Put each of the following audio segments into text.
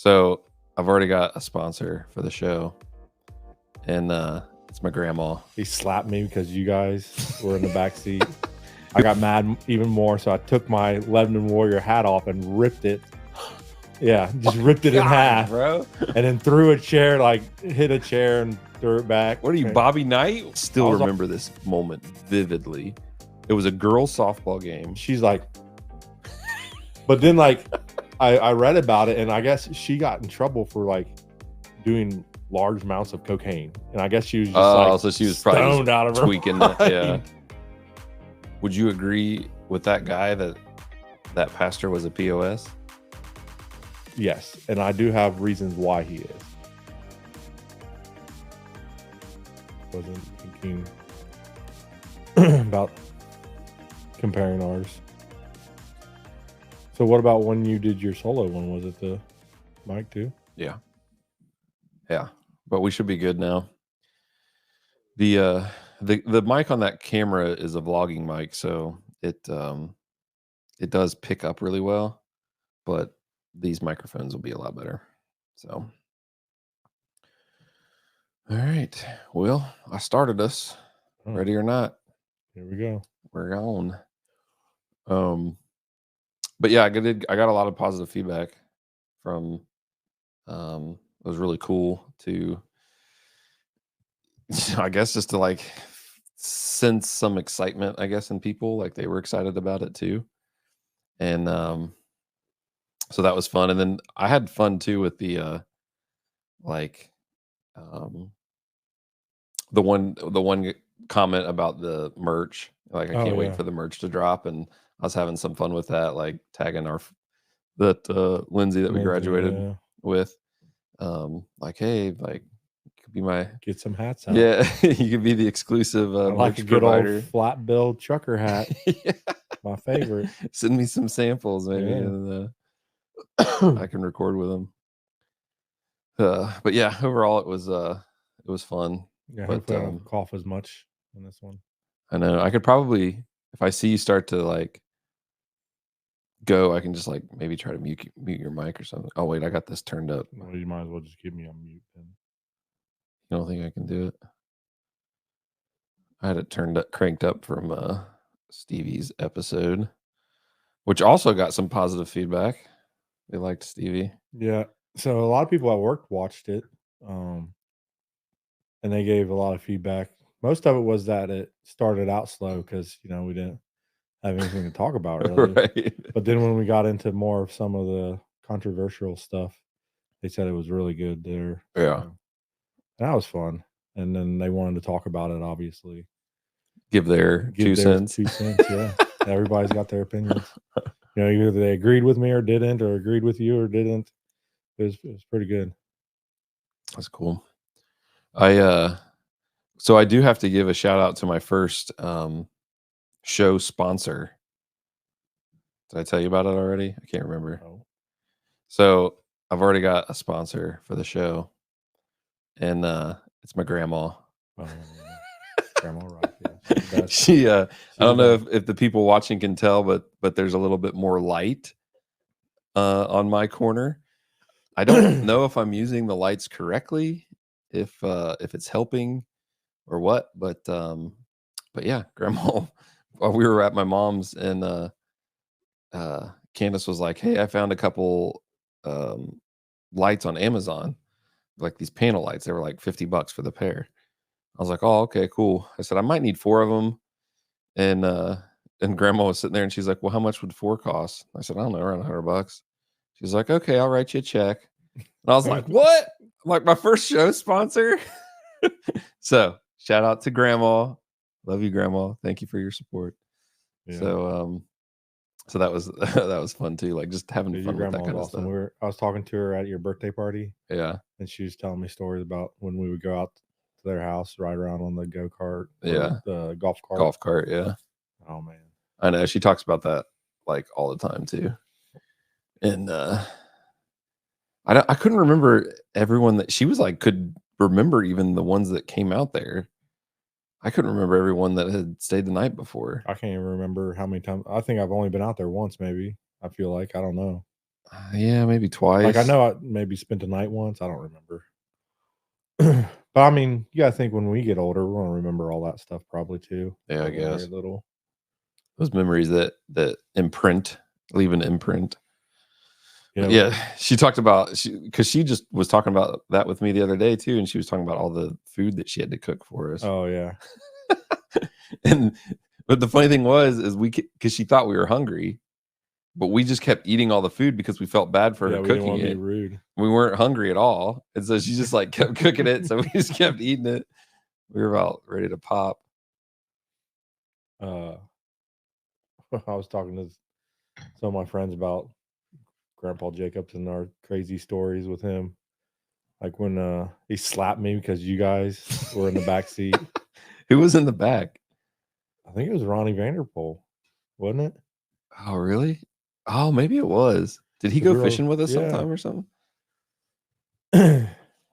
So I've already got a sponsor for the show, and it's my grandma. He slapped me because you guys were in the back seat. I got mad even more, so I took my Lebanon Warrior hat off and ripped it. Yeah, just ripped it in half, bro. and then threw a chair, like hit a chair and threw it back. What are you, Bobby Knight? Still remember this moment vividly. It was a girls' softball game. She's like, but then like I read about it, and I guess she got in trouble for like doing large amounts of cocaine, and I guess she was just so she was probably stoned out of her tweaking mind. that. Yeah. Would you agree with that guy that pastor was a POS? Yes, and I do have reasons why he is. Wasn't thinking about comparing ours. So what about when you did your solo one? Was it the mic too? Yeah. But we should be good now. The mic on that camera is a vlogging mic, so it does pick up really well, but these microphones will be a lot better. So all right. Well, I started us. Ready or not. Here we go. We're on. But yeah, I got a lot of positive feedback from it was really cool to I guess just to like sense some excitement, I guess, in people. Like they were excited about it too. And so that was fun. And then I had fun too with the the one comment about the merch. Like I can't wait for the merch to drop, and I was having some fun with that, like tagging Lindsay that we graduated with. Like, hey, like could be my get some hats out. Yeah, you could be the exclusive like a good old flat bill trucker hat. Yeah. My favorite. Send me some samples, maybe, and I can record with them. But yeah, overall it was fun. Yeah, hopefully I don't cough as much in this one. I know. I could probably, if I see you start to like go, I can just like maybe try to mute your mic or something. Oh wait, I got this turned up. Well, you might as well just keep me on mute then. You don't think I can do it? I had it cranked up from Stevie's episode, which also got some positive feedback. They liked Stevie. Yeah. So a lot of people at work watched it. And they gave a lot of feedback. Most of it was that it started out slow because, we didn't have anything to talk about really. Right. But then when we got into more of some of the controversial stuff, they said it was really good there. Yeah. So, that was fun. And then they wanted to talk about it, obviously. Give their 2 cents. 2 cents, yeah. Everybody's got their opinions. Either they agreed with me or didn't, or agreed with you or didn't. It was pretty good. That's cool. So I do have to give a shout out to my first show sponsor. Did I tell you about it already? I can't remember. No. So I've already got a sponsor for the show, and it's my grandma. Grandma Rock, yeah. She I don't know if the people watching can tell, but there's a little bit more light on my corner. I don't know if I'm using the lights correctly, if it's helping or what, but yeah, grandma, while we were at my mom's, and Candace was like, hey, I found a couple lights on Amazon, like these panel lights. They were like $50 for the pair. I was like, oh, okay, cool. I said I might need 4 of them, and grandma was sitting there and she's like, well, how much would 4 cost? I said, I don't know, around $100. She's like, okay, I'll write you a check. And I was like, what? I'm like, my first show sponsor. So shout out to grandma. Love you, grandma. Thank you for your support. Yeah. So that was fun too. Like just having fun with that kind of stuff. I was talking to her at your birthday party. Yeah. And she was telling me stories about when we would go out to their house, ride around on the go-kart. Yeah. The golf cart. Golf cart, yeah. Oh man. I know. She talks about that like all the time too. And I couldn't remember everyone that she was like could remember, even the ones that came out there. I couldn't remember everyone that had stayed the night before. I can't even remember how many times. I think I've only been out there once, maybe. I feel like, I don't know. Yeah, maybe twice. Like I know I maybe spent a night once. I don't remember. But I mean, you gotta think when we get older, we're gonna remember all that stuff probably too. Yeah, I When we're very guess little. those memories that imprint, leave an imprint. Yeah, But yeah, she talked about because she just was talking about that with me the other day too, and she was talking about all the food that she had to cook for us. Oh yeah. And but the funny thing was, is because she thought we were hungry, but we just kept eating all the food because we felt bad for Yeah, her we didn't cooking want to be it. rude. We weren't hungry at all, and so she just like kept cooking it. So we just kept eating it. We were about ready to pop. I was talking to some of my friends about Grandpa Jacobs and our crazy stories with him. Like when he slapped me because you guys were in the back seat. Who was in the back? I think it was Ronnie Vanderpool, wasn't it? Oh, really? Oh, maybe it was. Did he 'Cause go we were- fishing with us yeah. sometime or something?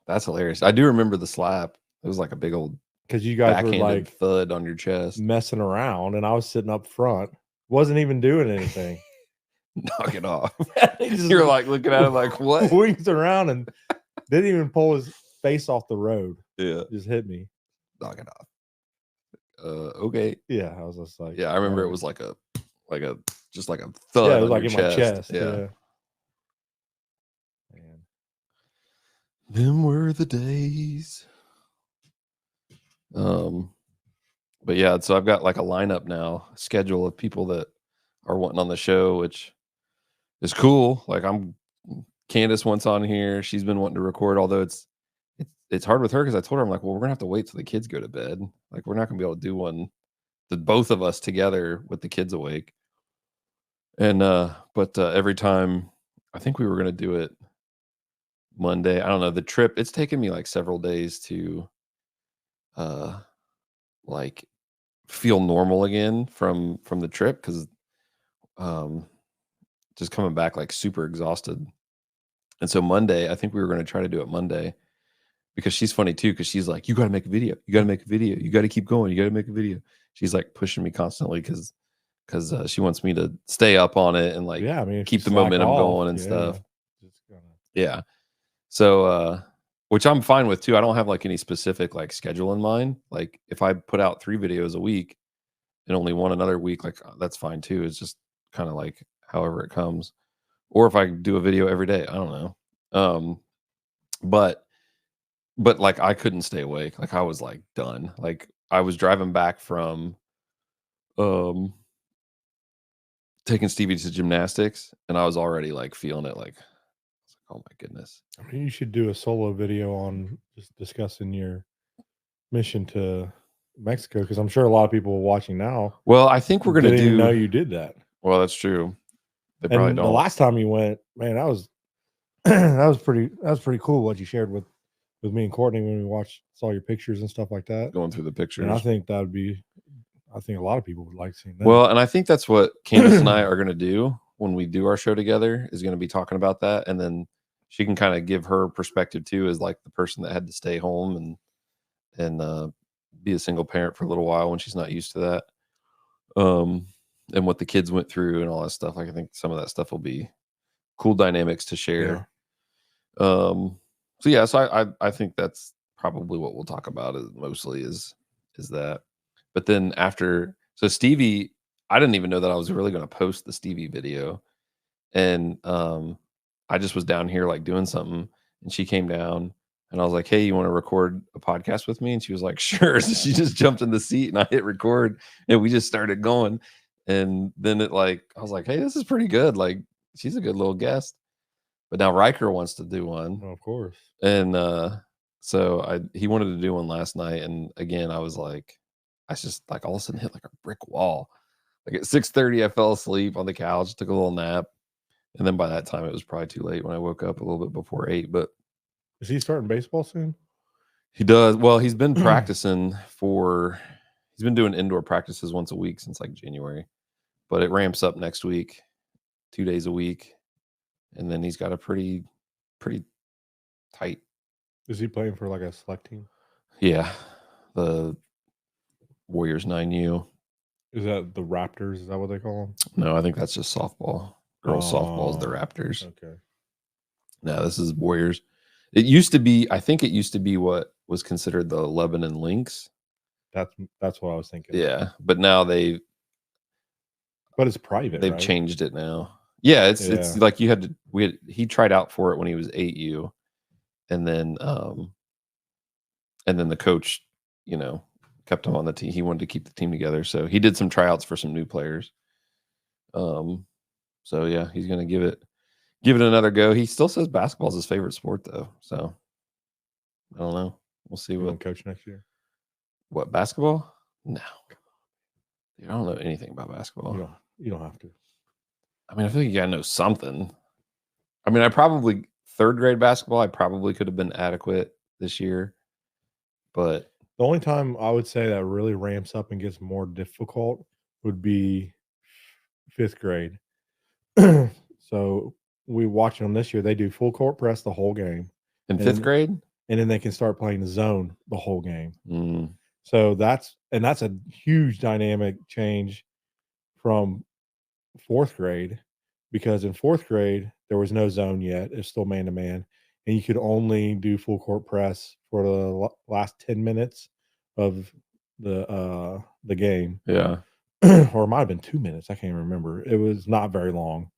That's hilarious. I do remember the slap. It was like a big old Because you guys were backhanded like thud on your chest. messing around, and I was sitting up front, wasn't even doing anything. Knock it off. He just You're like looking at it like, what? wings around and didn't even pull his face off the road. Yeah, Just hit me. knock it off. Okay. Yeah, I was just like, Yeah, I remember it was like a just like a thud. yeah, it was on like your in my chest. Yeah. Man. Them were the days. But yeah, so I've got like a lineup now, a schedule of people that are wanting on the show, which is cool. Like Candace wants on here. She's been wanting to record, although it's hard with her because I told her, I'm like, well, we're gonna have to wait till the kids go to bed. Like, we're not gonna be able to do one, the both of us together with the kids awake. And but every time I think we were gonna do it Monday. I don't know. The trip, it's taken me like several days to like feel normal again from the trip because um just coming back like super exhausted. And so Monday, I think we were going to try to do it Monday because she's funny too, because she's like, you got to make a video, you got to make a video, you got to keep going, you got to make a video. She's like pushing me constantly because she wants me to stay up on it and like Yeah, I mean, if keep you the slack momentum off, going and yeah, stuff. just gonna- Yeah. So which I'm fine with too. I don't have like any specific like schedule in mind. Like if I put out 3 videos a week and only one another week, like that's fine too. It's just kind of like however it comes. Or if I do a video every day, I don't know. But like I couldn't stay awake. Like I was like done. Like I was driving back from um taking Stevie to gymnastics and I was already like feeling it like oh my goodness. I mean, you should do a solo video on just discussing your mission to Mexico because I'm sure a lot of people watching now Well, I think we're gonna didn't even know do you did that. well, that's true. They probably And the don't. last time you went, man, that was that was pretty cool what you shared with me and Courtney when we saw your pictures and stuff like that. Going through the pictures. And I think a lot of people would like seeing that. Well, and I think that's what Candace and I are going to do when we do our show together is going to be talking about that. And then she can kind of give her perspective too, as like the person that had to stay home and be a single parent for a little while when she's not used to that. And what the kids went through and all that stuff. Like I think some of that stuff will be cool dynamics to share. Yeah. So yeah, so I think that's probably what we'll talk about is mostly is that. But then so Stevie, I didn't even know that I was really going to post the Stevie video. And I just was down here like doing something and she came down and I was like, hey, you want to record a podcast with me? And she was like, sure. So she just jumped in the seat and I hit record and we just started going. And then I was like, hey, this is pretty good. Like she's a good little guest. But now Riker wants to do one. Well, of course. And so he wanted to do one last night. And again, I just like all of a sudden hit like a brick wall. Like at 6:30, I fell asleep on the couch, took a little nap. And then by that time, it was probably too late when I woke up a little bit before 8. But is he starting baseball soon? He does. Well, he's been practicing he's been doing indoor practices once a week since like January. But it ramps up next week, 2 days a week. And then he's got a pretty tight. Is he playing for like a select team? Yeah. The Warriors 9U. Is that the Raptors? Is that what they call them? No, I think that's just softball. Girls softball is the Oh, Raptors. okay. No, this is Warriors. It used to be, I think it used to be what was considered the Lebanon Lynx. That's what I was thinking. Yeah, but now But it's private, they've right? changed it now. Yeah, it's Yeah. like he tried out for it when he was 8U, and then the coach, kept him on the team. He wanted to keep the team together, so he did some tryouts for some new players. So yeah, he's gonna give it another go. He still says basketball is his favorite sport, though. So I don't know. We'll see You what want coach next year? basketball. No, I don't know anything about basketball. You don't have to. I mean, I feel like you gotta know something. I mean, third grade basketball, I probably could have been adequate this year, but The only time I would say that really ramps up and gets more difficult would be 5th grade. So we watching them this year. They do full court press the whole game, in and fifth then, grade, and then they can start playing the zone the whole game. mm, So that's a huge dynamic change from 4th grade, because in 4th grade there was no zone yet. It's still man to man, and you could only do full court press for the last 10 minutes of the game. yeah, Or it might have been 2 minutes. I can't remember. It was not very long.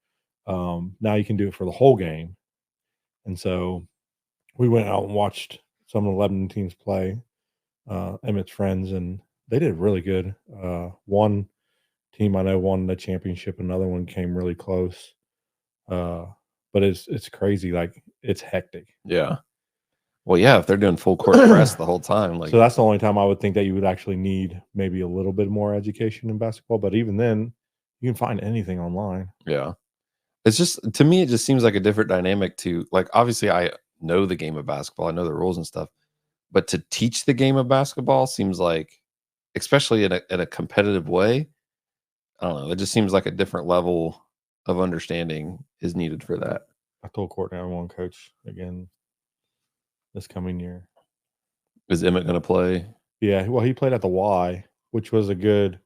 Now you can do it for the whole game. And so we went out and watched some of the Lebanon teams play, Emmett's friends, and they did really good. One team I know won the championship. Another one came really close. But it's crazy. Like, it's hectic. yeah. Well, yeah, if they're doing full court press the whole time, like, So that's the only time I would think that you would actually need maybe a little bit more education in basketball. But even then, you can find anything online. yeah. It's just, to me, it just seems like a different dynamic to, like, obviously I know the game of basketball, I know the rules and stuff, but to teach the game of basketball seems like, especially in a competitive way, I don't know, it just seems like a different level of understanding is needed for that. I told Courtney I want to coach again this coming year. Is Emmett going to play? Yeah, well, he played at the Y, which was a good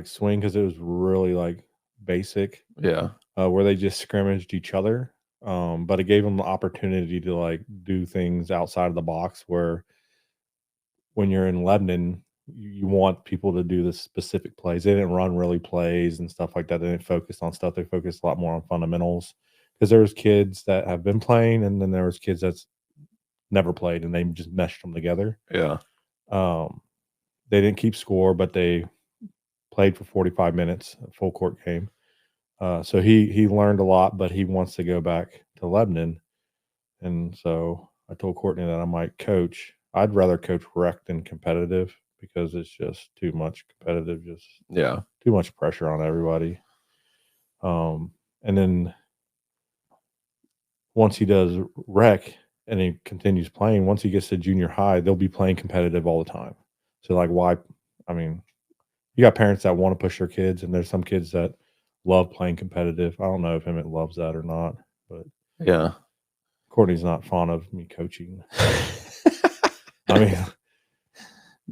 swing, because it was really basic, Yeah, where they just scrimmaged each other. But it gave them the opportunity to do things outside of the box, where when you're in Lebanon, you want people to do the specific plays. They didn't run really plays and stuff like that. They didn't focus on stuff. They focused a lot more on fundamentals, because there was kids that have been playing, and then there was kids that's never played, and they just meshed them together. yeah, They didn't keep score, but they played for 45 minutes, a full court game. So he learned a lot, but he wants to go back to Lebanon. And so I told Courtney that I might coach. I'd rather coach rec than competitive, because it's just too much competitive, just yeah, too much pressure on everybody. And then once he does rec and he continues playing, once he gets to junior high, they'll be playing competitive all the time. So why? I mean, you got parents that want to push their kids, and there's some kids that love playing competitive. I don't know if Emmett loves that or not, but yeah. Courtney's not fond of me coaching. I mean,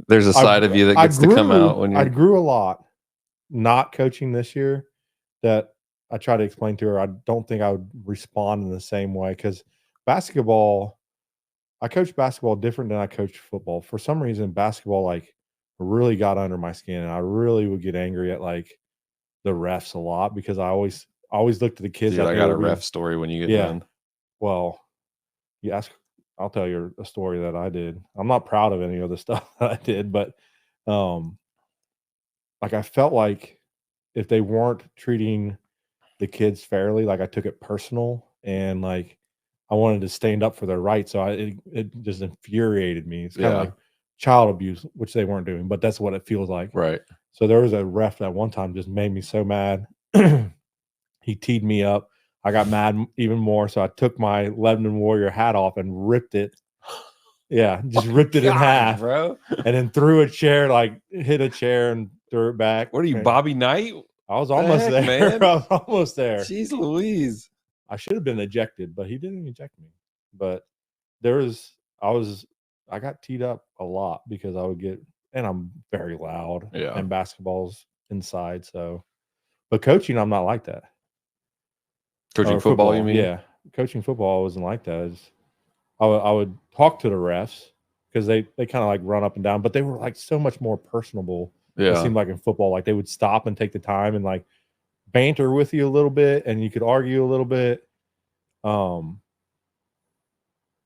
There's a side of you that gets to come out when I you're. grew a lot not coaching this year, that I try to explain to her. I don't think I would respond in the same way, because basketball, I coach basketball different than I coach football. For some reason, basketball really got under my skin, and I really would get angry at the refs a lot, because I always looked at the kids. Dude, that I they got were a being- ref story when you get Yeah. done. Well, you ask, I'll tell you a story that I did. I'm not proud of any of the stuff that I did, but I felt like if they weren't treating the kids fairly, I took it personal, and I wanted to stand up for their rights. So it just infuriated me. It's kind of Yeah. like child abuse, which they weren't doing, but that's what it feels like. Right. So there was a ref that one time just made me so mad. He teed me up. I got mad even more. So I took my Lebanon Warrior hat off and ripped it. Yeah, just ripped it in half, bro. and then threw a chair, hit a chair and threw it back. What are you, And Bobby Knight? I was almost heck, there. man? I was almost there. Jeez Louise. I should have been ejected, but he didn't eject me. But I got teed up a lot, because I would get, and I'm very loud. Yeah. And basketball's inside. So, but coaching, I'm not like that. Coaching football, you mean? Yeah, coaching football wasn't like that. I would talk to the refs because they kind of like run up and down, but they were like so much more personable. It Yeah. seemed like in football, like they would stop and take the time and like banter with you a little bit, and you could argue a little bit.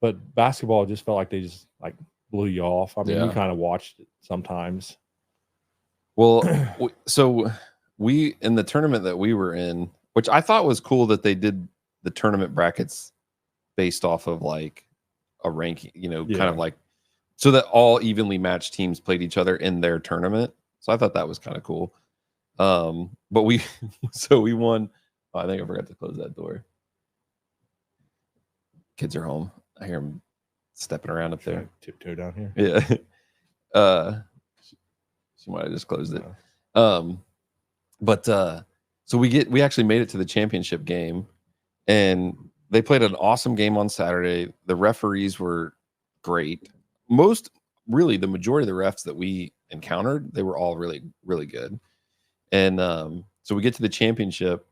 But basketball just felt like they just like blew you off. I mean, you Yeah. kind of watched it sometimes. Well, so we in the tournament that we were in, which I thought was cool that they did the tournament brackets based off of like a ranking, you know, kind of like so that all evenly matched teams played each other in their tournament. So I thought that was kind of cool. But we won. Oh, I think I forgot to close that door. Kids are home. I hear them stepping around up there. Tiptoe down here. Yeah. She might have just closed it. But so we actually made it to the championship game, and they played an awesome game on Saturday. The referees were great. Really, the majority of the refs that we encountered, they were all really, really good. And so we get to the championship.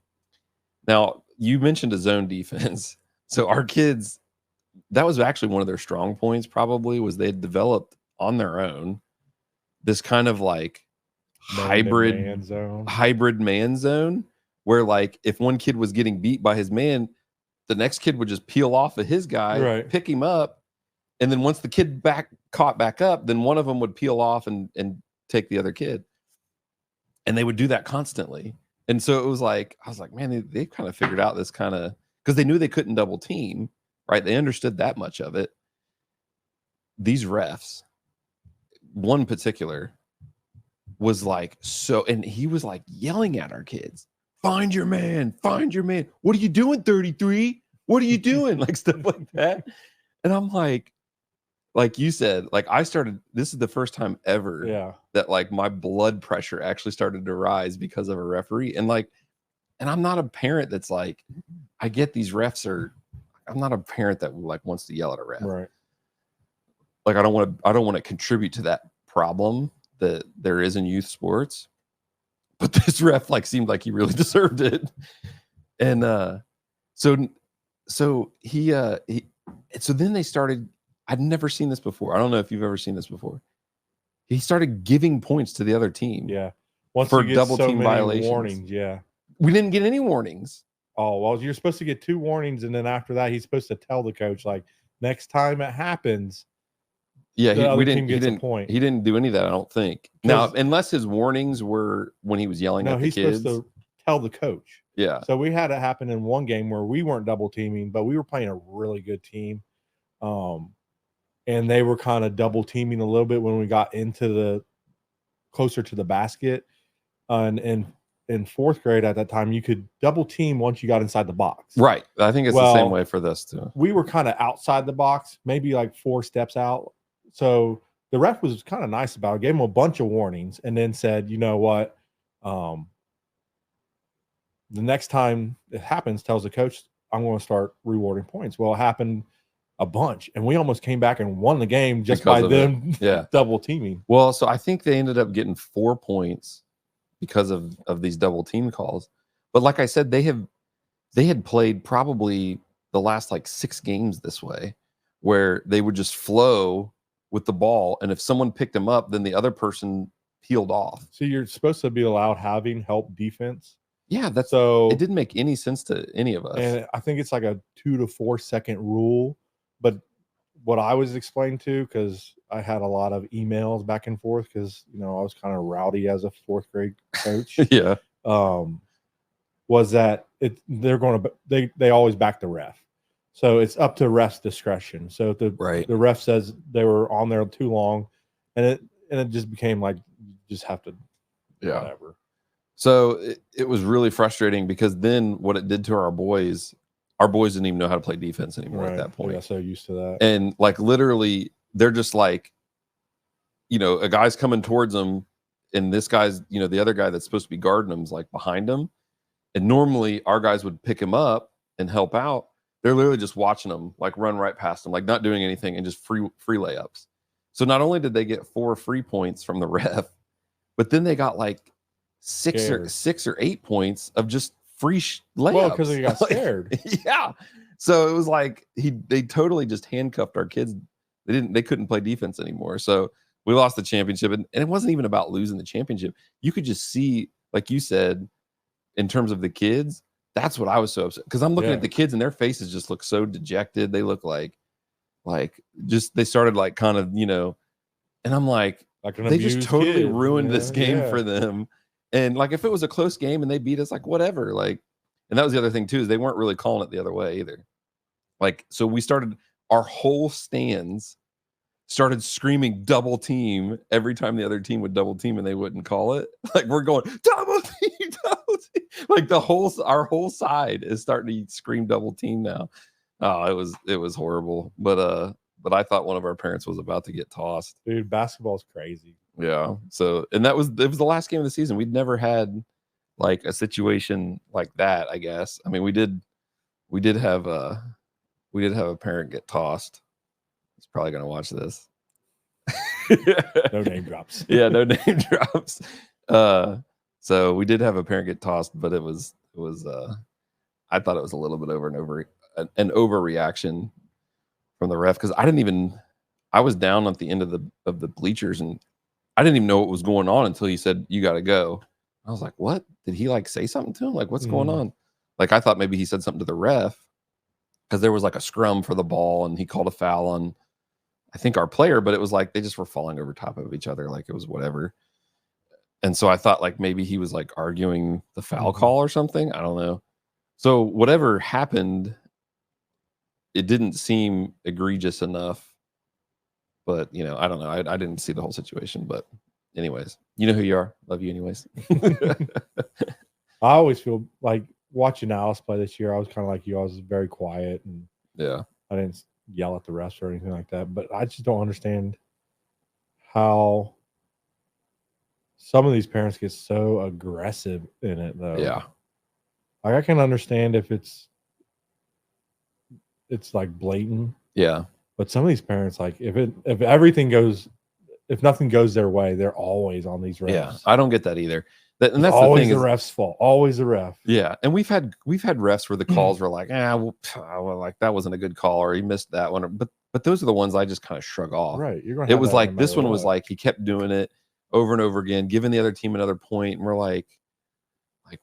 Now, you mentioned a zone defense. So our kids, that was actually one of their strong points, probably, was they had developed on their own this kind of like hybrid man zone where like if one kid was getting beat by his man, the next kid would just peel off of his guy, pick him up, and then once the kid caught back up, then one of them would peel off and take the other kid. And they would do that constantly. And so it was like, I was like, man, they kind of figured out this kind of, because they knew they couldn't double team, right? They understood that much of it. These refs, one particular, was like and he was like yelling at our kids, find your man, what are you doing, 33, what are you doing, like stuff like that. And I'm like you said, like this is the first time ever that like my blood pressure actually started to rise because of a referee. And I'm not a parent that's like, I get these refs I'm not a parent that like wants to yell at a ref, right? Like I don't want to contribute to that problem that there is in youth sports, but this ref like seemed like he really deserved it. And so then they started, I'd never seen this before. I don't know if you've ever seen this before. He started giving points to the other team. Yeah. Once for you get double so team many violations. Warnings, yeah. We didn't get any warnings. Oh, well, you're supposed to get 2 warnings, and then after that, he's supposed to tell the coach, like, next time it happens, yeah, he didn't do any of that, I don't think. Now, unless his warnings were when he was yelling at the kids. No, he's supposed to tell the coach. Yeah. So we had it happen in one game where we weren't double teaming, but we were playing a really good team. And they were kind of double teaming a little bit when we got into closer to the basket. And in 4th grade at that time, you could double team once you got inside the box. Right. I think it's the same way for this too. We were kind of outside the box, maybe like 4 steps out. So the ref was kind of nice about it, gave him a bunch of warnings, and then said, you know what? The next time it happens, tells the coach, I'm going to start rewarding points. Well, it happened a bunch, and we almost came back and won the game just by them double teaming. Well, so I think they ended up getting 4 points because of these double team calls. But like I said, they had played probably the last like 6 games this way, where they would just flow with the ball, and if someone picked them up, then the other person peeled off. So you're supposed to be allowed having help defense. Yeah, it didn't make any sense to any of us. And I think it's like a 2 to 4 second rule. But what I was explained to, because I had a lot of emails back and forth, because I was kind of rowdy as a 4th grade coach. Yeah. Was that they always back the ref. So it's up to ref's discretion. So if the ref says they were on there too long, and it just became like you just have to whatever. So it was really frustrating, because then what it did to our boys didn't even know how to play defense anymore at that point. Yeah, so used to that. And like literally they're just like, a guy's coming towards them, and this guy's, the other guy that's supposed to be guarding him is like behind him. And normally our guys would pick him up and help out. They're literally just watching them like run right past them, like not doing anything, and just free layups. So not only did they get 4 free points from the ref, but then they got like 6 or 8 points of just free layups. Well, because he got scared. Yeah. So it was like they totally just handcuffed our kids. They couldn't play defense anymore. So we lost the championship, and it wasn't even about losing the championship. You could just see, like you said, in terms of the kids, that's what I was so upset, because I'm looking at the kids and their faces just look so dejected. They look like just they started like kind of, and I'm like they just totally ruined this game for them. And like if it was a close game and they beat us, like whatever. Like, and that was the other thing too, is they weren't really calling it the other way either. Like, so we started, our whole stands started screaming double team every time the other team would double team and they wouldn't call it. Like we're going double team, double team. Like our whole side is starting to scream double team now. Oh, it was horrible. But I thought one of our parents was about to get tossed. Dude, basketball's crazy. Yeah. So, and it was the last game of the season. We'd never had like a situation like that, I guess. I mean, we did have a parent get tossed. He's probably going to watch this. No name drops. Yeah, no name drops. So we did have a parent get tossed, but it was I thought it was a little bit an overreaction from the ref, because I was down at the end of the bleachers and I didn't even know what was going on until he said, "You got to go." I was like, "What? Did he like say something to him? Like, what's going on?" Like, I thought maybe he said something to the ref, because there was like a scrum for the ball and he called a foul on, I think, our player, but it was like they just were falling over top of each other, like it was whatever. And so I thought like maybe he was like arguing the foul call or something. I don't know. So whatever happened, it didn't seem egregious enough. But, I don't know. I didn't see the whole situation. But anyways, you know who you are. Love you anyways. I always feel like watching Alice play this year, I was kind of like you. I was very quiet and I didn't yell at the refs or anything like that. But I just don't understand how some of these parents get so aggressive in it, though. Yeah. Like, I can understand if it's like blatant. Yeah. But some of these parents, like if nothing goes their way, they're always on these refs. Yeah, I don't get that either. And that's always the thing, the ref's fault. Always the ref. Yeah, and we've had refs where the calls were like, well, like that wasn't a good call, or he missed that one. But those are the ones I just kind of shrug off. Right. It was like this one was like he kept doing it over and over again, giving the other team another point, and we're like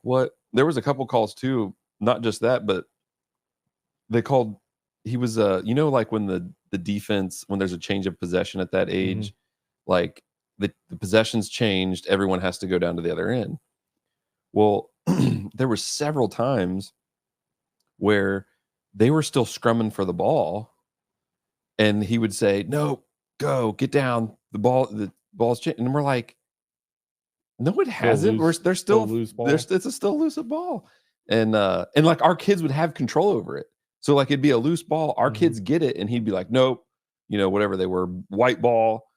what? There was a couple calls too, not just that, but they called. He was like when the defense, when there's a change of possession at that age, like the possession's changed, everyone has to go down to the other end. Well, there were several times where they were still scrumming for the ball, and he would say, "No, go get down. The ball's changed," and we're like, "No, it hasn't. They're still loose ball. It's still loose ball," and like our kids would have control over it. So like it'd be a loose ball, our kids get it, and he'd be like, "Nope, whatever they were, white ball,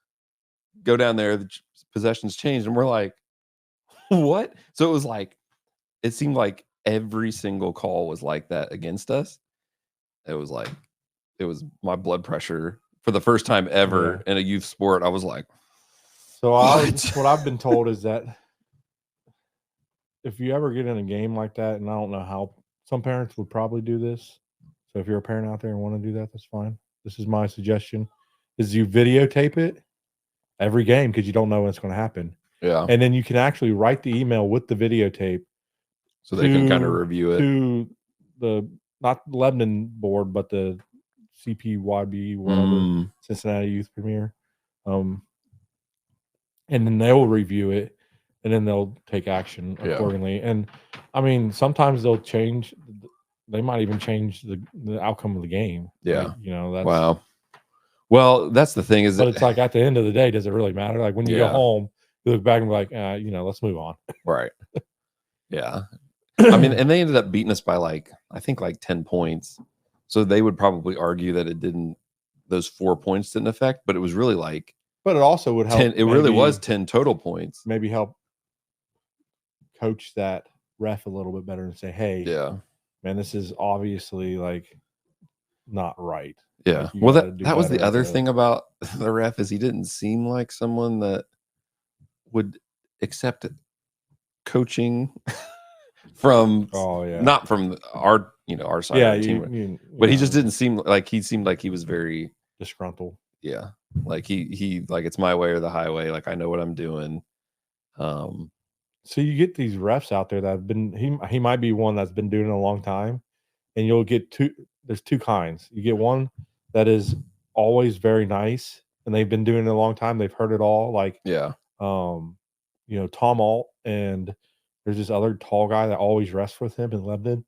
go down there. The possession's changed," and we're like, "What?" So it was like, it seemed like every single call was like that against us. It was my blood pressure for the first time ever in a youth sport. I was like, so what I've been told is that if you ever get in a game like that, and I don't know how some parents would probably do this. So if you're a parent out there and want to do that, that's fine. This is my suggestion: is you videotape it every game, because you don't know what's going to happen. Yeah, and then you can actually write the email with the videotape, so they can kind of review it to the not Lebanon board, but the CPYB, whatever, Cincinnati Youth Premier, and then they'll review it, and then they'll take action accordingly. And I mean, sometimes they'll change. They might even change the outcome of the game. Yeah. Like, that's wow. Well, that's the thing, but it's like at the end of the day, does it really matter? Like when you go home, you look back and be like, let's move on. Right. Yeah. I mean, and they ended up beating us by I think 10 points. So they would probably argue that those 4 points didn't affect, but it was really but it also would help. It really was 10 total points. Maybe help coach that ref a little bit better and say, "Hey, man, this is obviously not right." Yeah. Well, that was the other thing about the ref, is he didn't seem like someone that would accept coaching. from Oh yeah, not from our our side yeah. of the team, You but he just didn't seem like he was very disgruntled. yeah, like he like it's my way or the highway. Like I know what I'm doing. So you get these refs out there that have been he might be one that's been doing it a long time, and you'll get two. There's two kinds. You get one that is always very nice, and they've been doing it a long time. They've heard it all, like Yeah, Tom Alt, and there's this other tall guy that always rests with him in Lebanon.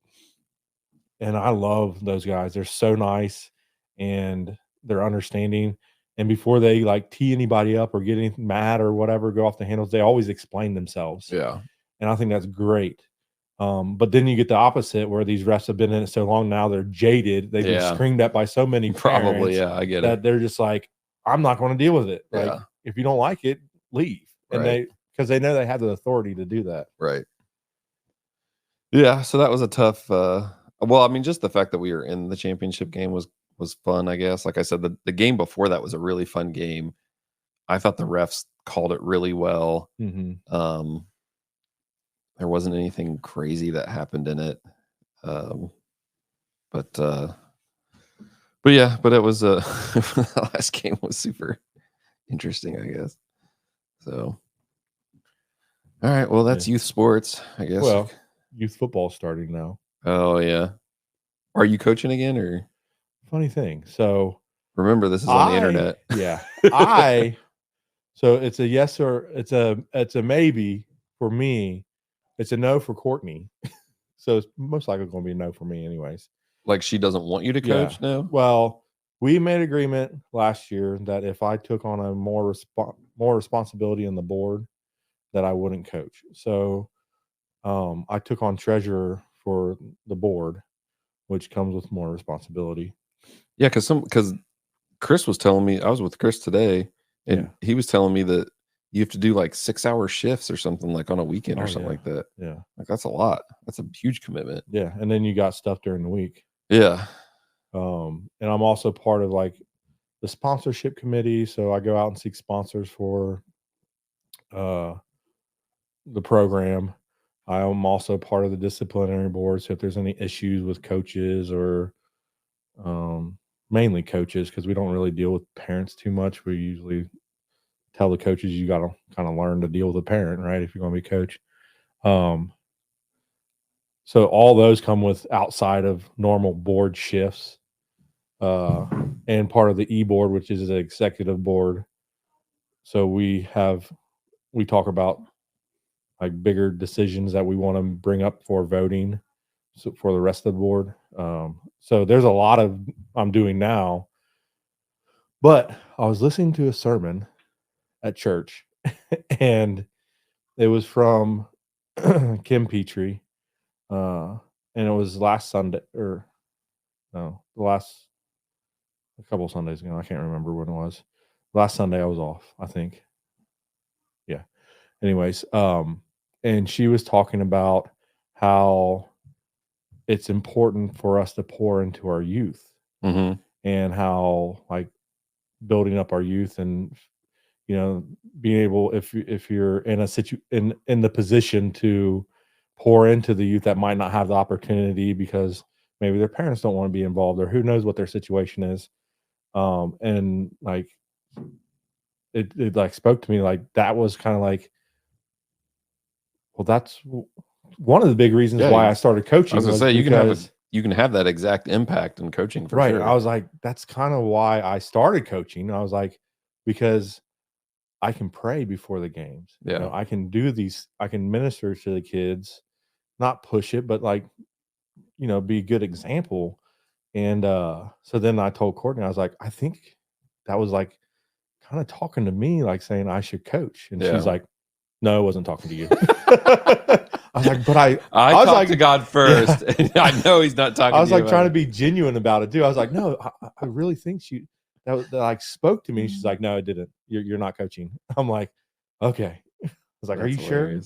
And I love those guys. They're so nice and they're understanding. And before they like tee anybody up or get anything mad or whatever, go off the handles, they always explain themselves. yeah, And I think that's great. But then you get the opposite where these refs have been in it so long now they're jaded. They've been yeah. screamed at by so many Probably, parents yeah. I get it. that they're just like, I'm not going to deal with it. Like, Yeah, if you don't like it, leave. And right, because they know they have the authority to do that. right. Yeah, so that was a tough. Well, I mean, just the fact that we were in the championship game was fun. I guess, like I said, the game before that was a really fun game. I thought the refs called it really well. Mm-hmm. There wasn't anything crazy that happened in it, but yeah, but it was the last game was super interesting, I guess. So, all right, well, that's youth sports, I guess. Well, youth football starting now. Oh yeah, are you coaching again or? Funny thing. So Remember, this is on the internet. Yeah. So it's a yes or it's a maybe for me. It's a no for Courtney. So it's most likely going to be a no for me anyways. Like she doesn't want you to coach now? Well, we made agreement last year that if I took on a more responsibility in the board, that I wouldn't coach. So I took on treasurer for the board, which comes with more responsibility. Yeah, because Chris was telling me, I was with Chris today, and he was telling me that you have to do like 6-hour shifts or something like on a weekend or something like that. Yeah. Like that's a lot. That's a huge commitment. Yeah. And then you got stuff during the week. Yeah. And I'm also part of like the sponsorship committee. So I go out and seek sponsors for the program. I am also part of the disciplinary board. So if there's any issues with coaches or mainly coaches, because we don't really deal with parents too much. We usually tell the coaches you got to kind of learn to deal with a parent, right? If you're going to be a coach. So all those come with outside of normal board shifts, and part of the e-board, which is the executive board. So we talk about like bigger decisions that we want to bring up for voting, so for the rest of the board. So there's a lot of I'm doing now, but I was listening to a sermon at church and it was from Kim Petrie. And it was last Sunday or no, a couple of Sundays ago. I can't remember when it was. Last Sunday I was off, I think. Yeah. Anyways, and she was talking about how it's important for us to pour into our youth, and how like building up our youth and being able if you're in in the position to pour into the youth that might not have the opportunity because maybe their parents don't want to be involved or who knows what their situation is, and like it like spoke to me like that was kind of like, well, that's one of the big reasons why I started coaching. I was gonna say you can have that exact impact in coaching for right. sure. I was like, that's kind of why I started coaching. I was like, because I can pray before the games. Yeah. I can do these, I can minister to the kids, not push it, but like, be a good example. And so then I told Courtney, I was like, I think that was like kind of talking to me, like saying I should coach. And she's like, no, I wasn't talking to you. I was like, but I was talked like, to God first. Yeah. And I know he's not talking to you. I was like trying to be genuine about it too. I was like, no, I really think that like spoke to me. She's like, no, it didn't. You're not coaching. I'm like, okay. I was like, are you sure?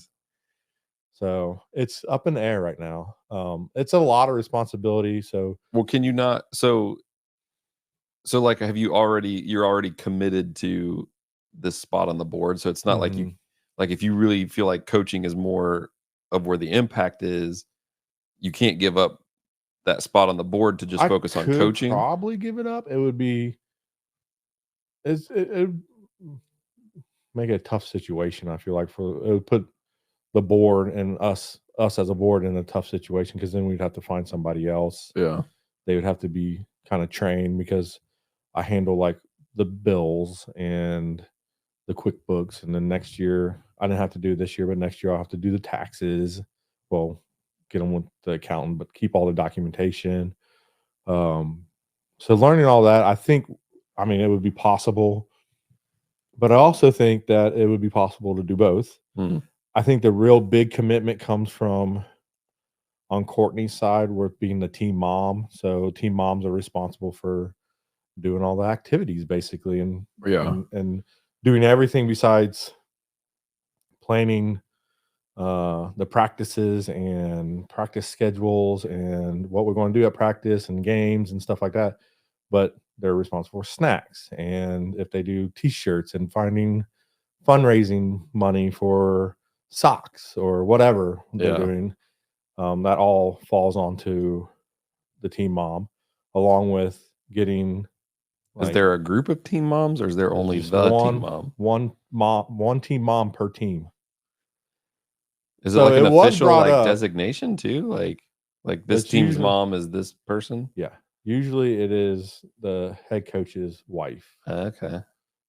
So it's up in the air right now. It's a lot of responsibility. So well, can you not? So like, you're already committed to this spot on the board. So it's not like you, like if you really feel like coaching is more of where the impact is, you can't give up that spot on the board to just focus on coaching. Probably give it up. It would be it would make it a tough situation. I feel like it would put the board and us as a board in a tough situation, because then we'd have to find somebody else. Yeah. They would have to be kind of trained, because I handle like the bills and the QuickBooks, and then next year I didn't have to do this year, but next year I'll have to do the taxes. Well, get them with the accountant, but keep all the documentation. So learning all that, I mean, it would be possible, but I also think that it would be possible to do both. I think the real big commitment comes from on Courtney's side, with being the team mom. So team moms are responsible for doing all the activities basically, and doing everything besides planning the practices and practice schedules and what we're going to do at practice and games and stuff like that. But they're responsible for snacks, and if they do t-shirts, and finding fundraising money for socks or whatever they're doing, that all falls onto the team mom, along with getting. Is there a group of team moms, or is there only the team mom? One team mom per team. Is it like an official designation too? Like this team's mom is this person? Yeah. Usually it is the head coach's wife. Okay.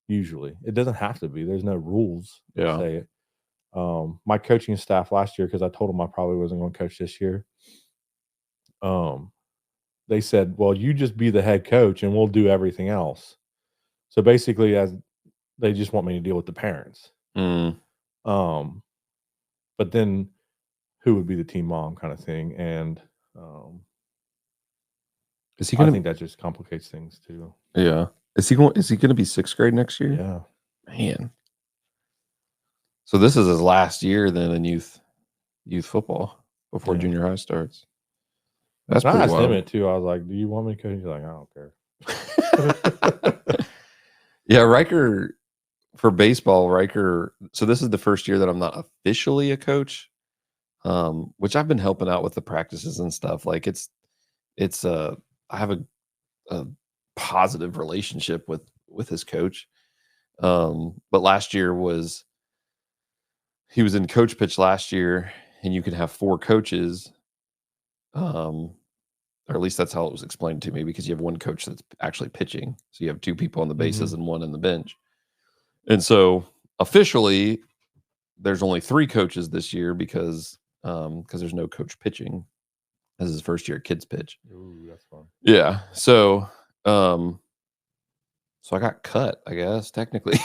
Usually. It doesn't have to be. There's no rules to say it. My coaching staff last year, because I told them I probably wasn't going to coach this year, they said, well, you just be the head coach and we'll do everything else. So basically, they just want me to deal with the parents. But then who would be the team mom kind of thing? And I think that just complicates things too. Yeah. Is he going to be 6th grade next year? Yeah. Man. So this is his last year then in youth football before junior high starts. That's pretty wild. I asked him it too. I was like, do you want me to coach? He's like, I don't care. Yeah, Riker, for baseball, so this is the first year that I'm not officially a coach, which I've been helping out with the practices and stuff. Like I have a positive relationship with his coach. But last year he was in coach pitch last year, and you can have 4 coaches. Or at least that's how it was explained to me, because you have one coach that's actually pitching. So you have 2 people on the bases and 1 in the bench. And so officially there's only 3 coaches this year, because there's no coach pitching. This is his first year at kids pitch. Ooh, that's fun. Yeah. So I got cut, I guess, technically.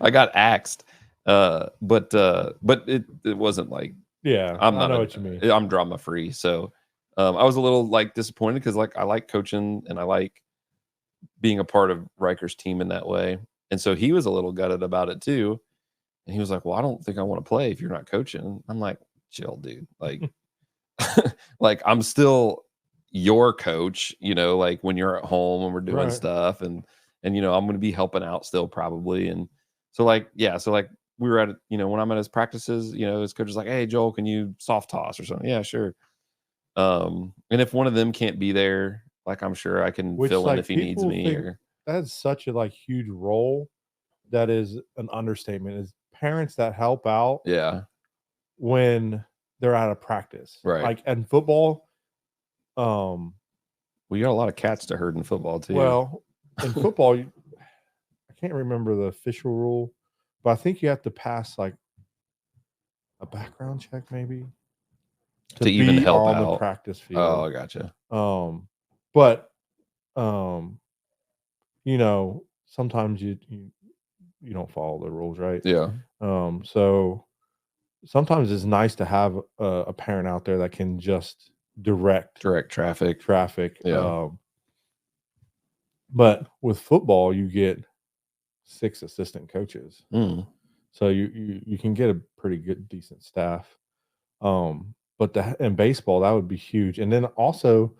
I got axed. But it wasn't like, I know what you mean. I'm drama free. So I was a little disappointed, because I like coaching and I like being a part of Riker's team in that way. And so he was a little gutted about it too. And he was like, well, I don't think I want to play if you're not coaching. I'm like, chill, dude. Like I'm still your coach, when you're at home and we're doing stuff, and I'm going to be helping out still probably. And so we were at, when I'm at his practices, his coach is like, hey, Joel, can you soft toss or something? Yeah, sure. And if one of them can't be there, I'm sure I can fill in if he needs me. That's such a huge role. That is an understatement. Is parents that help out. Yeah. When they're out of practice. Right. In football. We got a lot of cats to herd in football too. Well, in football, I can't remember the official rule, but I think you have to pass a background check maybe to even help on out the practice field. Oh, I gotcha. But sometimes you don't follow the rules, right? Yeah. So sometimes it's nice to have a parent out there that can just direct traffic. Yeah. But with football, you get 6 assistant coaches. So you can get a pretty good, decent staff. But in baseball, that would be huge. And then also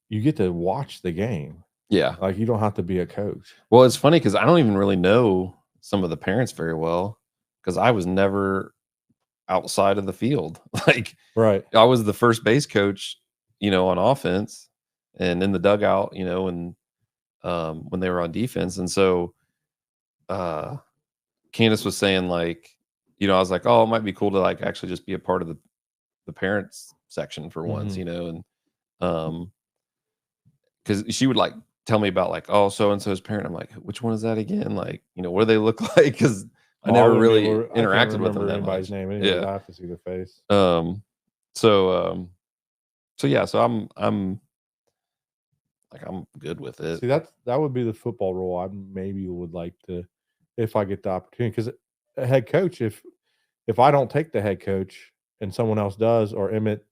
you get to watch the game. Yeah. You don't have to be a coach. Well, it's funny because I don't even really know some of the parents very well, because I outside of the field. Like Right. I was the first base coach, on offense and in the dugout, and when they were on defense. And so Candace was saying like, I was like, oh, it might be cool to like actually just be a part of the parents section for once, and because she would like tell me about like, oh, so and so's parent. I'm like, which one is that again? Like, what do they look like? Because I never really I can't interacted with them remember that anybody's much. name anyways. Yeah. I have to see the face. So yeah, so I'm like I'm good with it. See, that would be the football role I maybe would like to, if I get the opportunity. Because a head coach, if I don't take the head coach and someone else does, or Emmett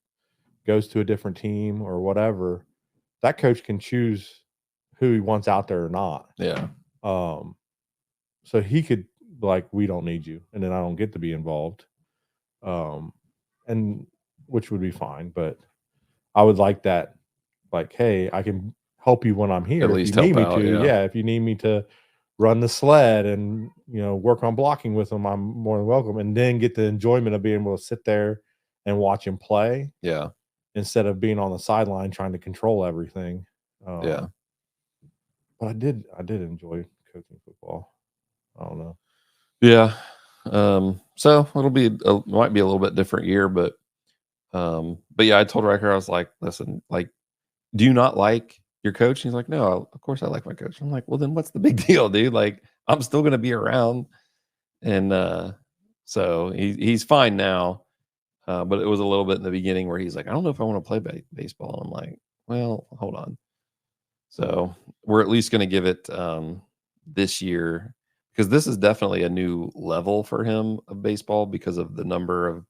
goes to a different team or whatever, that coach can choose who he wants out there or not. Yeah. So he could be like, we don't need you, and then I don't get to be involved. And which would be fine, but I would like that. Like, hey, I can help you when I'm here At if least you need help me out, to. yeah. If you need me to run the sled and work on blocking with them, I'm more than welcome. And then get the enjoyment of being able to sit there and watch him play Yeah. instead of being on the sideline trying to control everything. Yeah. But I did enjoy coaching football. I don't know. Yeah. So it'll might be a little bit different year, but yeah, I told Riker, I was like, listen, like, do you not like your coach? And he's like, no, of course I like my coach. I'm like, well, then what's the big deal, dude? Like, I'm still gonna be around. And so he's fine now. But it was a little bit in the beginning where he's like, I don't know if I want to play baseball. I'm like, well, hold on. So we're at least going to give it this year, because this is definitely a new level for him of baseball because of the number of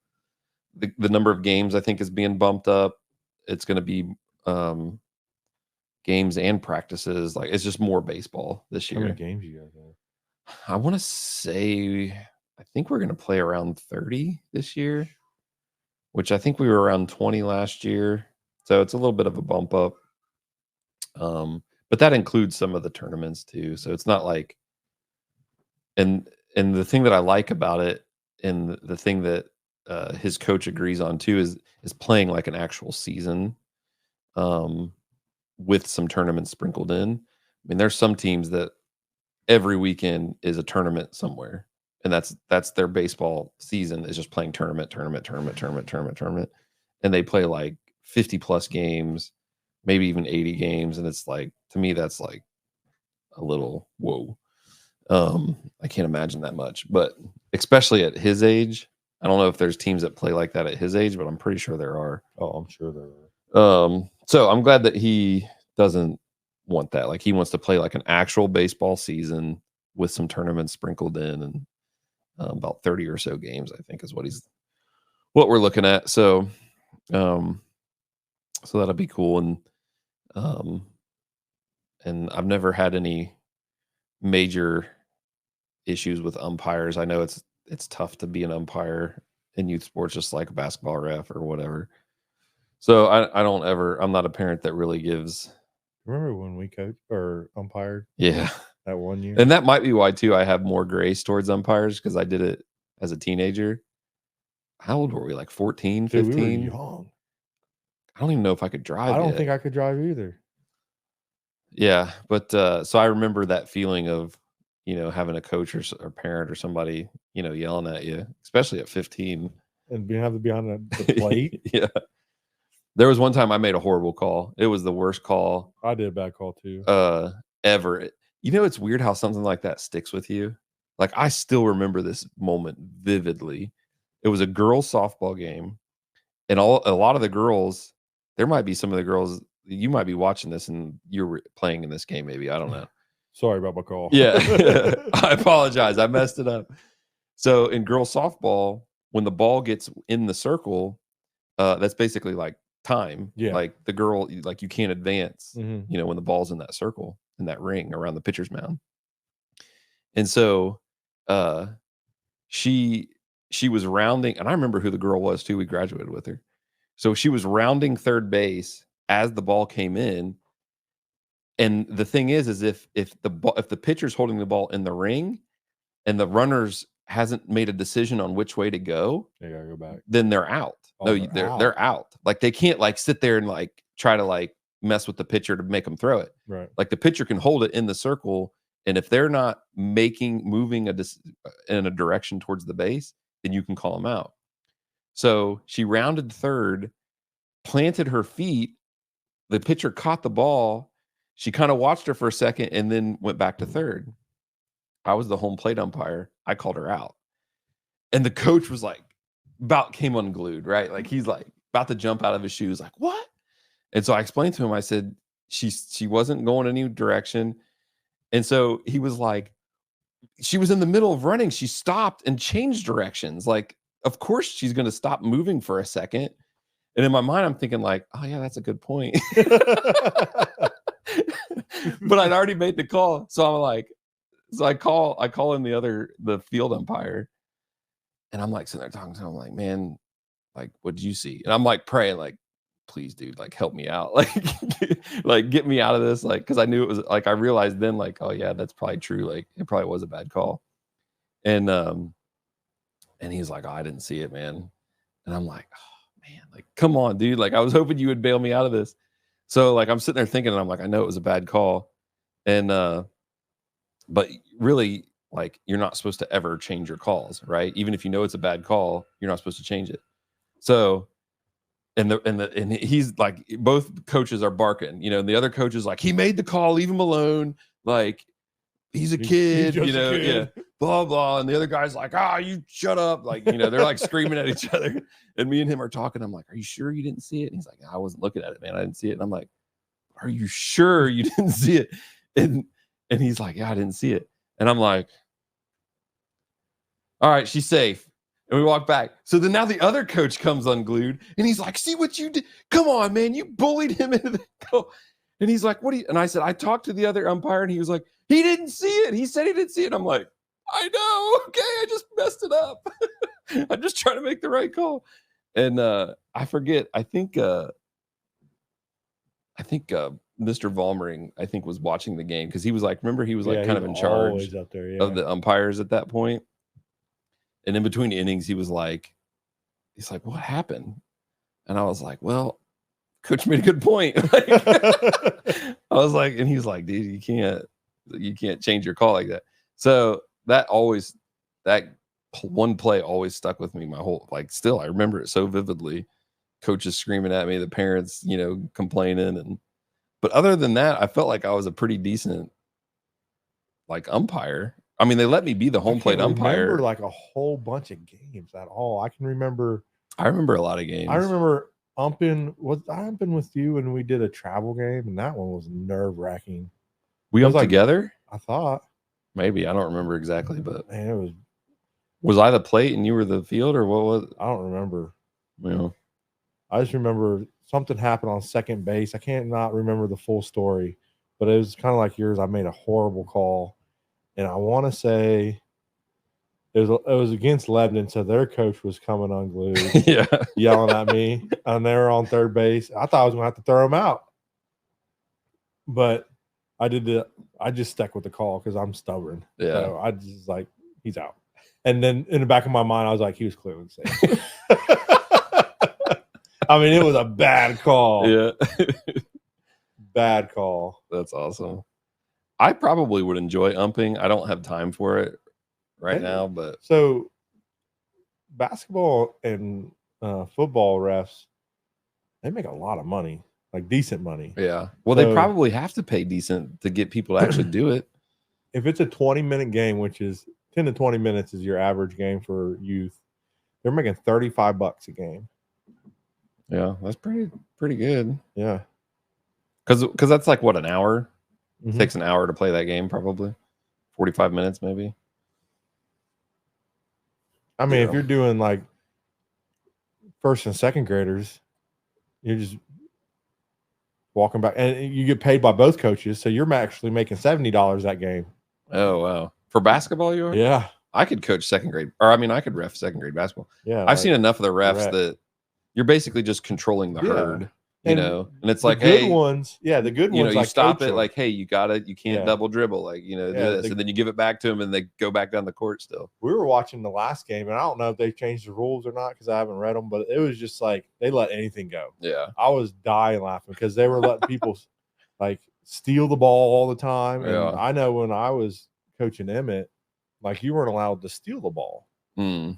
the number of games I think is being bumped up. It's going to be games and practices. Like it's just more baseball this How many year. games you guys have? I want to say, I think we're going to play around 30 this year, which I think we were around 20 last year. So it's a little bit of a bump up. But that includes some of the tournaments too. So it's not like, and the thing that I like about it, and the thing that his coach agrees on too, is playing like an actual season, with some tournaments sprinkled in. I mean, there's some teams that every weekend is a tournament somewhere, and that's their baseball season, is just playing tournament, and they play like 50 plus games, maybe even 80 games, and it's like, to me, that's like a little whoa. I can't imagine that much, but especially at his age, I don't know if there's teams that play like that at his age, but I'm pretty sure there are. Oh, I'm sure there are. So I'm glad that he doesn't want that. Like he wants to play like an actual baseball season with some tournaments sprinkled in, and about 30 or so games, I think, is what we're looking at. So, so that'll be cool. And I've never had any major issues with umpires. I know it's tough to be an umpire in youth sports, just like a basketball ref or whatever. So I'm not a parent that really gives. Remember when we coached or umpired? Yeah. That 1 year? And that might be why too I have more grace towards umpires, because I did it as a teenager. How old were we? Like 14, 15? Dude, we were young. I don't even know if I could drive I don't yet. think I could drive either. Yeah, but so I remember that feeling of, having a coach or parent or somebody, yelling at you, especially at 15. And have to be on the plate. Yeah. There was one time I made a horrible call. It was the worst call I did a bad call too. ever. It's weird how something like that sticks with you. Like I still remember this moment vividly. It was a girls' softball game, and a lot of the girls, there might be some of the girls, you might be watching this and you're playing in this game, maybe. I don't know. Sorry about my call. Yeah. I apologize. I messed it up. So in girls softball, when the ball gets in the circle, that's basically like time. Yeah. Like the girl, like you can't advance, Mhm. when the ball's in that circle, in that ring around the pitcher's mound. And so she was rounding, and I remember who the girl was too. We graduated with her. So she was rounding third base as the ball came in. And the thing is if the pitcher's holding the ball in the ring and the runner's hasn't made a decision on which way to go, They gotta go back. then they're out. Oh, No, they're out. they're out. Like they can't like sit there and like try to like mess with the pitcher to make them throw it. Right. Like the pitcher can hold it in the circle, and if they're not moving in a direction towards the base, then you can call them out. So she rounded third, planted her feet. The pitcher caught the ball. She kind of watched her for a second and then went back to third. I was the home plate umpire. I called her out. And the coach was like, about came unglued, right? Like he's like about to jump out of his shoes, like, what? And so I explained to him, I said, she wasn't going any direction. And so he was like, she was in the middle of running. She stopped and changed directions. Like, of course she's going to stop moving for a second. And in my mind, I'm thinking like, oh yeah, that's a good point. But I'd already made the call. So I'm like, I call in the field umpire. And I'm like sitting there talking to him, like, man, like, what did you see? And I'm like praying, like, please, dude, like, help me out. Like, like, get me out of this. Like, cause I knew it was like, I realized then, like, oh yeah, that's probably true. Like, it probably was a bad call. And he's like, oh, I didn't see it, man. And I'm like, oh man, like, come on, dude. Like, I was hoping you would bail me out of this. So like, I'm sitting there thinking, and I'm like, I know it was a bad call. And, but really, like, you're not supposed to ever change your calls, right? Even if you know it's a bad call, you're not supposed to change it. So, and he's like, both coaches are barking, you know, and the other coach is like, he made the call, leave him alone. Like, he's a kid, you know, yeah, blah, blah. And the other guy's like, you shut up. Like, you know, they're like screaming at each other. And me and him are talking. I'm like, are you sure you didn't see it? And he's like, I wasn't looking at it, man. I didn't see it. And I'm like, are you sure you didn't see it? And he's like, yeah, I didn't see it. And I'm like, all right, she's safe. And we walk back. So then now the other coach comes unglued and he's like, see what you did? Come on, man. You bullied him into the goal. And he's like, what do you? And I said, I talked to the other umpire and he was like, he didn't see it. He said he didn't see it. I'm like, I know. Okay. I just messed it up. I'm just trying to make the right call. And I forget. I think Mr. Vollmering, I think, was watching the game because he was like, remember, he was like kind of in charge up there, of the umpires at that point. And in between innings, he's like, what happened? And I was like, well, coach made a good point. Like, I was like, and he's like, dude, you can't change your call like that. So that one play always stuck with me my whole, like, still, I remember it so vividly. Coaches screaming at me, the parents, you know, complaining. But other than that, I felt like I was a pretty decent, like, umpire. I mean, they let me be the home plate umpire. I remember like a whole bunch of games at all. I remember a lot of games. I remember umping with you and we did a travel game, and that one was nerve-wracking. We umped together? I thought. Maybe. I don't remember exactly, but man, it was I the plate and you were the field, or what was it? I don't remember. You know. I just remember something happened on second base. I can't not remember the full story, but it was kind of like yours. I made a horrible call. And I want to say it was against Lebanon, so their coach was coming unglued, yelling at me, and they were on third base. I thought I was going to have to throw him out, but I just stuck with the call because I'm stubborn. Yeah, so I just like, he's out. And then in the back of my mind, I was like, he was clearly safe. I mean, it was a bad call. Yeah, bad call. That's awesome. I probably would enjoy umping. I don't have time for it right now, but so basketball and football refs, they make a lot of money, like decent money. Yeah. Well, they probably have to pay decent to get people to actually do it. If it's a 20-minute game, which is 10 to 20 minutes is your average game for youth, they're making $35 a game. Yeah, that's pretty good. Yeah. Because that's like what, an hour? Mm-hmm. It takes an hour to play that game, probably 45 minutes, maybe. I mean, if you're doing like first and second graders, you're just walking back, and you get paid by both coaches, so you're actually making $70 that game. Oh wow! For basketball, you are? Yeah, I could coach second grade, or I mean, I could ref second grade basketball. Yeah, I've seen enough of the refs that you're basically just controlling the herd. you know, and it's the like, good hey, ones, the good you know, ones, you like stop coach it, 'em. like, hey, you can't Yeah. double dribble, like, you know, do Yeah, this, and then you give it back to them, and they go back down the court still. We were watching the last game, and I don't know if they changed the rules or not because I haven't read them, but it was just like they let anything go. Yeah, I was dying laughing because they were letting people like steal the ball all the time. And yeah. I know when I was coaching Emmett, like you weren't allowed to steal the ball Mm.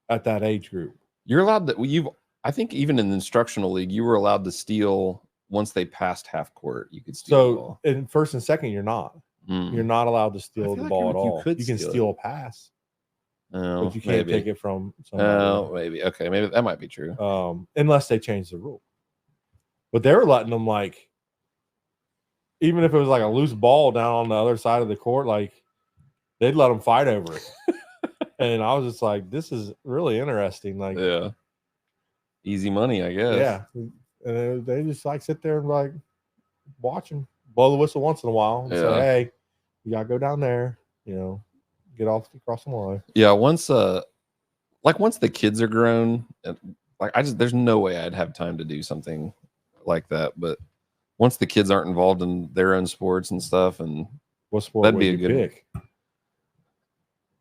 at that age group. You're allowed to. I think even in the instructional league, you were allowed to steal once they passed half court. You could steal the ball. In first and second, you're not. You're not allowed to steal the ball at all. You can steal a pass, but you can't take it from somebody. Oh, maybe. Okay, maybe that might be true. Unless they change the rule. But they were letting them, like, even if it was like a loose ball down on the other side of the court, like they'd let them fight over it. And I was just like, this is really interesting. Like, yeah, easy money, I guess. Yeah, and they just like sit there and like watch them, blow the whistle once in a while, and say, "Hey, you gotta go down there, you know, get across the line." Yeah, once the kids are grown, like there's no way I'd have time to do something like that. But once the kids aren't involved in their own sports and stuff, and what sport that'd would be a you good pick?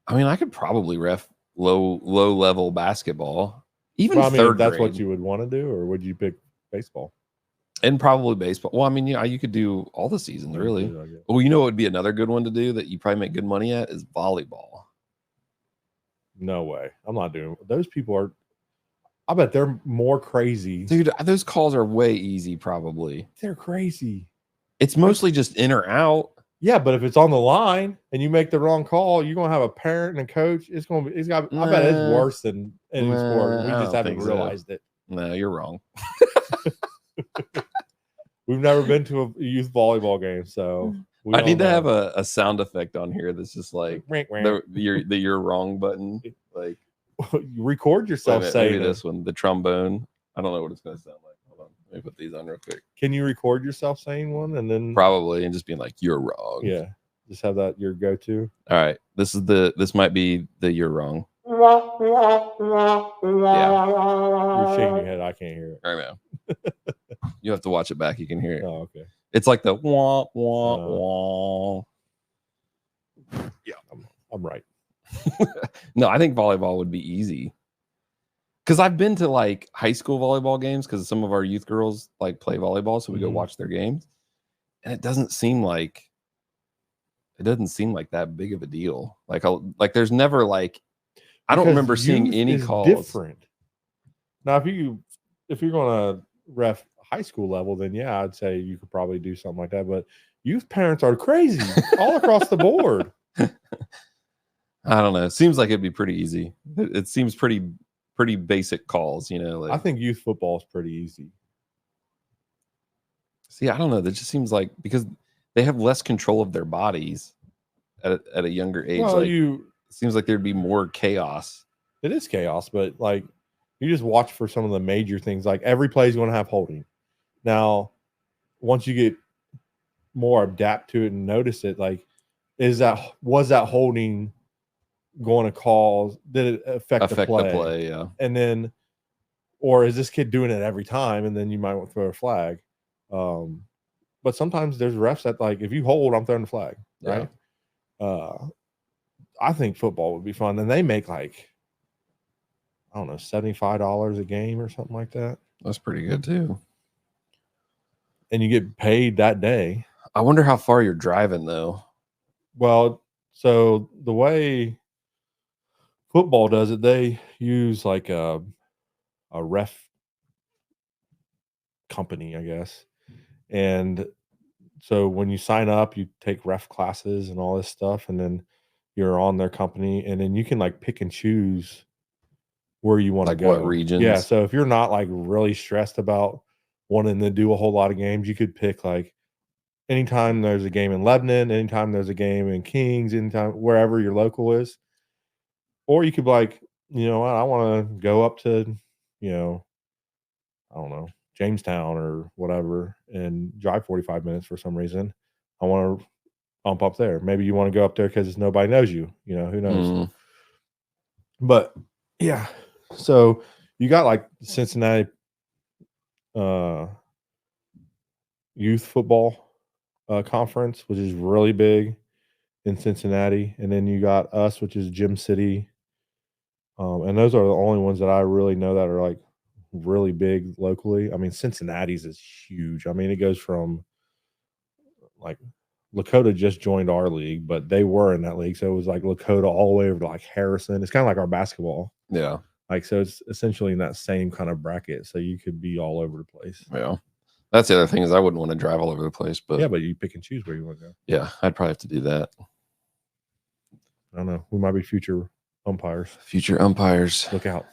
I mean, I could probably ref low level basketball, even Well, I mean, third if that's grade. what you would want to do, or would you pick baseball? And probably baseball. Well, I mean, you could do all the seasons, really. Well, you know what would be another good one to do that you probably make good money at is volleyball. No way. I'm not doing it. Those people are, I bet they're more crazy. Dude, those calls are way easy, probably. They're crazy. It's mostly just in or out. Yeah, but if it's on the line and you make the wrong call, you're gonna have a parent and a coach. I bet it's worse than any sport. We just haven't realized it. No, you're wrong. We've never been to a youth volleyball game, so I need to have a sound effect on here that's just like the you're wrong button. Like you record yourself saying maybe this one, the trombone. I don't know what it's gonna sound like. Hold on, let me put these on real quick. Can you record yourself saying one and then probably and just being like you're wrong? Yeah, just have that your go-to. All right, this might be the you're wrong. Yeah, you're shaking your head. I can't hear it. All right, man. You have to watch it back. You can hear it. Oh, okay. It's like the wah wah wah. Yeah, I'm right. No, I think volleyball would be easy. Because I've been to like high school volleyball games because some of our youth girls like play volleyball, so we go watch their games, and it doesn't seem like that big of a deal. Like there's never like I don't remember seeing any calls. Different. Now, if you're gonna ref high school level, then yeah, I'd say you could probably do something like that. But youth parents are crazy all across the board. I don't know. It seems like it'd be pretty easy. It seems pretty basic calls, you know. Like, I think youth football is pretty easy. See, I don't know. That just seems like because they have less control of their bodies at a younger age. Well, it seems like there'd be more chaos. It is chaos, but like you just watch for some of the major things. Like every play is going to have holding. Now, once you get more adapt to it and notice it, like was that holding going to cause? Did it affect the play? Yeah. And then, or is this kid doing it every time? And then you might want to throw a flag. But sometimes there's refs that like, if you hold, I'm throwing the flag, right? Yeah. I think football would be fun. And they make like, I don't know, $75 a game or something like that. That's pretty good too. And you get paid that day. I wonder how far you're driving though. Well, so the way football does it, they use like a ref company, I guess. And so when you sign up, you take ref classes and all this stuff, and then you're on their company, and then you can like pick and choose where you want to go. What regions? Yeah. So if you're not like really stressed about wanting to do a whole lot of games, you could pick like anytime there's a game in Lebanon, anytime there's a game in Kings, anytime wherever your local is. Or you could be like, you know what, I want to go up to, you know, I don't know, Jamestown or whatever and drive 45 minutes for some reason. I want to ump up there. Maybe you want to go up there because nobody knows you. You know, who knows? But yeah, so you got like Cincinnati youth football conference, which is really big in Cincinnati, and then you got us, which is Gym City, and those are the only ones that I really know that are like really big locally. I mean, Cincinnati's is huge. I mean, it goes from like Lakota just joined our league, but they were in that league, so it was like Lakota all the way over to like Harrison. It's kind of like our basketball. Yeah. Like, so it's essentially in that same kind of bracket, so you could be all over the place. Yeah. That's the other thing is I wouldn't want to drive all over the place, but Yeah, but you pick and choose where you want to go. yeah, I'd probably have to do that. I don't know. We might be future umpires. Future umpires. Look out.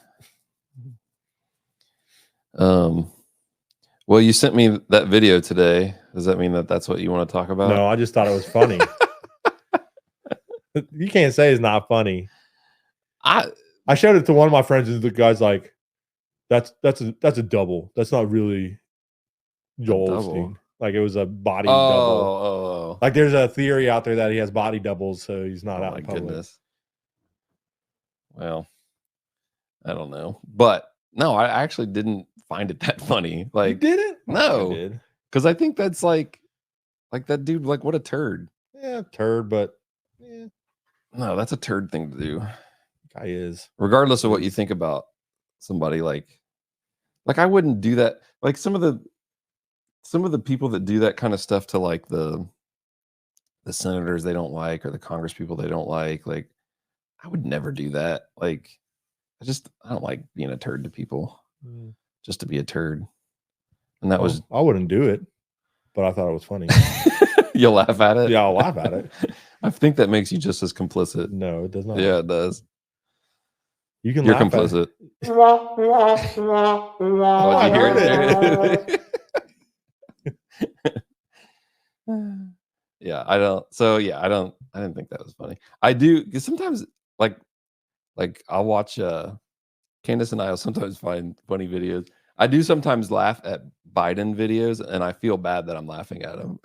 Well, you sent me that video today. Does that mean that that's what you want to talk about? No, I just thought it was funny. You can't say it's not funny. I showed it to one of my friends, and the guy's like, "That's a double. That's not really Joel Osteen." Like, it was a body double. Like, there's a theory out there that he has body doubles, so he's not out in public. Goodness. Well, I don't know, but no, I actually didn't find it that funny. Like, you didn't? No, because I think that's like that dude. Like, what a turd. Yeah, turd, but yeah. No, that's a turd thing to do. Guy is. Regardless of what you think about somebody, like I wouldn't do that. Like some of the people that do that kind of stuff to like the senators they don't like or the Congress people they don't like I would never do that. Like, I don't like being a turd to people just to be a turd. And that was, I wouldn't do it, but I thought it was funny. You'll laugh at it? Yeah, I'll laugh at it. I think that makes you just as complicit. No, it does not. Yeah, it does. You're complicit. Oh, did you hear it? Yeah, I don't. So yeah, I didn't think that was funny. I do, because sometimes like I'll watch Candace and I'll sometimes find funny videos. I do sometimes laugh at Biden videos, and I feel bad that I'm laughing at him.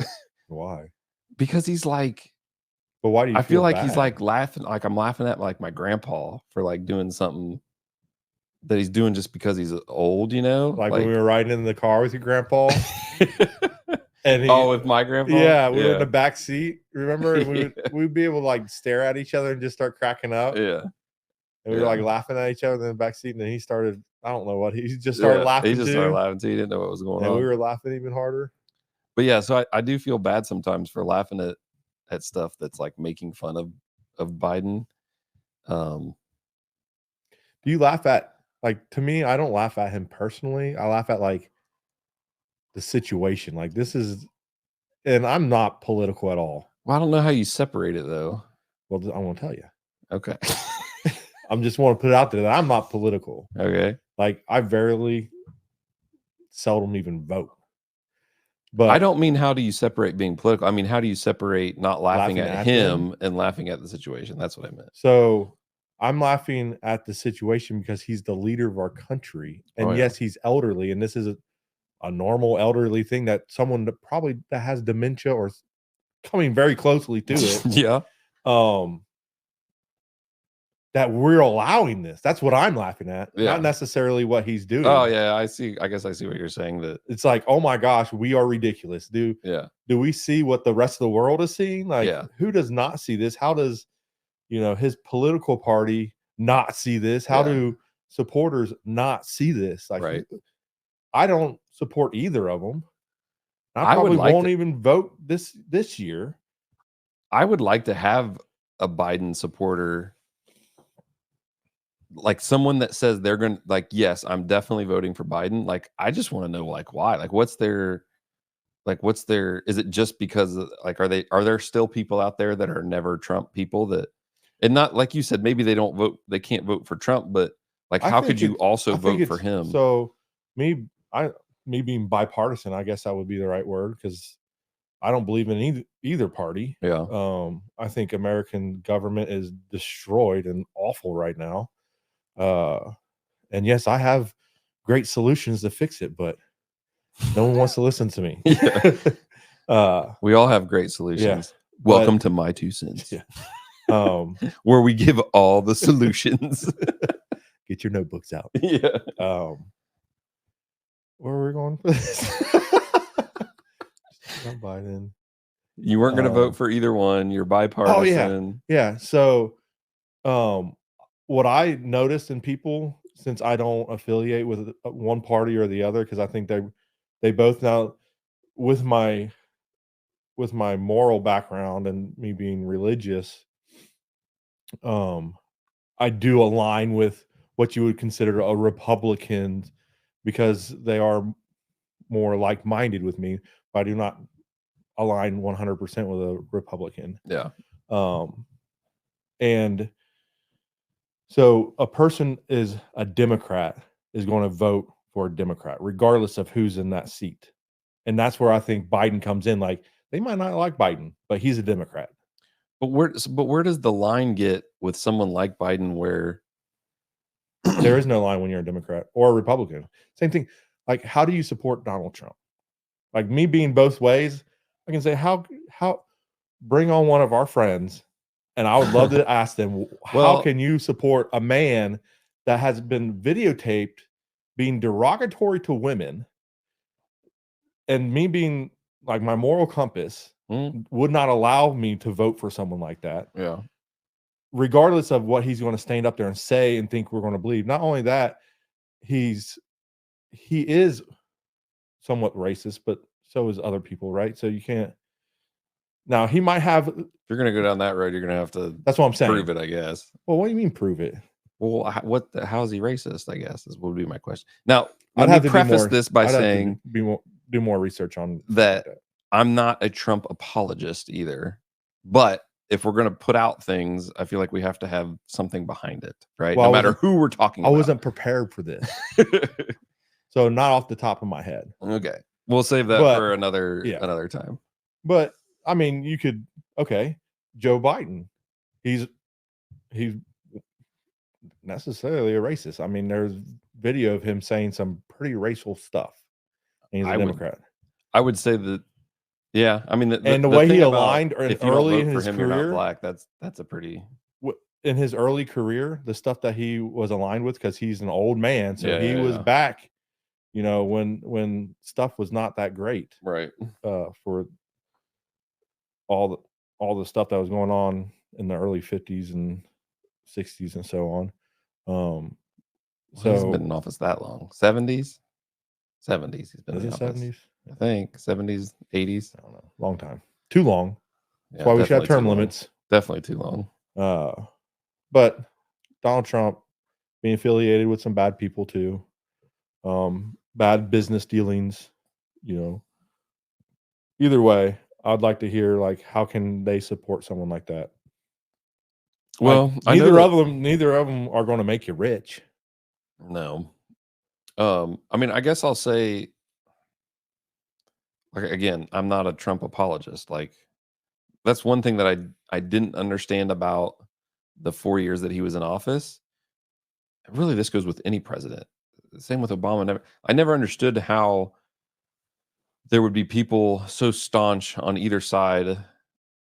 Why? Because he's like, but why do you I feel like bad? He's like laughing, like I'm laughing at like my grandpa for like doing something that he's doing just because he's old, you know? Like when we were riding in the car with your grandpa. And with my grandpa? Yeah, we were in the back seat. Remember? And we'd be able to like stare at each other and just start cracking up. Yeah. And we were like laughing at each other in the back seat, and then he started, I don't know what, he just started laughing. He just started laughing too. He didn't know what was going on. And we were laughing even harder. But yeah, so I do feel bad sometimes for laughing at stuff that's like making fun of Biden. Do you laugh at, like, to me, I don't laugh at him personally. I laugh at like the situation. Like, this is, and I'm not political at all. Well, I don't know how you separate it though. Well, I won't tell you. Okay. I'm just want to put it out there that I'm not political. Okay. Like, I very seldom even vote. But I don't mean how do you separate being political. I mean, how do you separate not laughing at him and laughing at the situation? That's what I meant. So I'm laughing at the situation because he's the leader of our country. And yes, he's elderly. And this is a normal elderly thing that someone that has dementia or coming very closely to it. Yeah. That we're allowing this. That's what I'm laughing at. Yeah. Not necessarily what he's doing. Oh yeah, I see. I guess I see what you're saying. That it's like, oh my gosh, we are ridiculous. Do we see what the rest of the world is seeing? Like, who does not see this? How does, his political party not see this? How do supporters not see this? Like, I don't support either of them. I probably won't even vote this year. I would like to have a Biden supporter, like someone that says they're going to, like, yes, I'm definitely voting for Biden. Like, I just want to know, like, why? Like, what's their, is it just because, like, are there still people out there that are never Trump people that, and not, like you said, maybe they can't vote for Trump, but like, how could you also vote for him? So me being bipartisan, I guess that would be the right word, because I don't believe in either party. Yeah. I think American government is destroyed and awful right now. And yes, I have great solutions to fix it, but no one wants to listen to me. We all have great solutions. Welcome to MyTooSense. Where we give all the solutions. Get your notebooks out. Yeah. where are we going for this? Not Biden. You weren't going to vote for either one. You're bipartisan. Yeah. So, what I noticed in people, since I don't affiliate with one party or the other, because I think they both now, with my moral background and me being religious, I do align with what you would consider a Republican, because they are more like-minded with me, but I do not align 100% with a Republican. Yeah. And so a person is a Democrat is going to vote for a Democrat, regardless of who's in that seat. And that's where I think Biden comes in. Like, they might not like Biden, but he's a Democrat. But where does the line get with someone like Biden where there is no line when you're a Democrat or a Republican? Same thing. Like, how do you support Donald Trump? Like, me being both ways, I can say, how bring on one of our friends, and I would love to ask them, how can you support a man that has been videotaped being derogatory to women, and me being like, my moral compass would not allow me to vote for someone like that. Yeah. Regardless of what he's going to stand up there and say and think we're going to believe. Not only that, he is somewhat racist, but so is other people, right? So you can't. Now, he might have. If you're going to go down that road, you're going to have to. That's what I'm saying. Prove it, I guess. Well, what do you mean prove it? Well, how is he racist? I guess would be my question. Now, let me preface this by saying, do more research on that. I'm not a Trump apologist either, but if we're going to put out things, I feel like we have to have something behind it, right? Well, no matter who we're talking about. I wasn't prepared for this. So not off the top of my head. Okay. We'll save that for another time. But I mean, you could, Joe Biden, he's necessarily a racist. I mean, there's video of him saying some pretty racial stuff. And he's a Democrat. I would say that. Yeah, I mean, the way he aligned early in his career, you're not black. That's a pretty. In his early career, the stuff that he was aligned with, because he's an old man, so he was back, when stuff was not that great, right? For all the stuff that was going on in the early 50s and 60s and so on. So he's been in office that long. 70s. He's been in office. 70s. I think 70s, 80s. I don't know. Long time. Too long. That's why we should have term limits. Definitely too long. But Donald Trump being affiliated with some bad people too. Bad business dealings, Either way, I'd like to hear, like, how can they support someone like that? Well, neither of them are going to make you rich. No. I mean, I guess I'll say, like, again, I'm not a Trump apologist. Like, that's one thing that I didn't understand about the 4 years that he was in office. Really, this goes with any president. Same with Obama. I never understood how there would be people so staunch on either side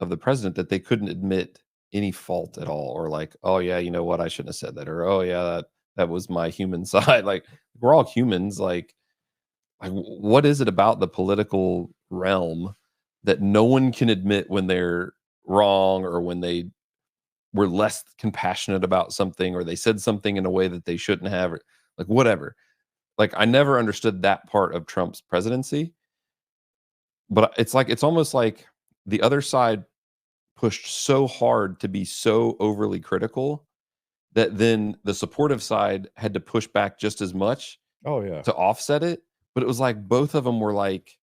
of the president that they couldn't admit any fault at all, or like, oh yeah, you know what, I shouldn't have said that, or oh yeah, that was my human side. Like, we're all humans. Like what is it about the political realm that no one can admit when they're wrong, or when they were less compassionate about something, or they said something in a way that they shouldn't have, or like whatever. Like, I never understood that part of Trump's presidency. But it's almost like the other side pushed so hard to be so overly critical that then the supportive side had to push back just as much. Oh yeah. To offset it. But it was like both of them were like,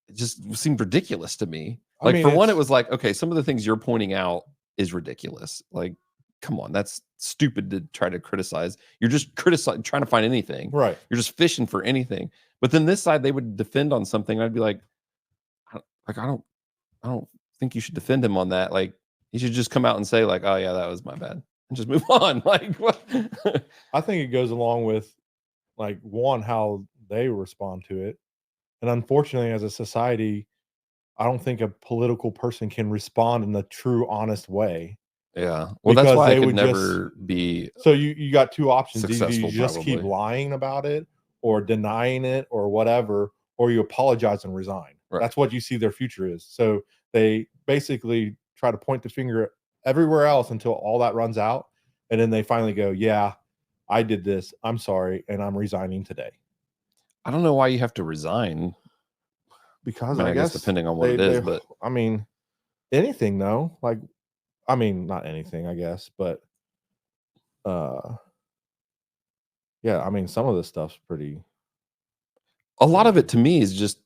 it just seemed ridiculous to me. Like, for one, it was like, okay, some of the things you're pointing out is ridiculous. Like, come on, that's stupid to try to criticize. You're just trying to find anything. Right. You're just fishing for anything. But then this side, they would defend on something. I'd be like, I don't think you should defend him on that. Like, he should just come out and say, like, oh yeah, that was my bad, and just move on. Like, what? I think it goes along with, like, one, how they respond to it. And unfortunately, as a society, I don't think a political person can respond in the true, honest way. Yeah. Well, that's why I could never be. So you got two options. Either you just probably keep lying about it, or denying it or whatever, or you apologize and resign. Right. That's what you see their future is. So they basically try to point the finger everywhere else until all that runs out. And then they finally go, yeah, I did this. I'm sorry. And I'm resigning today. I don't know why you have to resign. Because I guess depending on what it is, but I mean, anything though, like, I mean, not anything, I guess, but yeah, I mean, some of this stuff's pretty. A lot of it to me is just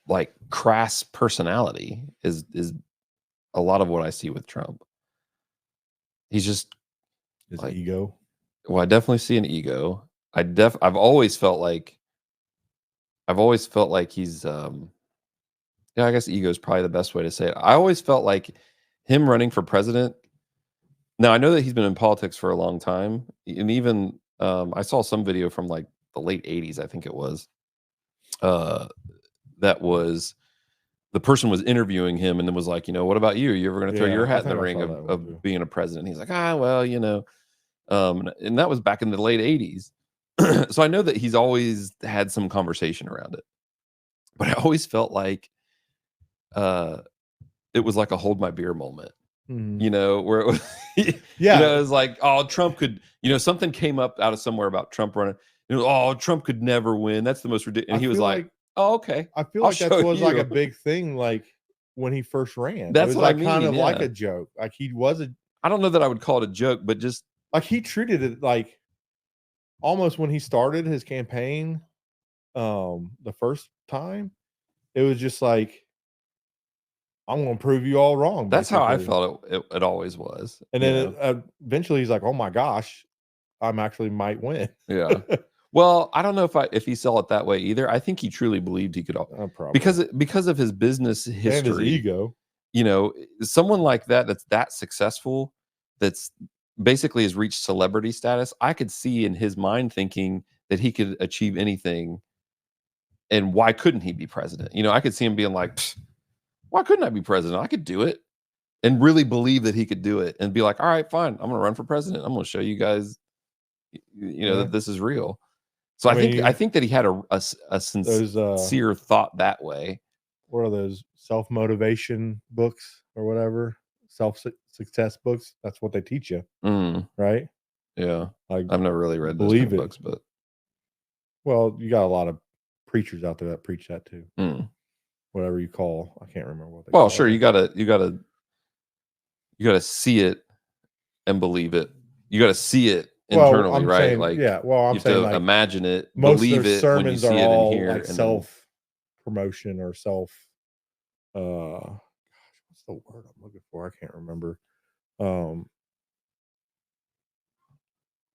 like crass personality is a lot of what I see with Trump. He's just His like ego. Well, I definitely see an ego. I've always felt like he's yeah, I guess ego is probably the best way to say it. I always felt like him running for president. Now I know that he's been in politics for a long time, and even I saw some video from like the late '80s, I think it was. That was the person was interviewing him, and then was like, what about you? Are you ever going to throw your hat in the ring of being a president? And he's like, well, and that was back in the late '80s. So I know that he's always had some conversation around it, but I always felt like it was like a hold my beer moment, where it was, it was like, oh, Trump could, something came up out of somewhere about Trump running. Oh, Trump could never win. That's the most ridiculous. And he was like, oh, okay. I feel like that was like a big thing, like when he first ran. That's it was what like I mean, kind of like a joke. Like he was I don't know that I would call it a joke, but just like he treated it like almost when he started his campaign the first time, it was just like, I'm going to prove you all wrong. That's how I felt it always was. And then eventually he's like, oh my gosh, I'm actually might win. Yeah. Well, I don't know if he saw it that way either. I think he truly believed he could, because of his business history and his ego. Someone like that's that successful, that's basically has reached celebrity status. I could see in his mind thinking that he could achieve anything, and why couldn't he be president? I could see him being like, why couldn't I be president? I could do it, and really believe that he could do it, and be like, all right, fine, I'm going to run for president. I'm going to show you guys, that this is real. So I think that he had a sincere thought that way. What are those self-motivation books or whatever? Self-success books. That's what they teach you, right? Yeah, like, I've never really read those kind of books, but well, you got a lot of preachers out there that preach that too. Whatever you call, I can't remember what they call sure, it. you gotta see it and believe it. You gotta see it internally, right? Saying, like, I'm saying, like, imagine it, believe it when you see it and hear like self promotion or self. What's the word I'm looking for? I can't remember.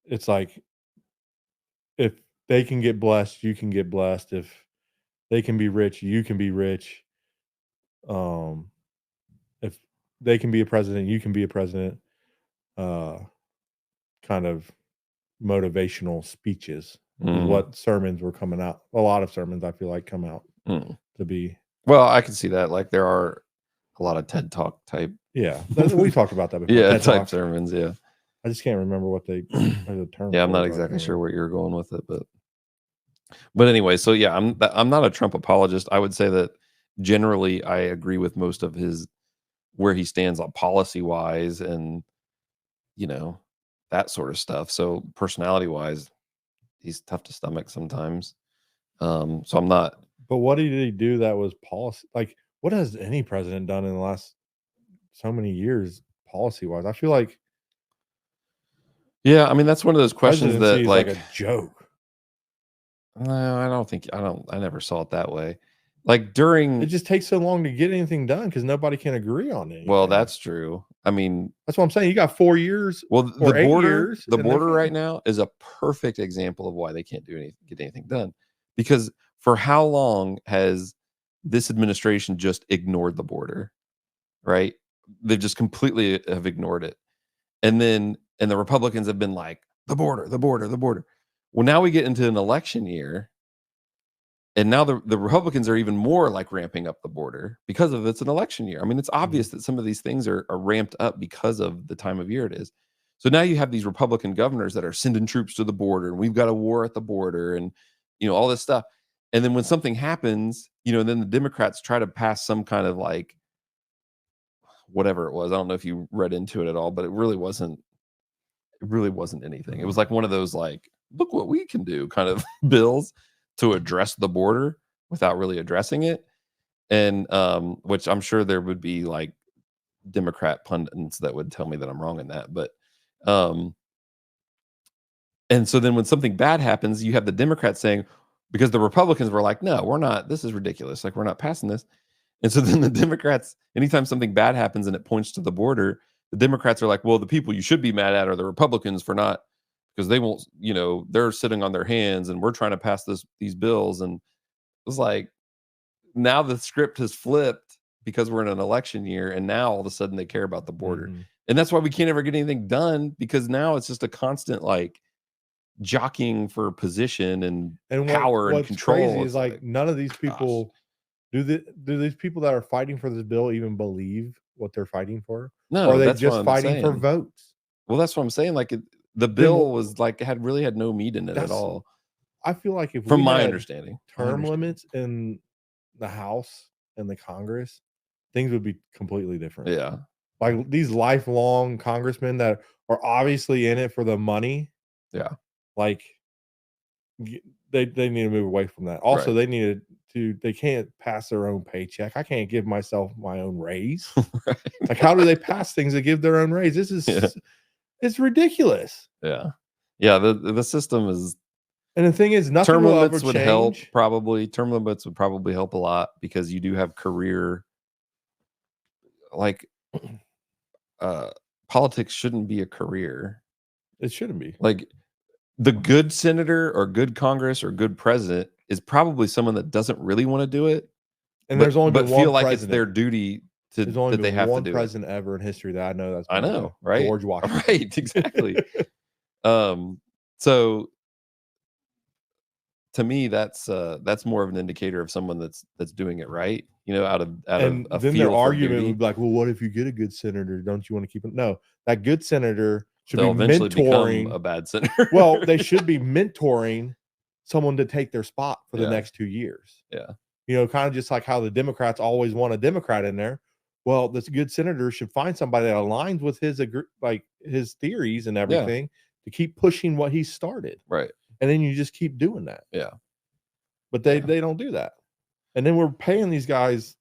It's like, if they can get blessed, you can get blessed. If they can be rich, you can be rich. If they can be a president, you can be a president. Kind of motivational speeches is what sermons were coming out. A lot of sermons, I feel like, come out to be. Well, I can see that. Like, there are a lot of TED Talk type. Yeah, we talked about that before. Yeah, TED type sermons. Yeah, I just can't remember what the term. Yeah, I'm not exactly sure where you're going with it, but anyway. So yeah, I'm not a Trump apologist. I would say that generally I agree with most of where he stands on policy wise, and that sort of stuff. So personality wise, he's tough to stomach sometimes. So I'm not. But what did he do that was policy? Like, what has any president done in the last so many years, policy wise? I feel like. Yeah, I mean, that's one of those questions that like a joke. No, I never saw it that way. Like, it just takes so long to get anything done because nobody can agree on it. Well, that's true. I mean, that's what I'm saying. You got 4 years. Well, the border right now is a perfect example of why they can't get anything done. Because for how long has this administration just ignored the border? Right? They've just completely have ignored it. And the Republicans have been like, the border. Well, now we get into an election year, and now the Republicans are even more like ramping up the border because of it's an election year. I mean, it's obvious that some of these things are ramped up because of the time of year it is. So now you have these Republican governors that are sending troops to the border, and we've got a war at the border, and all this stuff. And then when something happens, then the Democrats try to pass some kind of like whatever it was. I don't know if you read into it at all, but it really wasn't anything. It was like one of those like, look what we can do kind of bills to address the border without really addressing it. And which I'm sure there would be like Democrat pundits that would tell me that I'm wrong in that. But and so then when something bad happens, you have the Democrats saying, because the Republicans were like, no, we're not, this is ridiculous. Like, we're not passing this. And so then the Democrats, anytime something bad happens and it points to the border, the Democrats are like, well, the people you should be mad at are the Republicans for not, because they won't, they're sitting on their hands and we're trying to pass these bills. And it was like, now the script has flipped because we're in an election year, and now all of a sudden they care about the border. And that's why we can't ever get anything done, because now it's just a constant like jockeying for position and power and control. What's crazy is like none of these people do these people that are fighting for this bill even believe what they're fighting for? No, or are they that's just what fighting for votes? Well, that's what I'm saying. Like the bill was like had no meat in it at all. I feel like if from we my had understanding, term limits in the House and the Congress, things would be completely different. Yeah. Like these lifelong congressmen that are obviously in it for the money. Yeah. Like they need to move away from that. Also, right. they can't pass their own paycheck. I can't give myself my own raise. Right. Like, how do they pass things that give their own raise? This is it's ridiculous. Yeah. Yeah. The system is. And the thing is, nothing term will limits ever would change. help. Probably term limits would probably help a lot, because you do have career. Like, politics shouldn't be a career. It shouldn't be. Like, the good senator or good Congress or good president is probably someone that doesn't really want to do it, and there's only been one feel like president. It's their duty to there's only that they been have one to do president it. ever in history that I know that's I know, right? George Washington. Right, exactly. So to me, that's more of an indicator of someone that's doing it right, out of and a then feel their argument duty. would be like, well, what if you get a good senator? Don't you want to keep him? No, that good senator should They'll be eventually mentoring become a bad senator. Well, they should be mentoring someone to take their spot for the Yeah. next 2 years. Yeah. Kind of just like how the Democrats always want a Democrat in there. Well, this good senator should find somebody that aligns with his theories and everything to keep pushing what he started. Right. And then you just keep doing that. Yeah. But they don't do that. And then we're paying these guys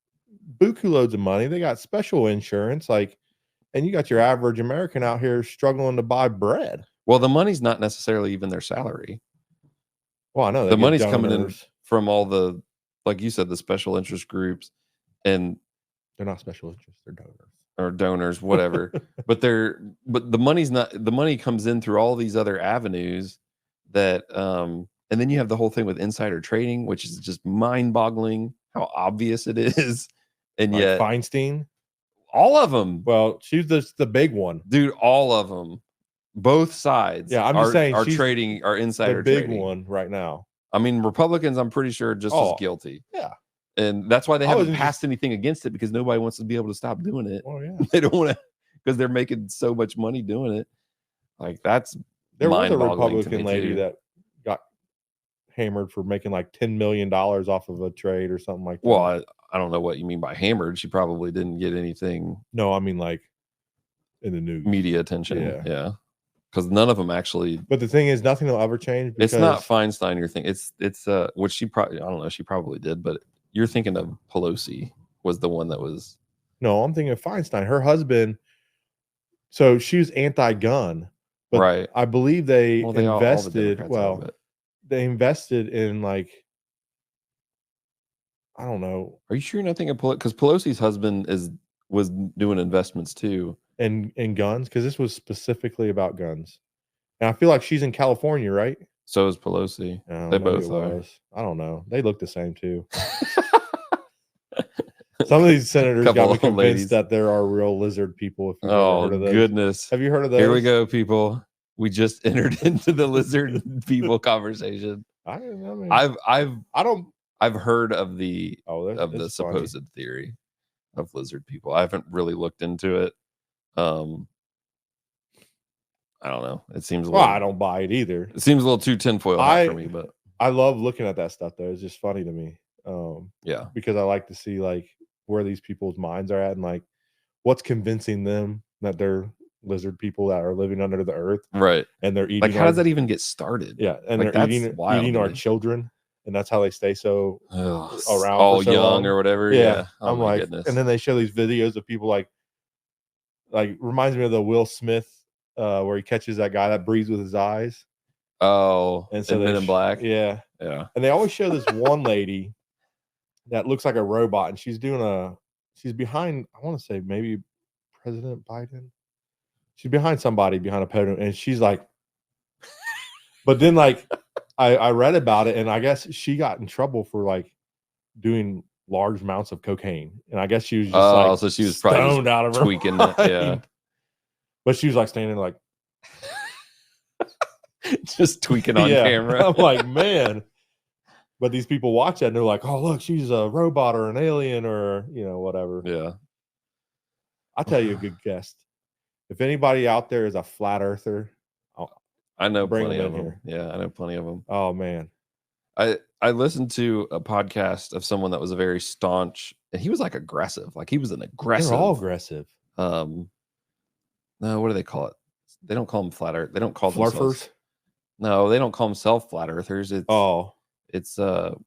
buku loads of money. They got special insurance, and you got your average American out here struggling to buy bread. Well, the money's not necessarily even their salary. Well, I know the money's coming in from all the, like you said, the special interest groups, and they're not special interests; they're donors or donors, whatever. but the money comes in through all these other avenues that, and then you have the whole thing with insider trading, which is just mind-boggling how obvious it is, and like yet Feinstein, all of them. Well, she's the big one, dude. All of them. Both sides, I'm just saying, are trading, are insider the big trading. one right now. I mean, Republicans, I'm pretty sure, are just as guilty. Yeah, and that's why they haven't passed anything against it, because nobody wants to be able to stop doing it. Oh yeah, they don't want to, because they're making so much money doing it. Like, that's there was a Republican lady that got hammered for making like $10 million off of a trade or something like that. Well, I don't know what you mean by hammered. She probably didn't get anything. No, I mean like in the news, media attention. Yeah. Because none of them actually. But the thing is, nothing will ever change. It's not Feinstein you're thinking. It's which she probably, I don't know, she probably did, but you're thinking of Pelosi was the one that was. No, I'm thinking of Feinstein. Her husband. So she was anti-gun, but right. I believe they invested. They invested in like, I don't know. Are you sure you're not thinking of because Pelosi's husband was doing investments too? In guns, because this was specifically about guns, and I feel like she's in California, right? So is Pelosi. They both are. I don't know. They look the same too. Some of these senators got me convinced that there are real lizard people. If you've ever heard of those. Goodness! Have you heard of those? Here we go, people. We just entered into the lizard people conversation. I mean, I've heard of the supposed funny theory of lizard people. I haven't really looked into it. I don't know. It seems a Well, little. I don't buy it either. It seems a little too tinfoil hat for me, but I love looking at that stuff though. It's just funny to me. yeah, Because I like to see like where these people's minds are at and like what's convincing them that they're lizard people that are living under the earth, right. and they're eating. Like, how does that even get started? Yeah, and like, they're that's wild eating to our me. children, and that's how they stay so around all for so young long. or whatever. Yeah, Yeah. Oh I'm my like, goodness. and then they show these videos of people like reminds me of the Will Smith where he catches that guy that breathes with his eyes. Oh, And so Men in Black. Yeah. Yeah. And they always show this one lady that looks like a robot, and she's behind, I want to say maybe President Biden. She's behind somebody behind a podium, and she's like, but then like I read about it, and I guess she got in trouble for like doing large amounts of cocaine, and I guess she was just like, so she was probably stoned out of her tweaking it. Yeah. But she was like standing like just tweaking on camera. I'm like, man. But these people watch that and they're like, oh, look, she's a robot or an alien or, whatever. Yeah. I'll tell you a good guest. If anybody out there is a flat earther, I know bring plenty them of them. here. Yeah, I know plenty of them. Oh, man. I listened to a podcast of someone that was a very staunch, and he was like aggressive. Like, he was an aggressive. They're all aggressive. No, what do they call it? They don't call them flat earth. They don't call themselves. No, they don't call themselves flat earthers. It's how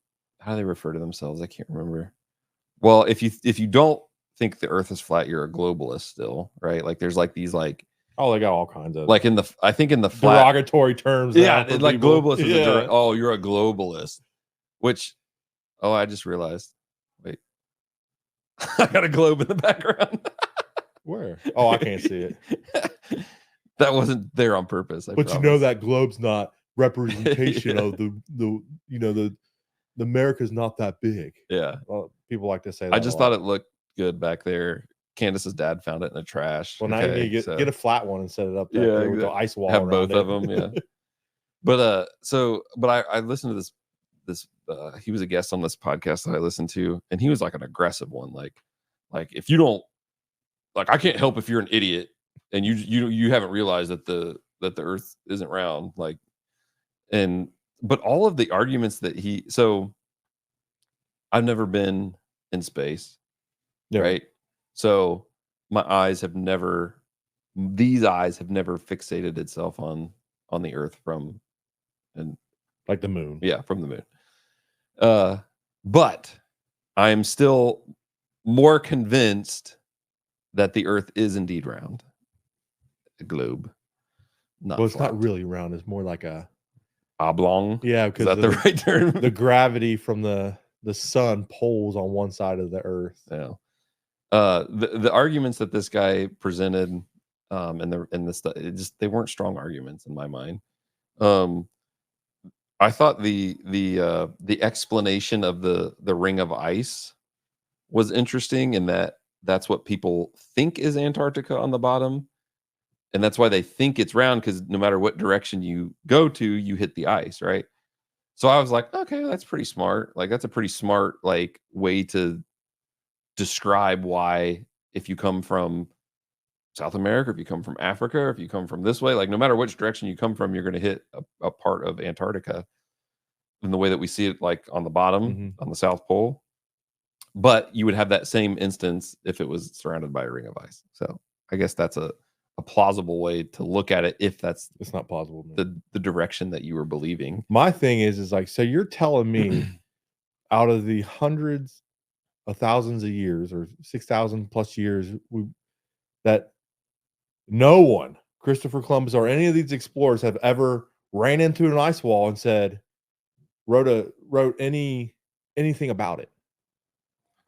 do they refer to themselves? I can't remember. Well, if you don't think the earth is flat, you're a globalist still, right? Like, there's like these like, oh, they got all kinds of like I think in the flat derogatory terms. Yeah, like people. globalist is oh, you're a globalist. Which I just realized. Wait. I got a globe in the background. Where? Oh, I can't see it. That wasn't there on purpose. But promise. You know that globe's not representation of the America's not that big. Yeah. Well, people like to say that. I just thought it looked good back there. Candace's dad found it in the trash. Well, now you need to get a flat one and set it up there with the ice wall. Have both of them, yeah. But I listened to this he was a guest on this podcast that I listened to, and he was like an aggressive one. Like if you don't, like, I can't help if you're an idiot and you haven't realized that the earth isn't round. Like, but all of the arguments that so I've never been in space. Yeah. Right. So these eyes have never fixated itself on the earth from like the moon. Yeah, from the moon. But I am still more convinced that the earth is indeed round. A globe. It's not really round. It's more like a oblong. Yeah, because is that the right term? The gravity from the sun pulls on one side of the earth. Yeah. The arguments that this guy presented in this they weren't strong arguments in my mind. I thought the explanation of the ring of ice was interesting in that that's what people think is Antarctica on the bottom, and that's why they think it's round, because no matter what direction you go to, you hit the ice, right? So I was like, okay, that's pretty smart. Like, that's a pretty smart like way to describe why, if you come from South America, if you come from Africa, if you come from this way, like, no matter which direction you come from, you're going to hit a part of Antarctica in the way that we see it, like on the bottom, on the South Pole. But you would have that same instance if it was surrounded by a ring of ice. So I guess that's a plausible way to look at it, if it's not plausible, the direction that you were believing. My thing is like, so you're telling me out of the hundreds of thousands of years, or 6,000 plus years, that no one, Christopher Columbus or any of these explorers, have ever ran into an ice wall and said, wrote anything about it.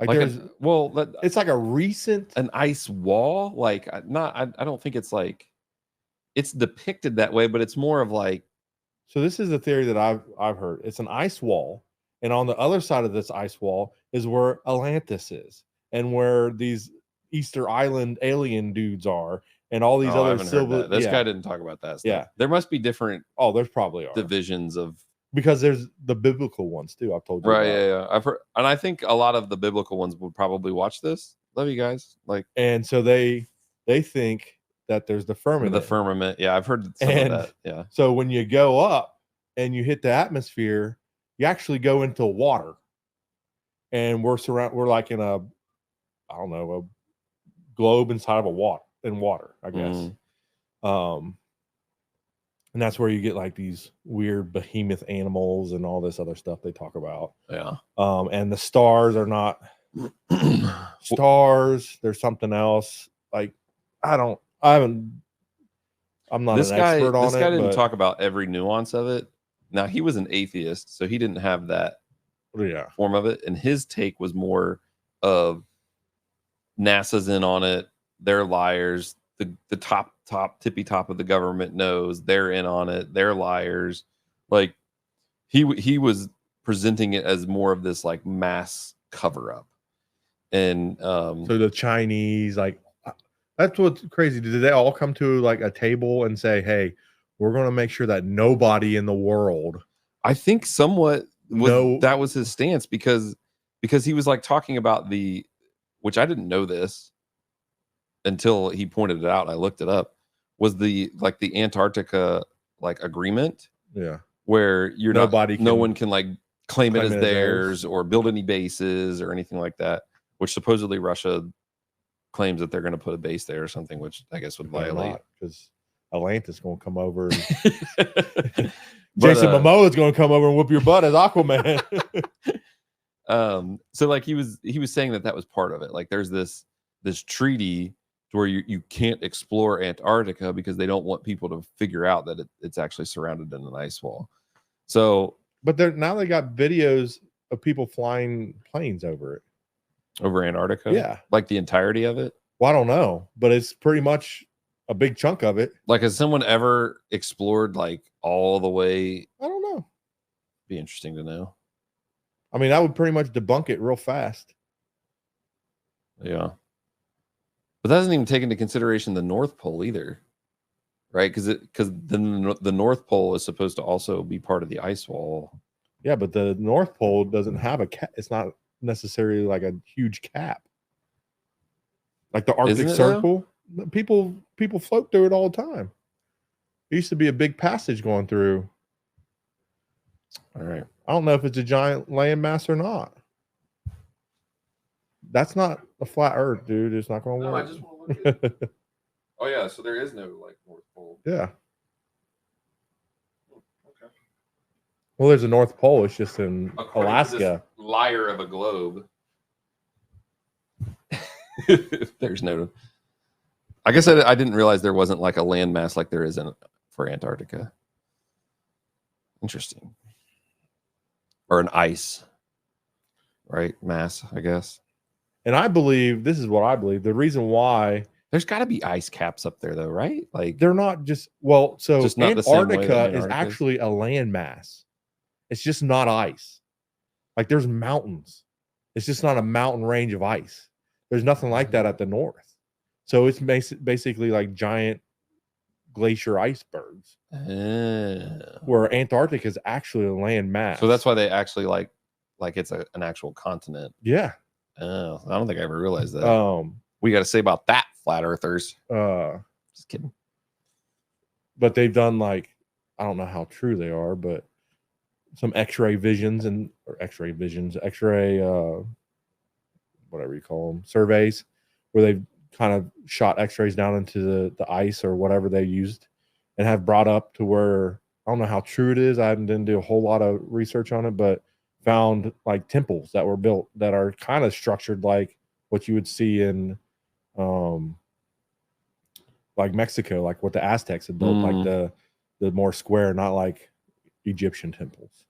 Like it's like a recent an ice wall. Like, I don't think it's like it's depicted that way, but it's more of like. So this is the theory that I've heard. It's an ice wall, and on the other side of this ice wall is where Atlantis is, and where these Easter Island alien dudes are, and all these other silver. This guy didn't talk about that stuff. Yeah, there must be different. Oh, there's probably divisions of. Because there's the biblical ones too. I've told you. Right. Yeah. I've heard, and I think a lot of the biblical ones would probably watch this. Love you guys. Like, and so they think that there's the firmament. The firmament. Yeah, I've heard some of that. Yeah. So when you go up and you hit the atmosphere, you actually go into water. And we're like in a globe inside of water, I guess. And that's where you get like these weird behemoth animals and all this other stuff they talk about. Yeah. And the stars are not stars. There's something else. Like, I'm not an expert on it. This guy didn't talk about every nuance of it. Now, he was an atheist, so he didn't have that form of it. And his take was more of NASA's in on it. They're liars. The tippy top of the government knows they're in on it. They're liars. Like he was presenting it as more of this like mass cover up. And so the Chinese, like, that's what's crazy. Did they all come to like a table and say, "Hey, we're going to make sure that nobody in the world"? I think somewhat that was his stance because he was like talking about which I didn't know this until he pointed it out. I looked it up. Was the Antarctica like agreement? Yeah, where no one can like claim it as theirs or build any bases or anything like that. Which supposedly Russia claims that they're going to put a base there or something, which I guess would violate, because Atlantis going to come over. And Jason Momoa is going to come over and whoop your butt as Aquaman. So like he was saying that was part of it. Like there's this treaty where you can't explore Antarctica because they don't want people to figure out that it's actually surrounded in an ice wall. So, but now they got videos of people flying planes over Antarctica. Yeah, like the entirety of it. Well, I don't know, but it's pretty much a big chunk of it. Like, has someone ever explored like all the way? I don't know. Be interesting to know. I mean, I would pretty much debunk it real fast. Yeah. But that doesn't even take into consideration the North Pole either, right? Because then the North Pole is supposed to also be part of the ice wall. Yeah, but the North Pole doesn't have a cap. It's not necessarily like a huge cap. Like the Arctic Circle, people float through it all the time. It used to be a big passage going through. All right. I don't know if it's a giant landmass or not. That's not a flat Earth, dude. It's not going to work. I just want to look at it. Oh yeah, so there is no like North Pole. Yeah. Okay. Well, there's a North Pole. It's just in Alaska. Liar of a globe. There's no. I guess I didn't realize there wasn't like a landmass like there is for Antarctica. Interesting. Or an ice, right? Mass, I guess. And I believe, this is what I believe, the reason why there's got to be ice caps up there, though, right? Like they're not just Antarctica is actually a landmass. It's just not ice. Like there's mountains. It's just not a mountain range of ice. There's nothing like that at the north. So it's basically like giant glacier icebergs. Where Antarctica is actually a land mass. So that's why they actually like it's an actual continent. Yeah. Oh, I don't think I ever realized that. We got to say about that, flat earthers. Just kidding. But they've done like, I don't know how true they are, but some X-ray visions whatever you call them, surveys, where they've kind of shot X-rays down into the ice or whatever they used, and have brought up to where, I don't know how true it is. I didn't do a whole lot of research on it, but found like temples that were built that are kind of structured like what you would see in like Mexico, like what the Aztecs had built, like the more square, not like Egyptian temples.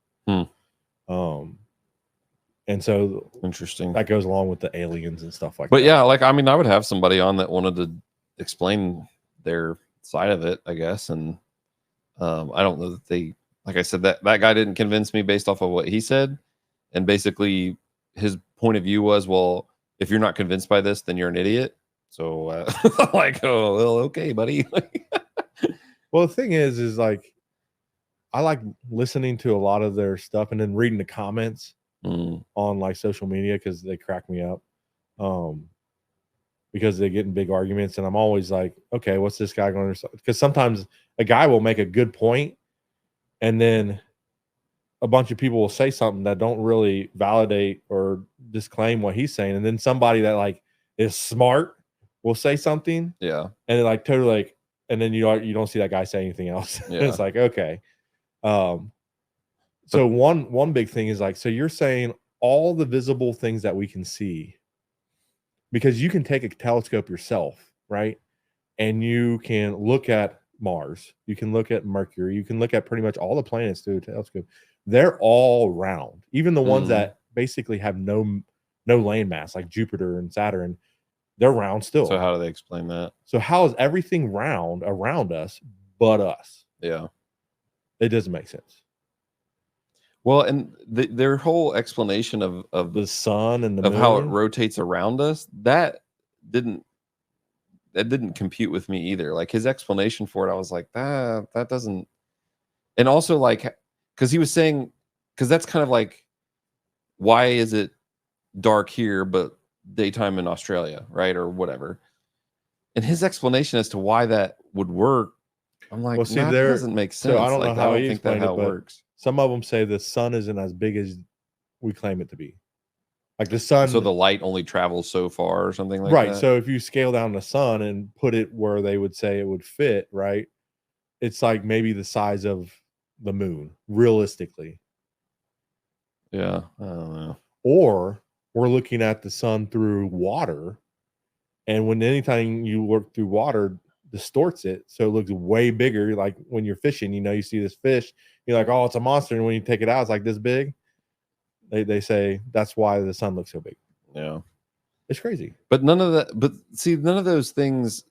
And so interesting. That goes along with the aliens and stuff like that. But yeah, like I mean, I would have somebody on that wanted to explain their side of it, I guess. And I don't know that they, like I said, that guy didn't convince me based off of what he said. And basically his point of view was, well, if you're not convinced by this, then you're an idiot. So like, oh, well, okay, buddy. Well, the thing is like, I like listening to a lot of their stuff and then reading the comments on like social media, because they crack me up. because they get in big arguments. And I'm always like, okay, what's this guy going to? Because sometimes a guy will make a good point, and then a bunch of people will say something that don't really validate or disclaim what he's saying, and then somebody that like is smart will say something, Yeah. and it like totally like, and then you don't see that guy say anything else. Yeah. It's like, okay. So one big thing is like, so you're saying all the visible things that we can see, because you can take a telescope yourself, right? And you can look at Mars, you can look at Mercury, you can look at pretty much all the planets through a telescope. They're all round, even the ones that basically have no landmass, like Jupiter and Saturn. They're round still. So how do they explain that? So how is everything round around us but us? Yeah. It doesn't make sense. Well, and their whole explanation of The sun and the of moon, how it rotates around us, that didn't compute with me either. Like his explanation for it, I was like, that doesn't. And also like, because he was saying, because that's kind of like, why is it dark here but daytime in Australia, right, or whatever? And his explanation as to why that would work, I'm like, well, see, that doesn't make sense. So I don't like, know how I don't he think that explained how it, it but works. some of them say the sun isn't as big as we claim it to be. Like the sun, So the light only travels so far or something like right. that. So if you scale down the sun and put it where they would say it would fit, right, it's like maybe the size of the moon, realistically. Yeah, I don't know. Or we're looking at the sun through water, and when anytime you look through water, distorts it, so it looks way bigger. Like when you're fishing, you see this fish, you're like, oh, it's a monster, and when you take it out, it's like this big. They say that's why the sun looks so big. Yeah, it's crazy. But none of that. But see, none of those things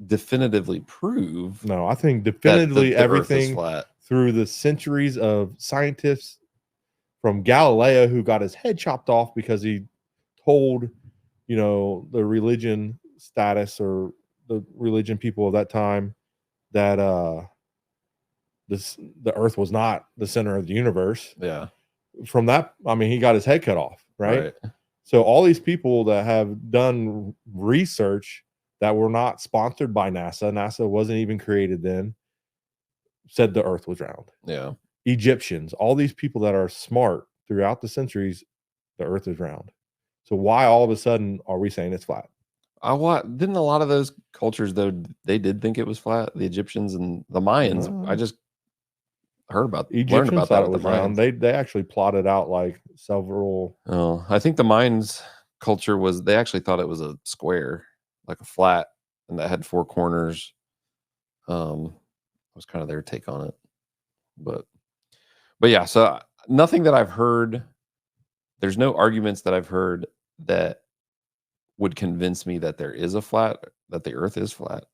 definitively prove. No, I think definitively the everything Earth is flat. Through the centuries of scientists, from Galileo, who got his head chopped off because he told, the religion status or the religion people of that time that the Earth was not the center of the universe. Yeah. From that, I mean, he got his head cut off, right? So all these people that have done research that were not sponsored by NASA wasn't even created then, said the Earth was round. Yeah. Egyptians, all these people that are smart throughout the centuries, the Earth is round. So why all of a sudden are we saying it's flat? Didn't a lot of those cultures, though, they did think it was flat? The Egyptians and the Mayans. I just learned about Egyptians that it was round. They actually plotted out like several. Oh, I think the Mayans culture they actually thought it was a square, like a flat, and that had four corners. Was kind of their take on it, but yeah. So nothing that I've heard. There's no arguments that I've heard that would convince me that there is that the Earth is flat.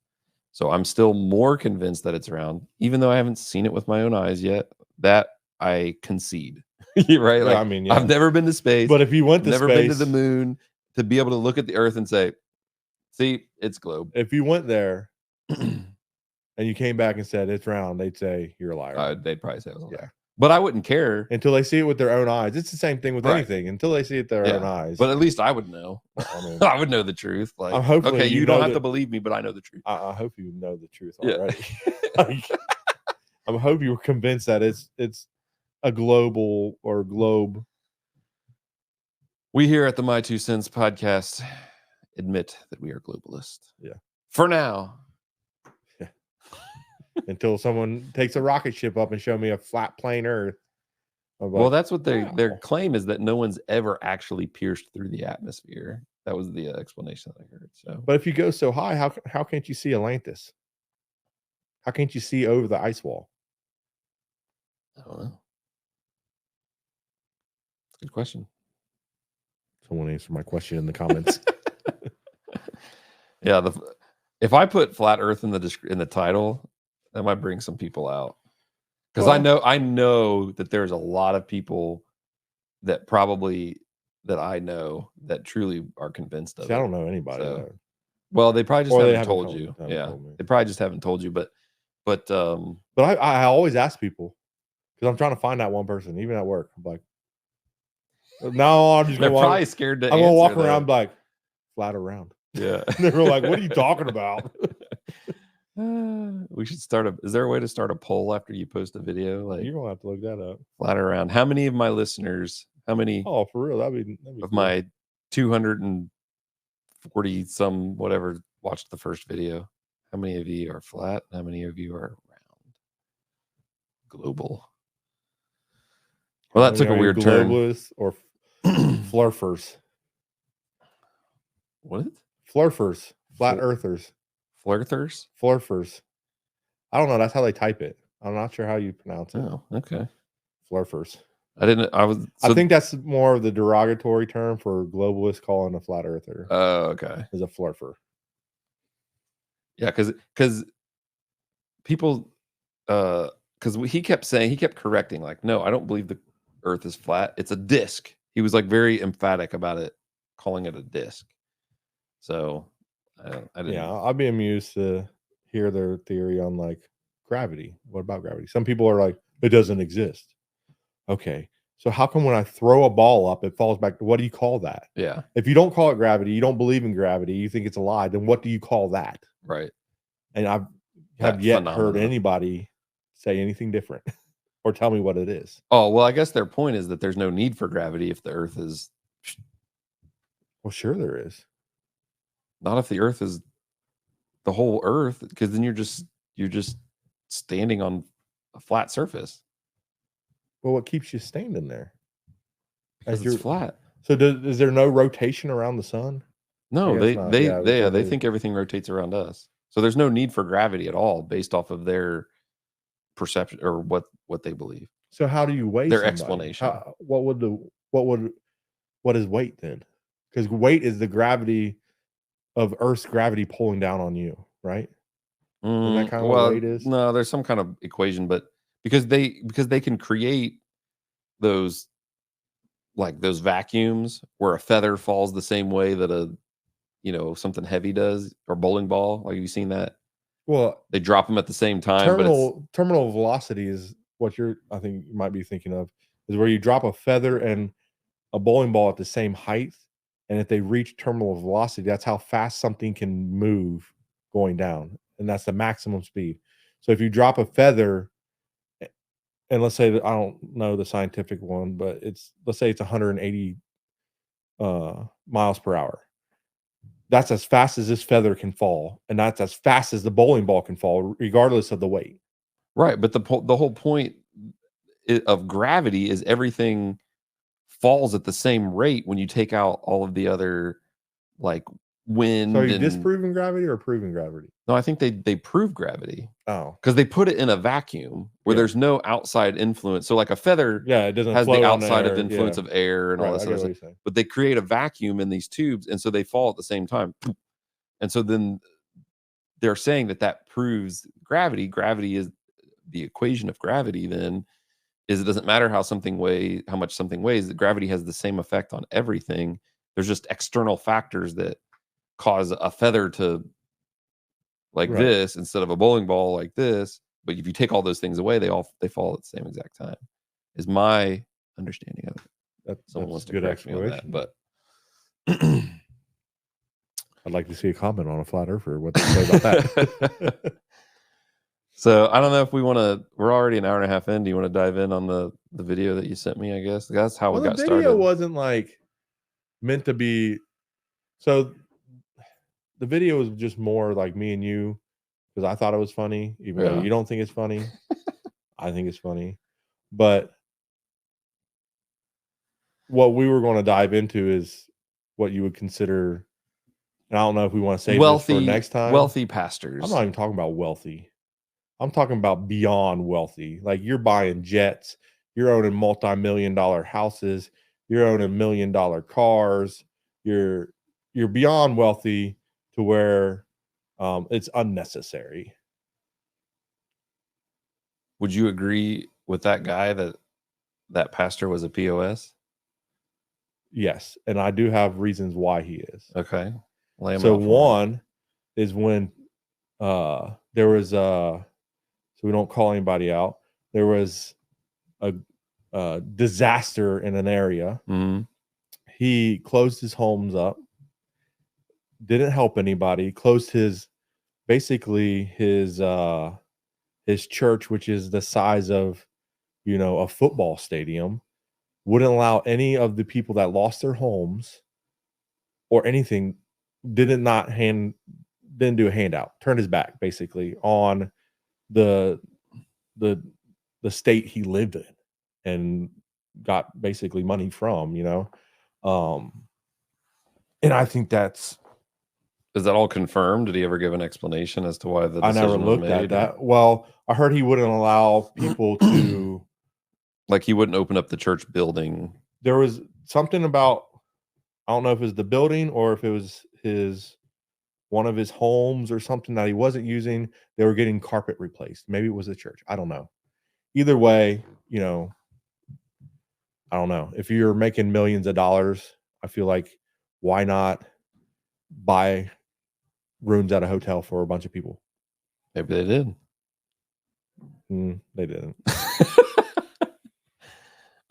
So I'm still more convinced that it's round, even though I haven't seen it with my own eyes yet. That I concede, right? Like, I mean, yeah. I've never been to space, but if you went to never space, been to the moon, to be able to look at the Earth and say, "See, it's globe." If you went there and you came back and said it's round, they'd say you're a liar. They'd probably say I was a liar. But I wouldn't care until they see it with their own eyes. It's the same thing with anything. Until they see it with their own eyes. But at least I would know. I mean, I would know the truth. Like, okay, you don't have to believe me, but I know the truth. I hope you know the truth already. I hope you were convinced that it's a global or globe. We here at the MyTooSense podcast admit that we are globalists. Yeah. For now. Yeah. Until someone takes a rocket ship up and show me a flat plane Earth. Well, that's what their claim is, that no one's ever actually pierced through the atmosphere. That was the explanation that I heard. So, but if you go so high, how can't you see Atlantis? How can't you see over the ice wall? I don't know. That's a good question. Someone answer my question in the comments. Yeah, if I put flat Earth in the title, that might bring some people out, because I know that there's a lot of people that I know that truly are convinced of it. I don't know anybody. Well, they probably just haven't told you. Yeah, they probably just haven't told you. But I always ask people, because I'm trying to find that one person, even at work. I'm like, no, I'm just probably scared to. I'm gonna walk around like flat around. Yeah. They were like, what are you talking about? We should start is there a way to start a poll after you post a video? Like, You're gonna have to look that up. flat around. How many of my listeners, how many Oh, for real? That'd be of cool. my 240 some whatever watched the first video? How many of you are flat? How many of you are round? Global. Well, that took a weird turn. Globalists or flurfers? What? Flurfers. Flat earthers. Flirters? Flurfers. I don't know. That's how they type it. I'm not sure how you pronounce it. Oh, okay. Flurfers. I think that's more of the derogatory term for globalists calling a flat earther. Oh, okay. Is a flurfer. Yeah, because people, because he kept correcting, like, no, I don't believe the Earth is flat. It's a disc. He was like very emphatic about it, calling it a disc. So I didn't. Yeah, I'd be amused to hear their theory on like gravity. What about gravity? Some people are like, it doesn't exist. Okay, so how come when I throw a ball up, it falls back? What do you call that? Yeah. If you don't call it gravity, you don't believe in gravity, you think it's a lie, then what do you call that? Right. And I have yet heard anybody say anything different or tell me what it is. Oh, well, I guess their point is that there's no need for gravity if the Earth is. Well, sure there is. Not if the Earth is the whole Earth, because then you're just standing on a flat surface. Well, what keeps you standing there? Because it's flat. So is there no rotation around the sun? No, they think everything rotates around us. So there's no need for gravity at all based off of their perception or what they believe. So how do you weigh their somebody? explanation? What is weight then? Because weight is the gravity of Earth's gravity pulling down on you, right? Isn't that kind of what weight is? No, there's some kind of equation, but because they can create those vacuums where a feather falls the same way that something heavy does, or bowling ball. Like, have you seen that? Well, they drop them at the same time. Terminal velocity is what I think you might be thinking of, is where you drop a feather and a bowling ball at the same height, and if they reach terminal velocity, that's how fast something can move going down, and that's the maximum speed. So if you drop a feather, and let's say that, I don't know the scientific one, but let's say it's 180 miles per hour. That's as fast as this feather can fall, and that's as fast as the bowling ball can fall, regardless of the weight. Right, but the whole point of gravity is everything falls at the same rate when you take out all of the other, like, wind. So are you disproving gravity or proving gravity? No, I think they prove gravity. Oh, because they put it in a vacuum where there's no outside influence. So like a feather, it doesn't has float the on outside air, of influence of air and all this other stuff. But they create a vacuum in these tubes, and so they fall at the same time. And so then they're saying that proves gravity. Gravity is the equation of gravity. Then is it doesn't matter how much something weighs. That gravity has the same effect on everything. There's just external factors that cause a feather to this instead of a bowling ball like this. But if you take all those things away, they fall at the same exact time. Is my understanding of it. Someone wants to correct me on that, but I'd like to see a comment on a flat earther. What they say about that? So I don't know if we want to. We're already an hour and a half in. Do you want to dive in on the video that you sent me? I guess that's how we got started. The video wasn't meant to be. So the video was just more like me and you, because I thought it was funny, even though you don't think it's funny. I think it's funny. But what we were going to dive into is what you would consider, and I don't know if we want to save this for next time. Wealthy pastors. I'm not even talking about wealthy. I'm talking about beyond wealthy. Like, you're buying jets, you're owning multi-million-dollar houses, you're owning $1 million cars. You're beyond wealthy to where it's unnecessary. Would you agree with that guy that pastor was a POS? Yes, and I do have reasons why he is. Okay. So one is when there was so we don't call anybody out. There was a disaster in an area. Mm-hmm. He closed his homes up. didn't help anybody, closed his church, which is the size of, a football stadium, wouldn't allow any of the people that lost their homes or anything, didn't do a handout, turned his back basically on the the the state he lived in and got basically money from, and I think that's Is that all confirmed? Did he ever give an explanation as to why the I never decision was looked at made? that. Well, I heard he wouldn't allow people to Like he wouldn't open up the church building. there was something about, I don't know if it was the building or if it was one of his homes or something that he wasn't using. They were getting carpet replaced. Maybe it was the church. I don't know. Either way, I don't know. If you're making millions of dollars, I feel like why not buy rooms at a hotel for a bunch of people? Maybe they did. They didn't.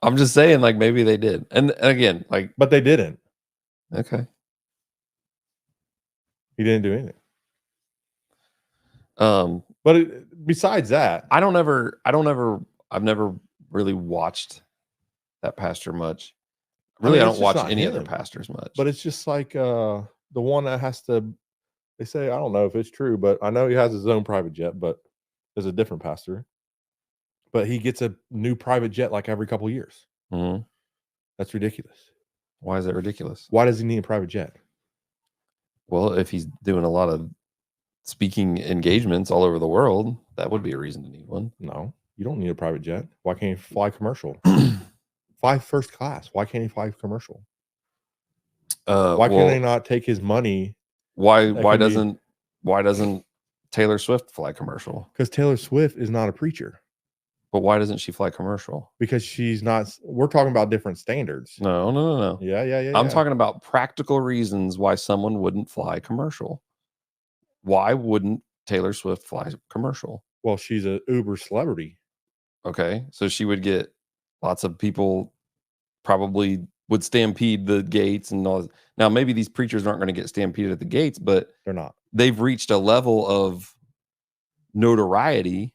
I'm just saying, like, maybe they did. And again, like, but they didn't. Okay. He didn't do anything. But besides that, I've never really watched that pastor much. Really, I don't watch any other pastors much. But it's just like the one that has to, they say, I don't know if it's true, but I know he has his own private jet, but there's a different pastor. But he gets a new private jet like every couple of years. Mm-hmm. That's ridiculous. Why is that ridiculous? Why does he need a private jet? Well, if he's doing a lot of speaking engagements all over the world, that would be a reason to need one. No, you don't need a private jet. Why can't he fly commercial? Fly first class. Why can't he fly commercial? Why can they not take his money? Why doesn't Taylor Swift fly commercial? Because Taylor Swift is not a preacher. But why doesn't she fly commercial? Because she's not. We're talking about different standards. No. Yeah. I'm talking about practical reasons why someone wouldn't fly commercial. Why wouldn't Taylor Swift fly commercial? Well, she's an Uber celebrity. Okay, so she would get lots of people, probably would stampede the gates and all. Now, maybe these preachers aren't going to get stampeded at the gates, but they're not. They've reached a level of notoriety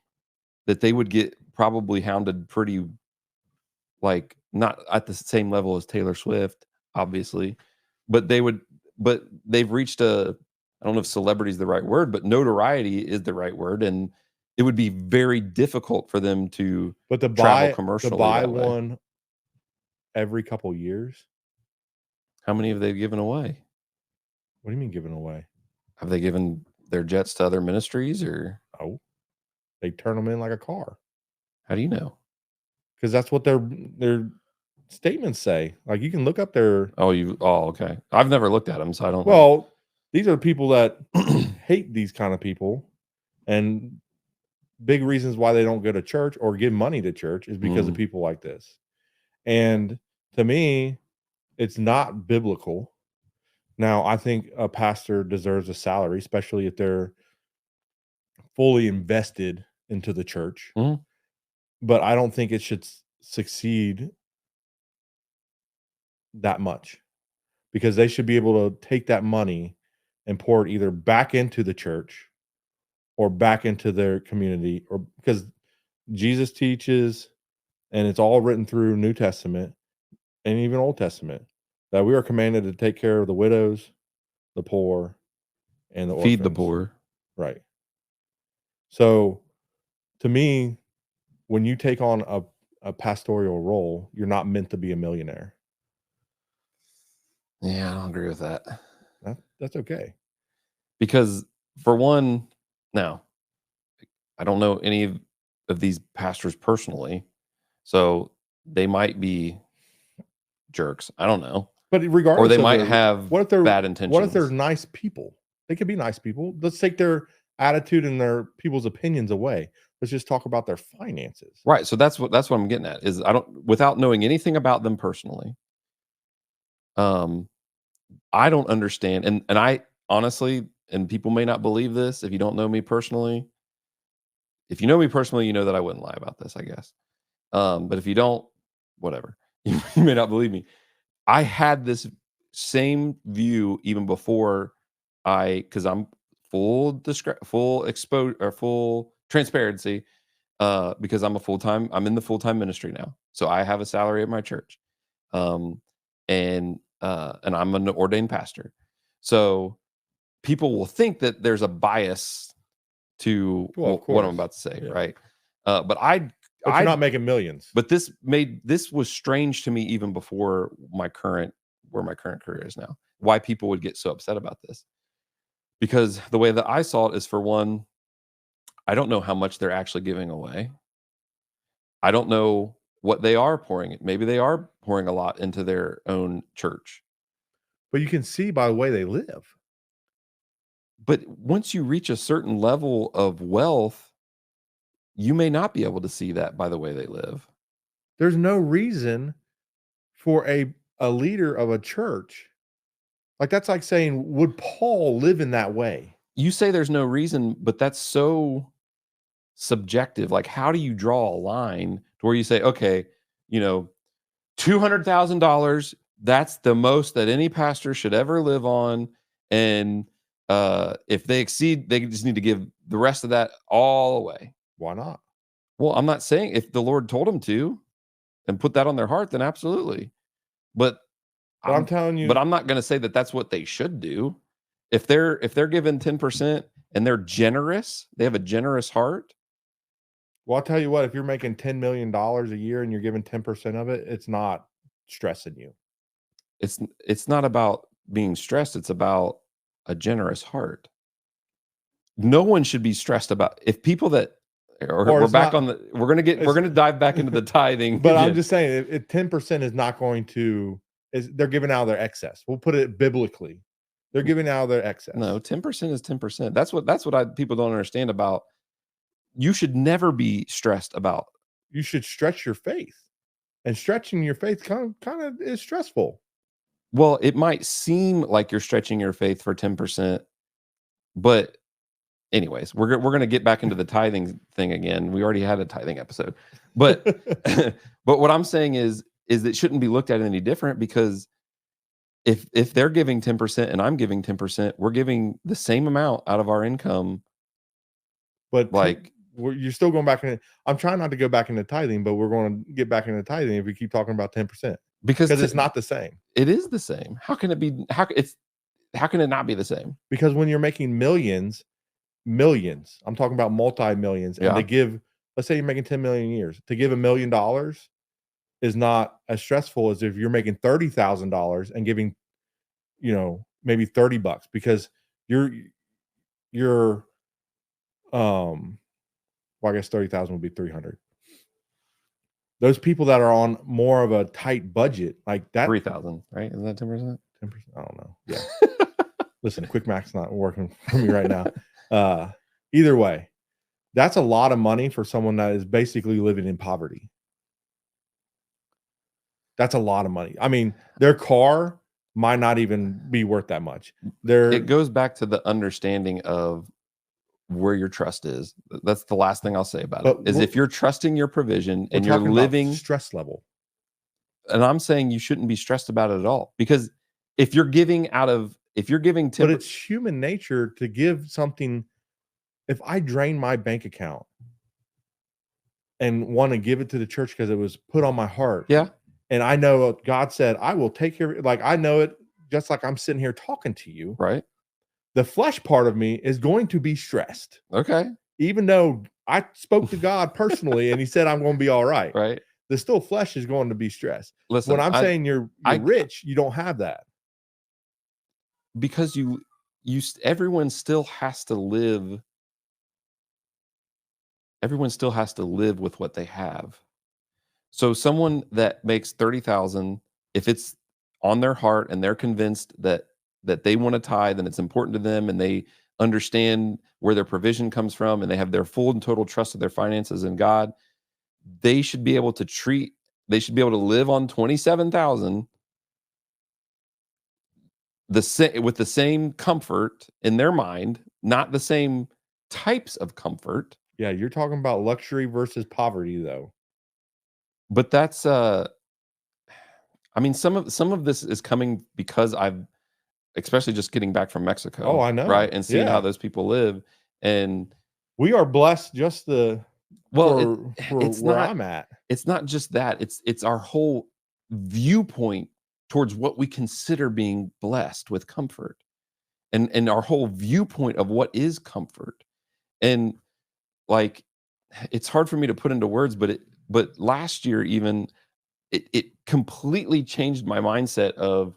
that they would get probably hounded pretty, like, not at the same level as Taylor Swift, obviously, but they've reached a, I don't know if celebrity is the right word, but notoriety is the right word, and it would be very difficult for them to travel commercially. To buy one every couple years. How many have they given away? What do you mean given away? Have they given their jets to other ministries, or no? They turn them in like a car. How do you know? Because that's what their statements say. Like, you can look up their. Okay. I've never looked at them, so I don't know. Well, these are people that hate these kind of people, and big reasons why they don't go to church or give money to church is because of people like this. And to me, it's not biblical. Now, I think a pastor deserves a salary, especially if they're fully invested into the church. But I don't think it should succeed that much, because they should be able to take that money and pour it either back into the church or back into their community, or because Jesus teaches, and it's all written through New Testament and even Old Testament, that we are commanded to take care of the widows, the poor, and the feed orphans. the poor. Right. So to me, when you take on a pastoral role, you're not meant to be a millionaire. Yeah, I don't agree with that. That's okay. Because for one, now, I don't know any of these pastors personally, so they might be jerks. I don't know. But regardless, or they might have bad intentions. What if they're nice people? They could be nice people. Let's take their attitude and their people's opinions away. Let's just talk about their finances. Right. So that's what I'm getting at, is without knowing anything about them personally. I don't understand. And I honestly, and people may not believe this if you don't know me personally. If you know me personally, you know that I wouldn't lie about this, I guess. But if you don't, whatever, you may not believe me. I had this same view even before because I'm full transparency, because I'm in the full-time ministry now. So I have a salary at my church. Um, and I'm an ordained pastor. So people will think that there's a bias to Well, of what I'm course. about to say, Yeah. right? But you're not making millions. But this was strange to me even before where my current career is now. Why people would get so upset about this? Because the way that I saw it is, for one, I don't know how much they're actually giving away. I don't know what they are pouring. Maybe they are pouring a lot into their own church. But you can see by the way they live. But once you reach a certain level of wealth, you may not be able to see that by the way they live. There's no reason for a leader of a church. Like, that's like saying, would Paul live in that way? You say there's no reason, but that's so subjective. Like, how do you draw a line to where you say, okay, $200,000, that's the most that any pastor should ever live on, and if they exceed, they just need to give the rest of that all away. Why not? Well, I'm not saying, if the Lord told them to and put that on their heart, then absolutely. But I'm telling you, but I'm not going to say that that's what they should do. If they're giving 10% and they're generous, they have a generous heart. well, I'll tell you what, if you're making $10 million a year and you're giving 10% of it, it's not stressing you. It's not about being stressed. It's about a generous heart. No one should be stressed about, if people that, or we're back on the, we're going to dive back into the tithing. But again, I'm just saying, if 10% is not going to, they're giving out their excess. We'll put it biblically. They're giving out their excess. No, 10% is 10%. That's what people don't understand about. You should never be stressed about. You should stretch your faith, and stretching your faith kind of is stressful. Well, it might seem like you're stretching your faith for 10%, but anyways, we're going to get back into the tithing thing again. We already had a tithing episode, but but what I'm saying is it shouldn't be looked at any different, because if they're giving 10% and I'm giving 10%, we're giving the same amount out of our income. But you're still going back in. I'm trying not to go back into tithing, but we're going to get back into tithing if we keep talking about 10%, because it's not the same. It is the same. How can it be? How can it not be the same? Because when you're making millions, I'm talking about multi-millions, and they give, let's say you're making 10 million years, to give $1 million is not as stressful as if you're making $30,000 and giving, maybe $30, because you're well, I guess 30,000 would be 300. Those people that are on more of a tight budget, like that, 3,000, right? Isn't that 10%? 10%. I don't know. Yeah. Listen, quick math's not working for me right now. Either way, that's a lot of money for someone that is basically living in poverty. That's a lot of money. I mean, their car might not even be worth that much. It goes back to the understanding of where your trust is. That's the last thing I'll say about it. Is if you're trusting your provision and you're living stress level. And I'm saying you shouldn't be stressed about it at all, because if you're giving 10%, but it's human nature to give something. If I drain my bank account and want to give it to the church because it was put on my heart, yeah, and I know God said I will take care of it, like I know it, just like I'm sitting here talking to you, right? The flesh part of me is going to be stressed. Okay. Even though I spoke to God personally and he said I'm going to be all right. Right. The still flesh is going to be stressed. Listen, when I'm saying you're rich, you don't have that. Because everyone still has to live. Everyone still has to live with what they have. So someone that makes 30,000, if it's on their heart and they're convinced that they want to tithe and it's important to them, and they understand where their provision comes from, and they have their full and total trust of their finances in God, they should be able to live on 27,000 with the same comfort in their mind, not the same types of comfort. Yeah, you're talking about luxury versus poverty, though. But that's I mean, some of this is coming because especially just getting back from Mexico. Oh, I know. Right. And seeing how Yeah. those people live. And We are blessed just for it's where not, I'm at. it's not just that, it's our whole viewpoint towards what we consider being blessed with comfort, and our whole viewpoint of what is comfort. And like, it's hard for me to put into words, but last year even, it completely changed my mindset of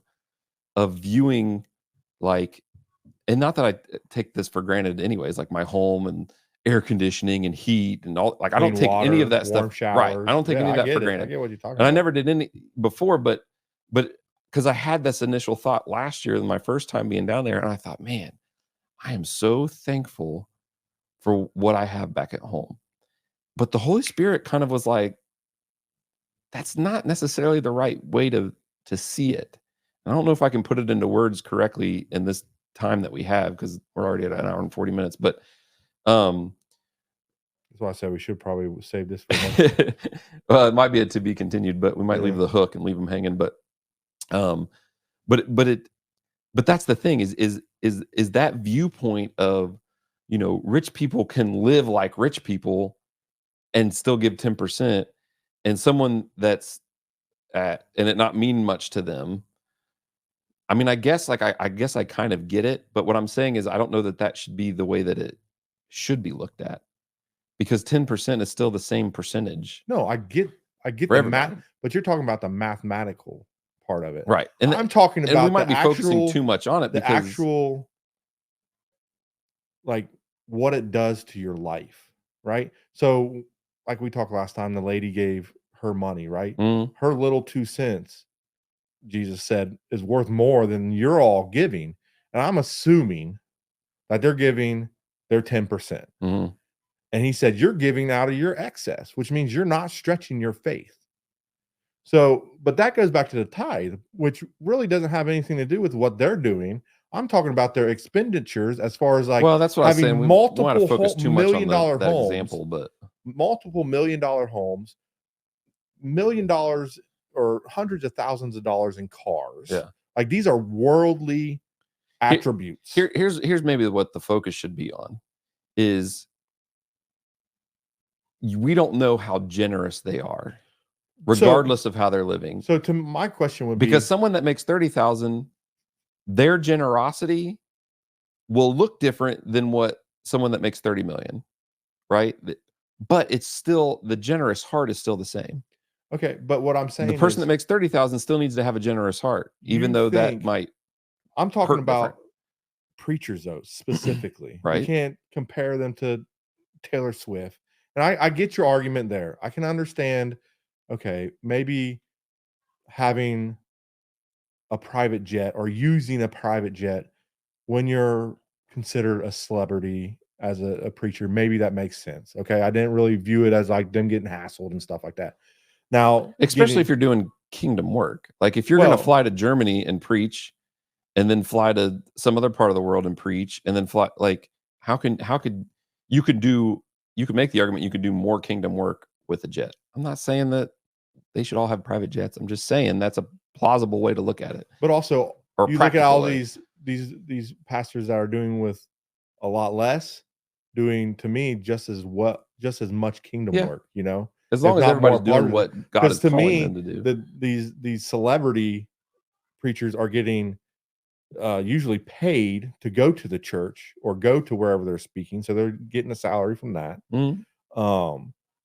viewing, like, and not that I take this for granted anyways, like my home and air conditioning and heat and all, like, I don't Clean take any of water, that warm stuff. Right. showers. I don't take Yeah, any of I that for get it. I granted. get what you're talking And I about. never did any before, but because I had this initial thought last year, my first time being down there, and I thought, man, I am so thankful for what I have back at home. But the Holy Spirit kind of was like, that's not necessarily the right way to see it. And I don't know if I can put it into words correctly in this time that we have, because we're already at an hour and 40 minutes. But That's why I said we should probably save this for next. well, it might be a to be continued, but we might leave Yeah. the hook and leave them hanging. But that's the thing, is that viewpoint of, rich people can live like rich people and still give 10%, and someone that's and it not mean much to them. I mean, I guess, like, I guess I kind of get it, but what I'm saying is I don't know that should be the way that it should be looked at, because 10% is still the same percentage. No, I get for the math, everybody. but you're talking about the mathematical part of it. Right. And I'm talking and about we might the be focusing actual, too much on it, the because actual, like, what it does to your life, right? So, like we talked last time, the lady gave her money, right? Mm, Her little 2 cents, Jesus said, is worth more than you're all giving. And I'm assuming that they're giving their 10%. mhm. And he said, you're giving out of your excess, which means you're not stretching your faith. So, but that goes back to the tithe, which really doesn't have anything to do with what they're doing. I'm talking about their expenditures as far as, like, Well, that's what I was having saying. We don't want to multiple focus too much on million-dollar that homes, example, but multiple $1 million homes, $1 million or hundreds of thousands of dollars in cars. yeah. Like, these are worldly attributes. Here's maybe what the focus should be on, is we don't know how generous they are, regardless of how they're living. So to my question would Because be, someone that makes 30,000, their generosity will look different than what someone that makes 30 million, right? But it's still, the generous heart is still the same. okay, but what I'm saying The person is, that makes 30,000 still needs to have a generous heart, even though that might I'm talking hurt about different. preachers, though, specifically. Right. You can't compare them to Taylor Swift. And I get your argument there. I can understand, okay, maybe having a private jet or using a private jet when you're considered a celebrity as a preacher, maybe that makes sense. Okay. I didn't really view it as like them getting hassled and stuff like that. Now, Especially if you're doing kingdom work. Like, if you're going to fly to Germany and preach, and then fly to some other part of the world and preach, and then fly, like, how could you could make the argument you could do more kingdom work with a jet. I'm not saying that they should all have private jets. I'm just saying that's a plausible way to look at it. But also, Or you look at all way. these pastors that are doing with a lot less, doing, to me, just as much kingdom work, as long as everybody's doing what God is to calling me, them to do. These celebrity preachers are getting usually paid to go to the church or go to wherever they're speaking, so they're getting a salary from that. Mhm.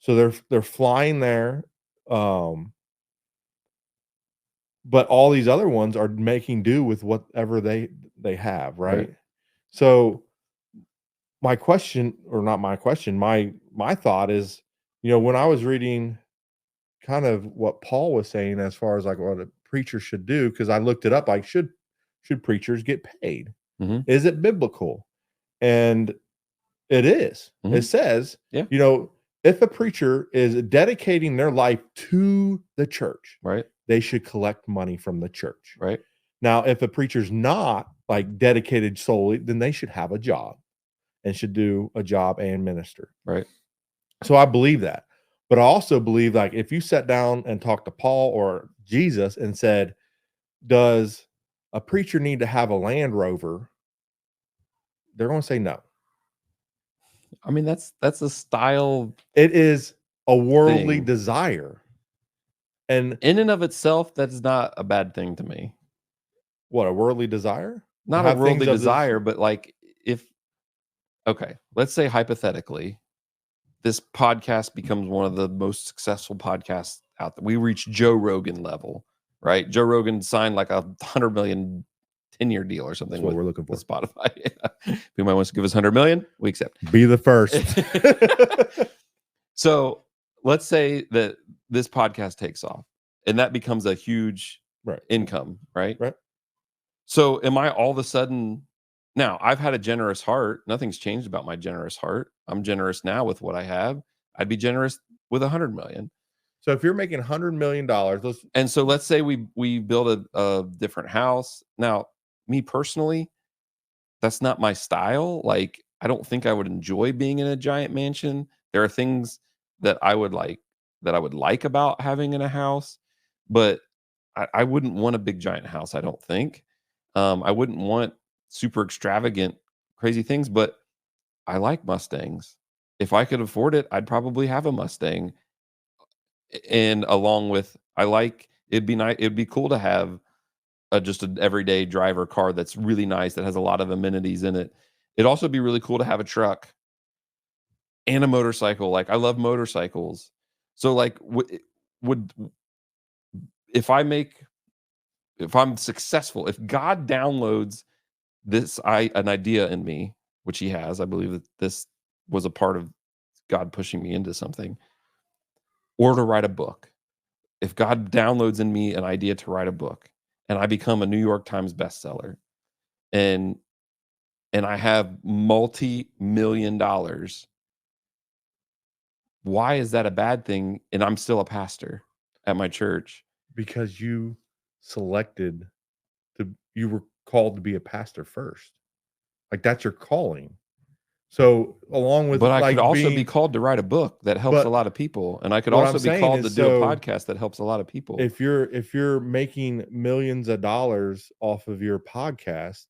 So they're flying there, but all these other ones are making do with whatever they have, right? So my question, or not my question, my thought is, when I was reading kind of what Paul was saying as far as, like, what a preacher should do, because I looked it up, like, should preachers get paid? Mhm. Is it biblical? And it is. It Mhm. says, Yeah. If a preacher is dedicating their life to the church, Right. they should collect money from the church. Right. Now, if a preacher's not, like, dedicated solely, then they should have a job and should do a job and minister. Right. So I believe that. But I also believe, like, if you sat down and talked to Paul or Jesus and said, does a preacher need to have a Land Rover, they're going to say no. I mean, that's a style It is a worldly thing. desire. And In and of itself, that's not a bad thing to me. what, a worldly desire? Not To a have things worldly of this- desire, but like okay, let's say hypothetically, this podcast becomes one of the most successful podcasts out there. We reach Joe Rogan level, right? Joe Rogan signed like $100 million 10-year deal or something That's what with, we're looking for. with Spotify. If anybody wants to give us $100 million, we accept. Be the first. So let's say that this podcast takes off and that becomes a huge Right. income, right? Right. So am I all of a sudden now? I've had a generous heart. Nothing's changed about my generous heart. I'm generous now with what I have. I'd be generous with 100 million. So if you're making $100 million, let's say we build a different house. Now, me personally, that's not my style. Like, I don't think I would enjoy being in a giant mansion. There are things that I would like about having in a house, but I wouldn't want a big giant house. I don't think. I wouldn't want super extravagant, crazy things, but I like Mustangs. If I could afford it, I'd probably have a Mustang. And along with, it'd be nice. It'd be cool to have just an everyday driver car that's really nice, that has a lot of amenities in it. It'd also be really cool to have a truck and a motorcycle. Like, I love motorcycles. So like, would if I'm successful, if God downloads an idea in me, which he has, I believe that this was a part of God pushing me into something, or to write a book. If God downloads in me an idea to write a book and I become a New York Times bestseller and I have multi-million dollars, why is that a bad thing? And I'm still a pastor at my church. because you were called to be a pastor first. Like, that's your calling. So along with, but I like, could also be called to write a book that helps a lot of people, and I could what also I'm be saying called to is, do a so podcast that helps a lot of people. if you're making millions of dollars off of your podcast,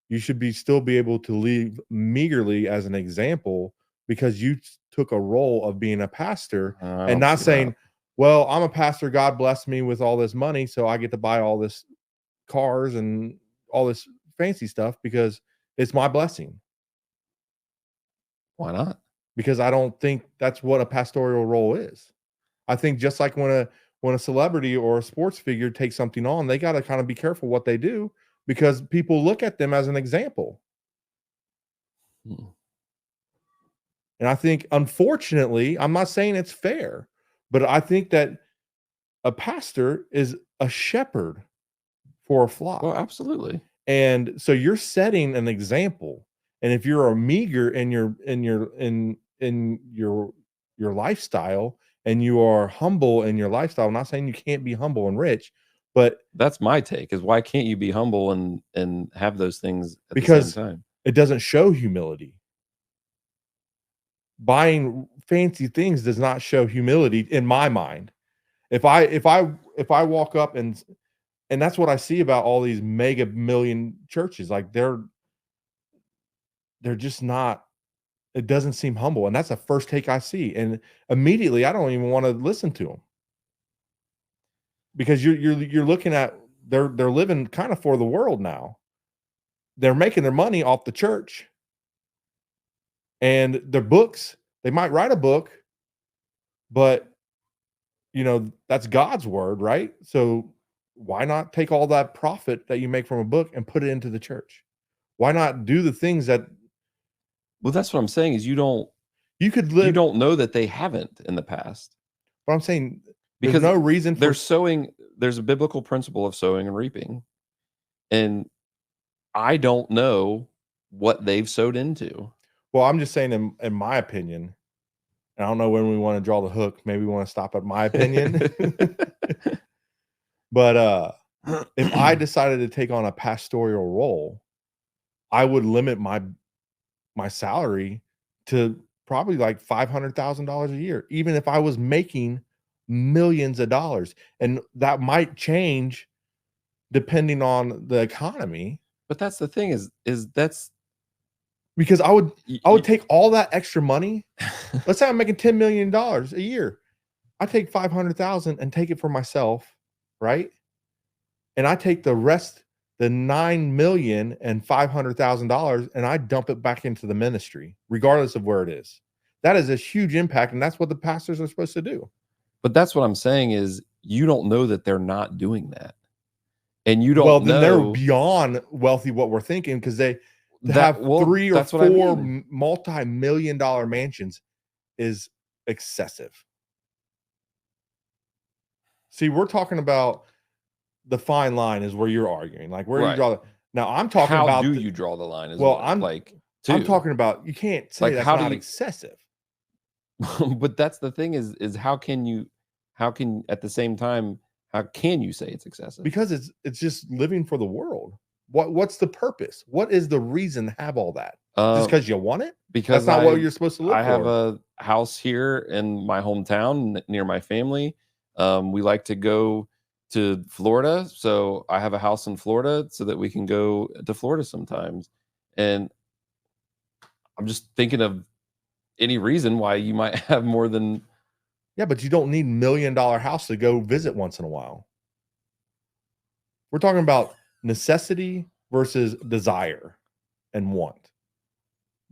you should still be able to leave meagerly as an example, because you took a role of being a pastor and not saying, well, I'm a pastor, God blessed me with all this money, so I get to buy all this cars and all this fancy stuff because it's my blessing. Why not? Because I don't think that's what a pastoral role is. I think just like when a celebrity or a sports figure takes something on, they got to kind of be careful what they do, because people look at them as an example. And I think, unfortunately, I'm not saying it's fair, but I think that a pastor is a shepherd for a flock. Well, absolutely. And so you're setting an example. And if you're a meager in your lifestyle, and you are humble in your lifestyle, I'm not saying you can't be humble and rich, but that's my take, is why can't you be humble and have those things at the same time? It doesn't show humility. Buying fancy things does not show humility in my mind. If I walk up and that's what I see about all these mega million churches, like they're just not, it doesn't seem humble, and that's the first take I see, and immediately I don't even want to listen to them, because you're looking at, they're living kind of for the world now. They're making their money off the church and their books. They might write a book, but that's God's word, right? So why not take all that profit that you make from a book and put it into the church? Why not do the things that? Well, that's what I'm saying, is you don't know that they haven't in the past. But I'm saying, because there's no reason for there's a biblical principle of sowing and reaping. And I don't know what they've sowed into. Well, I'm just saying, in my opinion, I don't know when we want to draw the hook. Maybe we want to stop at my opinion. But if I decided to take on a pastoral role, I would limit my salary to probably like $500,000 a year, even if I was making millions of dollars. And that might change depending on the economy. But that's the thing is that's because I would take all that extra money. Let's say I'm making $10 million a year. I take 500,000 and take it for myself, right? And I take the rest, the $9,500,000, and I dump it back into the ministry, regardless of where it is. That is a huge impact, and that's what the pastors are supposed to do. But that's what I'm saying is you don't know that they're not doing that. And you don't know. They're beyond wealthy what we're thinking, because they have 3 or 4 multi-million-dollar mansions is excessive. See, we're talking about the fine line is where you're arguing. Like, where do you draw the... Now, I'm talking about... How do you draw the line? I'm talking about, you can't say that's not excessive. But that's the thing is how can at the same time, how can you say it's excessive? Because it's just living for the world. What's the purpose? What is the reason to have all that? Just because you want it? Because that's not what you're supposed to live for. I have a house here in my hometown near my family. We like to go to Florida, so I have a house in Florida so that we can go to Florida sometimes. And I'm just thinking of any reason why you might have more than... Yeah, but you don't need $1 million house to go visit once in a while. We're talking about necessity versus desire and want.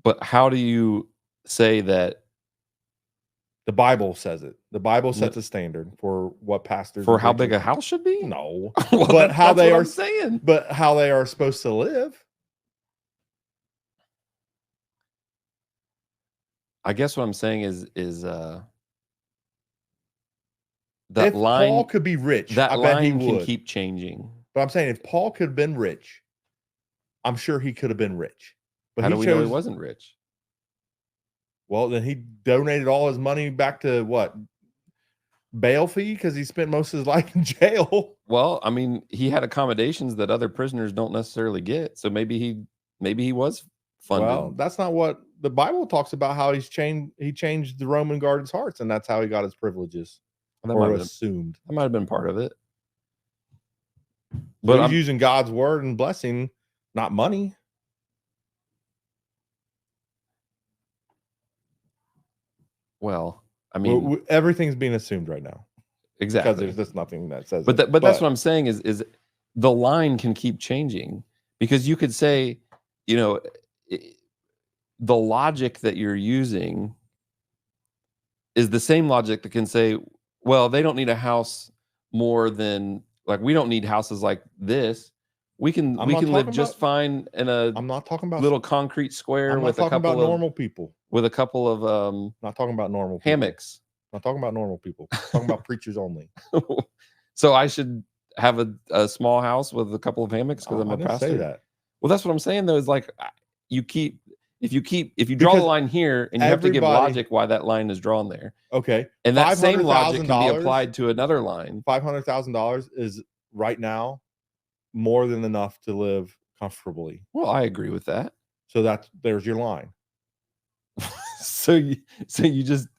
But how do you say that? The Bible says it. The Bible sets a standard for what pastors... For how big a house should be? No. Well, but how they are saying. But how they are supposed to live. I guess what I'm saying is that if line, Paul could be rich, that I line bet he can would. keep changing. But I'm saying if Paul could have been rich, I'm sure he could have been rich. But how do we know he wasn't rich? Well, then he donated all his money back to what? Bail fee, because he spent most of his life in jail. Well, I mean, he had accommodations that other prisoners don't necessarily get. So maybe he was funded. Well, that's not what the Bible talks about. How he changed the Roman guards' hearts, and that's how he got his privileges. That or assumed. That might have been part of it. But so he's using God's word and blessing, not money. Well, I mean, everything's being assumed right now. Exactly. Because there's just nothing that says but that's what I'm saying is the line can keep changing, because you could say, the logic that you're using is the same logic that can say, well, they don't need a house more than, like, we don't need houses like this. We can live just fine in a I'm not talking about little concrete square with a couple of normal people. With a couple of not talking about normal people. Hammocks. Not talking about normal people. I'm talking about preachers only. So I should have a small house with a couple of hammocks because I'm a pastor. Say that. Well, that's what I'm saying though, is like if you draw the line here and you have to give logic why that line is drawn there. Okay. And that same logic can be applied to another line. $500,000 is right now more than enough to live comfortably. Well, I agree with that. So there's your line. so you just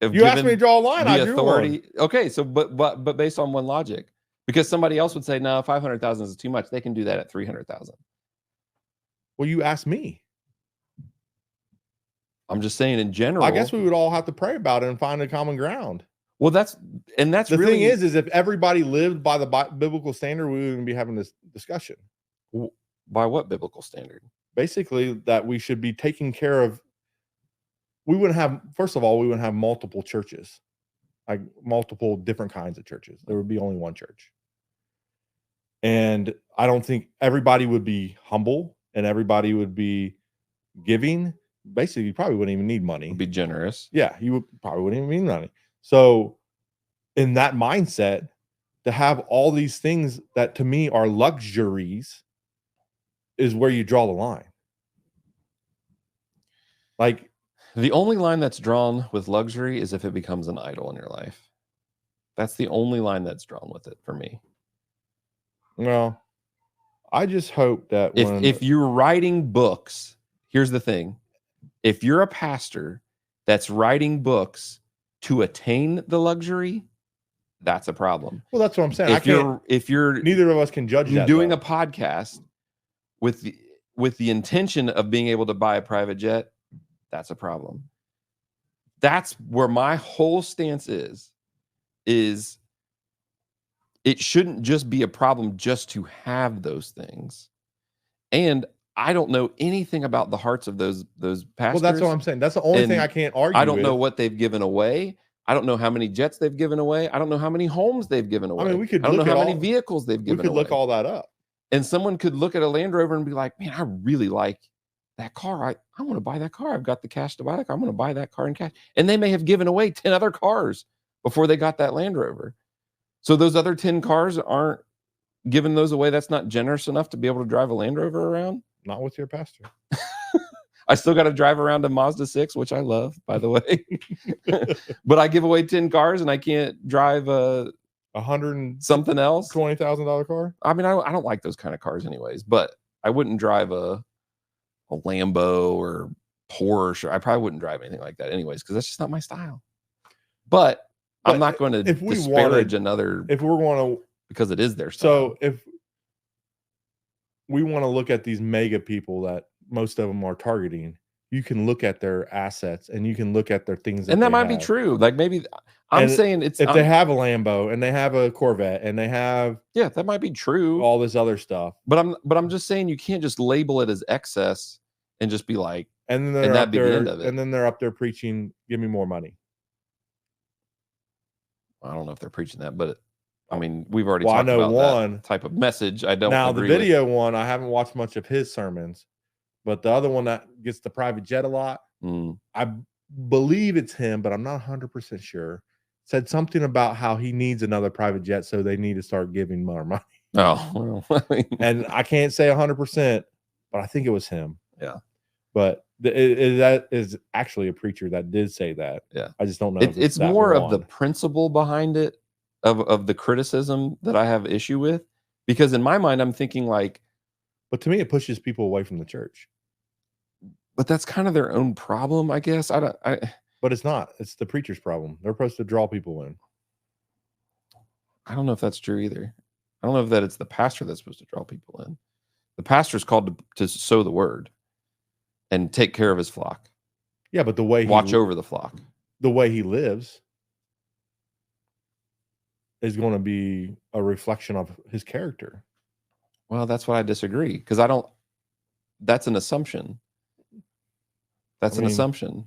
you asked me to draw a line. I drew authority. One. Okay, so but based on one logic, because somebody else would say no, 500,000 is too much. They can do that at 300,000. Well, you asked me. I'm just saying in general. I guess we would all have to pray about it and find a common ground. Well, that's the really, thing is if everybody lived by the biblical standard, we wouldn't be having this discussion. By what biblical standard? Basically, that we should be taking care of. We wouldn't have multiple churches, like multiple different kinds of churches. There would be only one church. And I don't think everybody would be humble and everybody would be giving. Basically, you probably wouldn't even need money. Be generous. Yeah, you probably wouldn't even need money. So in that mindset, to have all these things that to me are luxuries is where you draw the line. Like, the only line that's drawn with luxury is if it becomes an idol in your life. That's the only line that's drawn with it for me. Well, I just hope that if you're writing books, here's the thing. If you're a pastor that's writing books to attain the luxury, that's a problem. Well, that's what I'm saying. If you're neither of us can judge that. Doing a podcast with the intention of being able to buy a private jet, that's a problem. That's where my whole stance is it shouldn't just be a problem just to have those things. And I don't know anything about the hearts of those pastors. Well, that's what I'm saying. That's the only thing I can't argue. I don't know what they've given away. I don't know how many jets they've given away. I don't know how many homes they've given away. I mean, I don't know how many vehicles they've given away. We could look all that up. And someone could look at a Land Rover and be like, man, I really like that car. I want to buy that car. I've got the cash to buy that car. I'm going to buy that car in cash. And they may have given away 10 other cars before they got that Land Rover. So those other 10 cars aren't giving those away. That's not generous enough to be able to drive a Land Rover around. Not with your pastor. I still got to drive around a Mazda 6, which I love, by the way. But I give away 10 cars and I can't drive a something else $20,000 car. I mean, I don't like those kind of cars anyways, but I wouldn't drive a Lambo or Porsche. I probably wouldn't drive anything like that anyways, because that's just not my style. But I'm not going to disparage another if we're going to, because it is their style. So if we want to look at these mega people that most of them are targeting, you can look at their assets and you can look at their things. And that might be true. Like maybe I'm saying it's if they have a Lambo and they have a Corvette and they have that might be true. All this other stuff. But I'm just saying you can't just label it as excess and just be like, and then that'd be the end of it. And then they're up there preaching, give me more money. I don't know if they're preaching that, but I mean, we've already talked about that type of message. I don't now the video one, I haven't watched much of his sermons, but the other one that gets the private jet a lot, I believe it's him, but I'm not 100% sure. Said something about how he needs another private jet, so they need to start giving more money. Oh, well, and I can't say 100%, but I think it was him. Yeah. But that is actually a preacher that did say that. Yeah. I just don't know. It's more of the principle behind it, of the criticism that I have issue with, because in my mind, I'm thinking like, but to me, it pushes people away from the church. But that's kind of their own problem, I guess. But it's not. It's the preacher's problem. They're supposed to draw people in. I don't know if that's true either. I don't know if that it's the pastor that's supposed to draw people in. The pastor's called to sow the word and take care of his flock. Yeah, but the way watch over the flock. The way he lives is going to be a reflection of his character. Well, that's what I disagree, because that's an assumption. That's an assumption.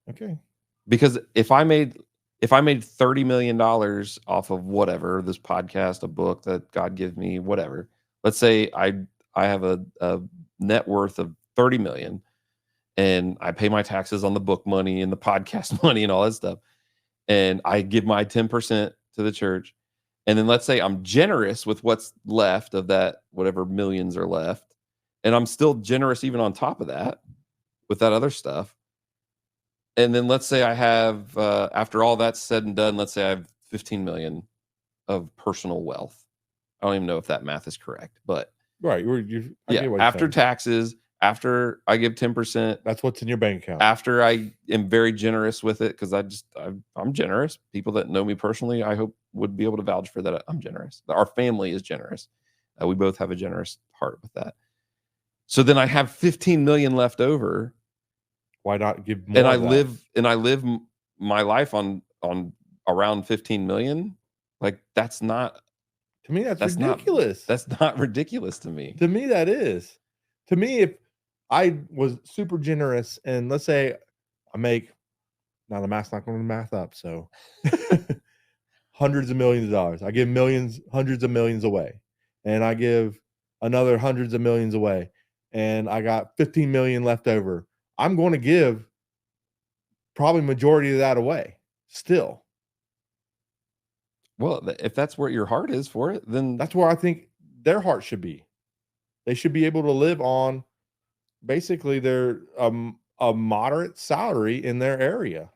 Okay. Because if I made $30 million off of whatever, this podcast, a book that God gave me, whatever. Let's say I have a net worth of 30 million and I pay my taxes on the book money and the podcast money and all that stuff. And I give my 10% to the church. And then let's say I'm generous with what's left of that, whatever millions are left. And I'm still generous even on top of that with that other stuff. And then let's say I have, after all that's said and done, let's say I have 15 million of personal wealth. I don't even know if that math is correct, but right. After taxes, after I give 10%, that's what's in your bank account. After I am very generous with it, because I'm generous. People that know me personally, I hope would be able to vouch for that. I'm generous. Our family is generous. We both have a generous heart with that. So then I have 15 million left over. Why not give more? And I live my life on around 15 million. Like that's not. To me, that's ridiculous. That's not ridiculous to me. To me, that is. To me, if I was super generous and let's say I make, now the math's not going to math up, so hundreds of millions of dollars. I give hundreds of millions away. And I give another hundreds of millions away. And I got 15 million left over. I'm going to give probably majority of that away still. Well, if that's where your heart is for it, then that's where I think their heart should be. They should be able to live on basically their a moderate salary in their area.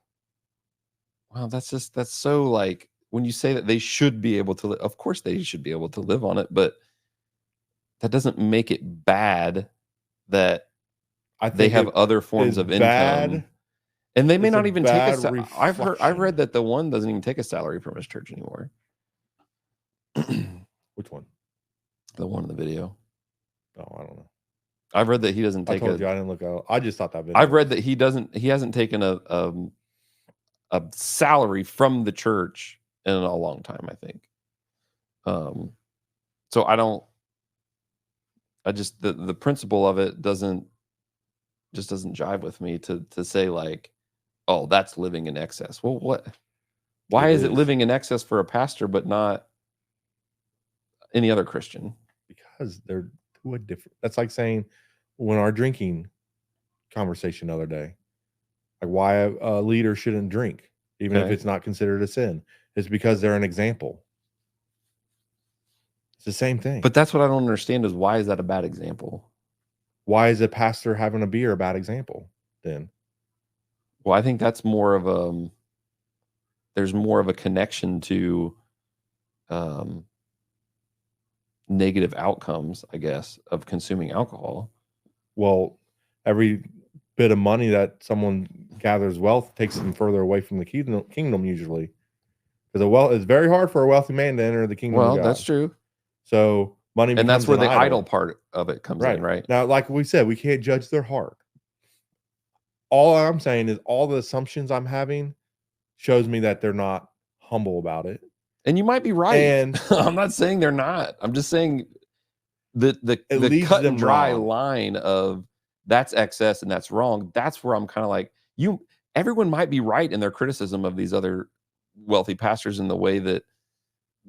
Wow, that's so like when you say that they should be able to, of course they should be able to live on it, but that doesn't make it bad that they have other forms of income. And they may not even take a salary. I've read that the one doesn't even take a salary from his church anymore. Which one? The one in the video. Oh, I don't know. I've read that he doesn't I take told you I didn't look out. I just thought that video. I've read that he hasn't taken a salary from the church in a long time, I think. So I just the principle of it doesn't jive with me to say like, oh, that's living in excess. Well, why is it living in excess for a pastor but not any other Christian? Because they're two different. That's like saying when our drinking conversation the other day, like why a leader shouldn't drink, even if it's not considered a sin. It's because they're an example. It's the same thing. But that's what I don't understand is why is that a bad example? Why is a pastor having a beer a bad example then? Well, I think that's more of there's more of a connection to negative outcomes, I guess, of consuming alcohol. Well, every bit of money that someone gathers wealth takes them further away from the kingdom usually. Because it's very hard for a wealthy man to enter the kingdom of God. That's true. So money becomes and that's where the idol. idol part of it comes in, right? Now, like we said, we can't judge their heart. All I'm saying is all the assumptions I'm having shows me that they're not humble about it. And you might be right. And I'm not saying they're not. I'm just saying the cut and dry line of that's excess and that's wrong. That's where I'm kind of like, everyone might be right in their criticism of these other wealthy pastors in the way that,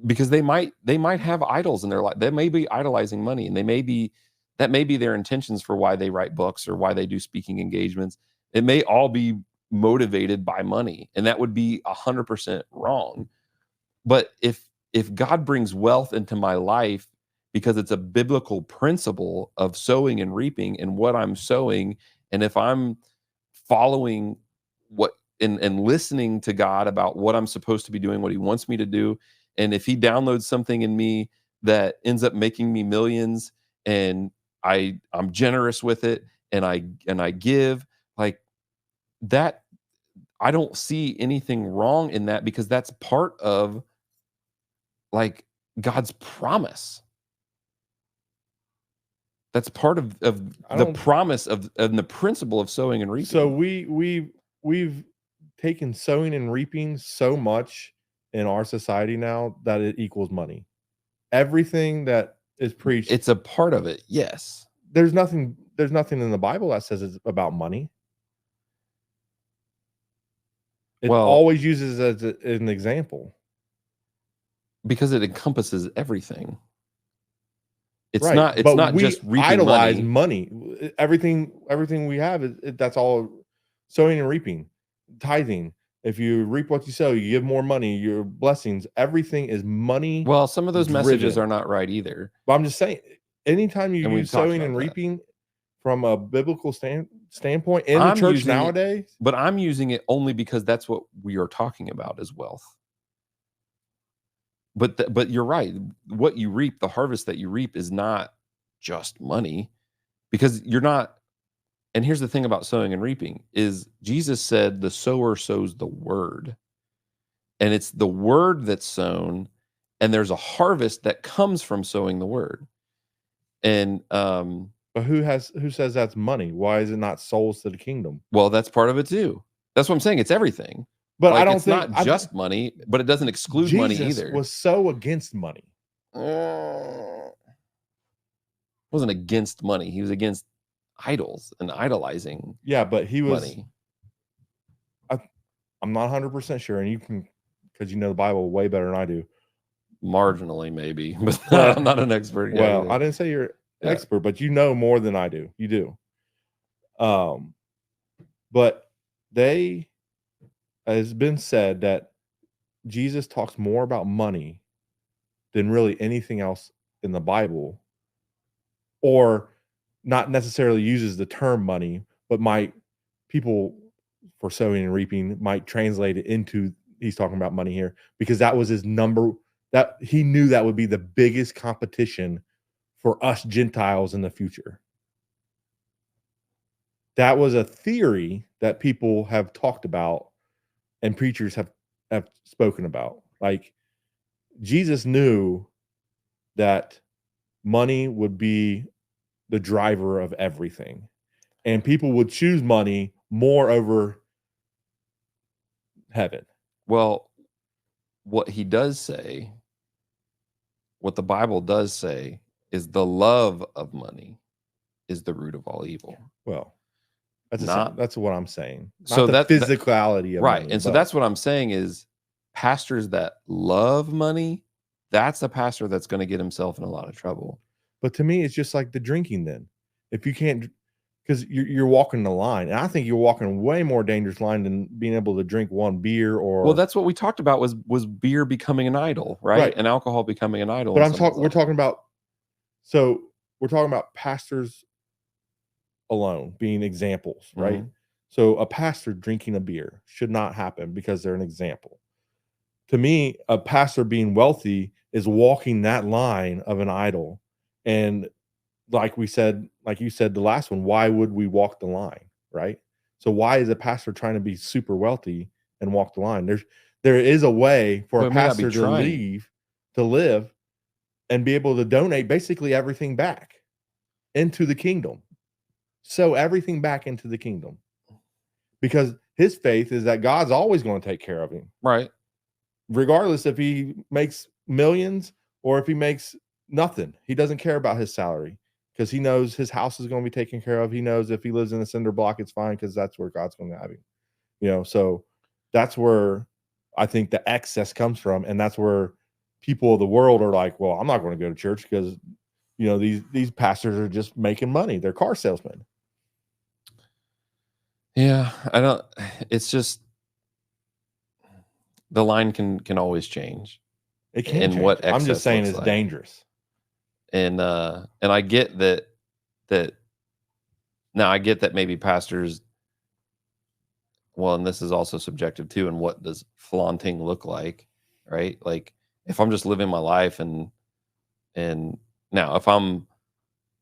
because they might have idols in their life. They may be idolizing money, and that may be their intentions for why they write books or why they do speaking engagements. It may all be motivated by money, and that would be 100% wrong. But if God brings wealth into my life because it's a biblical principle of sowing and reaping, and what I'm sowing, and if I'm following what and listening to God about what I'm supposed to be doing, what he wants me to do, and if he downloads something in me that ends up making me millions, and I'm generous with it, and I give like that, I don't see anything wrong in that, because that's part of like God's promise. That's part of the promise of and the principle of sowing and reaping. So we've taken sowing and reaping so much in our society now that it equals money. Everything that is preached, it's a part of it. Yes. There's nothing in the Bible that says it's about money. It always uses as an example. Because it encompasses everything. It's right. not just reaping idolize money. Everything we have that's all sowing and reaping, tithing. If you reap what you sow, you give more money, your blessings, everything is money. Well, some of those messages are not right either. But I'm just saying, anytime you use sowing and reaping from a biblical standpoint in the church nowadays. But I'm using it only because that's what we are talking about as wealth. But you're right. What you reap, the harvest that you reap, is not just money, because you're not. And here's the thing about sowing and reaping is Jesus said the sower sows the word, and it's the word that's sown, and there's a harvest that comes from sowing the word. And but who says that's money? Why is it not souls to the kingdom? Well, that's part of it too. That's what I'm saying. It's everything. But I don't it's think not just money, but it doesn't exclude money either. Jesus was so against money. Wasn't against money. He was against idols and idolizing. Yeah, but he was money. I'm not 100% sure, and you can, because you know the Bible way better than I do. Marginally, maybe, but I'm not an expert. Well, I didn't say you're an expert, but you know more than I do. You do. But has been said that Jesus talks more about money than really anything else in the Bible, or not necessarily uses the term money, but people for sowing and reaping might translate it into he's talking about money here, because that was his number, that he knew that would be the biggest competition for us Gentiles in the future. That was a theory that people have talked about and preachers have spoken about. Like, Jesus knew that money would be the driver of everything, and people would choose money more over heaven. Well, what he does say, what the Bible does say, is the love of money is the root of all evil. Well, that's Not what I'm saying. so Not the physicality of right. money. And so that's what I'm saying is pastors that love money, that's a pastor that's going to get himself in a lot of trouble. But to me, it's just like the drinking then. If you can't, because you're walking the line. And I think you're walking a way more dangerous line than being able to drink one beer or. Well, that's what we talked about was beer becoming an idol, right? And alcohol becoming an idol. But we're talking about pastors alone being examples, right? Mm-hmm. So a pastor drinking a beer should not happen because they're an example. To me, a pastor being wealthy is walking that line of an idol. And like you said, the last one, why would we walk the line, right? So why is a pastor trying to be super wealthy and walk the line? There is a way for a pastor to live and be able to donate basically everything back into the kingdom. So everything back into the kingdom. Because his faith is that God's always going to take care of him. Right. Regardless if he makes millions or if he makes nothing. He doesn't care about his salary because he knows his house is going to be taken care of. He knows if he lives in a cinder block, it's fine because that's where God's going to have him. So that's where I think the excess comes from. And that's where people of the world are like, well, I'm not going to go to church because, these pastors are just making money. They're car salesmen. Yeah, it's just the line can always change. It can change. What I'm just saying it's dangerous. And I get that now I get that maybe pastors, well, and this is also subjective too, and what does flaunting look like, right? Like if I'm just living my life and now if I'm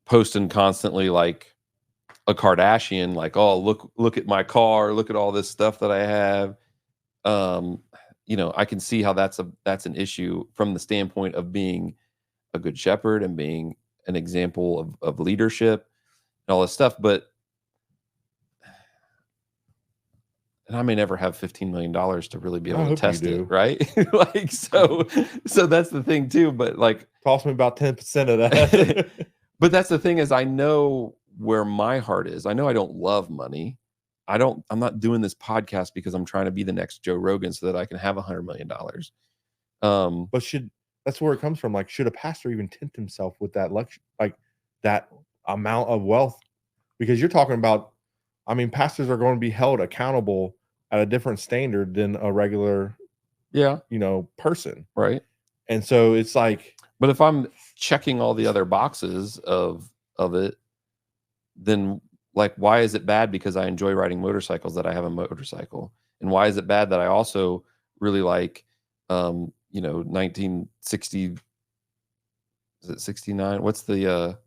posting constantly like a Kardashian, like, oh, look at my car, look at all this stuff that I have. I can see how that's an issue from the standpoint of being a good shepherd and being an example of leadership and all this stuff. But and I may never have $15 million to really be able to test it, right? Like so that's the thing too. But like, cost me about 10% of that. But that's the thing is, I know where my heart is. I know I don't love money. I'm not doing this podcast because I'm trying to be the next Joe Rogan so that I can have $100 million. But that's where it comes from. Like, should a pastor even tempt himself with that luxury, like that amount of wealth? Because you're talking about, pastors are going to be held accountable at a different standard than a regular, person. Right. And so it's like, but if I'm checking all the other boxes of it, then like, why is it bad because I enjoy riding motorcycles that I have a motorcycle? And why is it bad that I also really like, 1960, is it 69? What's the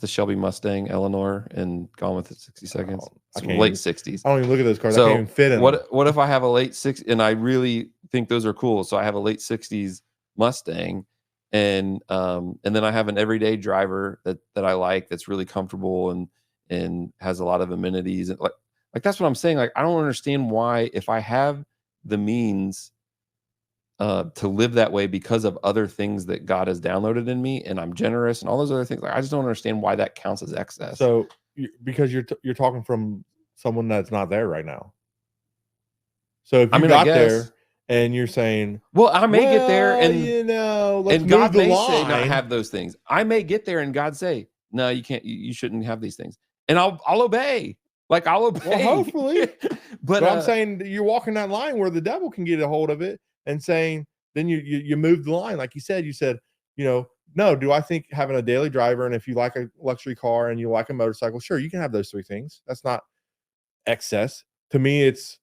Shelby Mustang Eleanor and Gone with 60 Seconds? Late 60s. I don't even look at those cars. So I can't even fit in them. What if I have a late 60s and I really think those are cool? So I have a late 60s Mustang and then I have an everyday driver that I like, that's really comfortable and has a lot of amenities. And like that's what I'm saying. Like, I don't understand why, if I have the means to live that way because of other things that God has downloaded in me, and I'm generous and all those other things, like I just don't understand why that counts as excess. So because you're talking from someone that's not there right now. So if you got there and you're saying, well, I may get there and let's and God may line. say not have those things. I may get there and God say, no, you can't, you shouldn't have these things, and I'll obey. Like, I'll obey. Well, hopefully. but I'm saying you're walking that line where the devil can get a hold of it and saying, then you move the line. Like you said, no, do I think having a daily driver, and if you like a luxury car and you like a motorcycle, sure, you can have those three things. That's not excess. To me, it's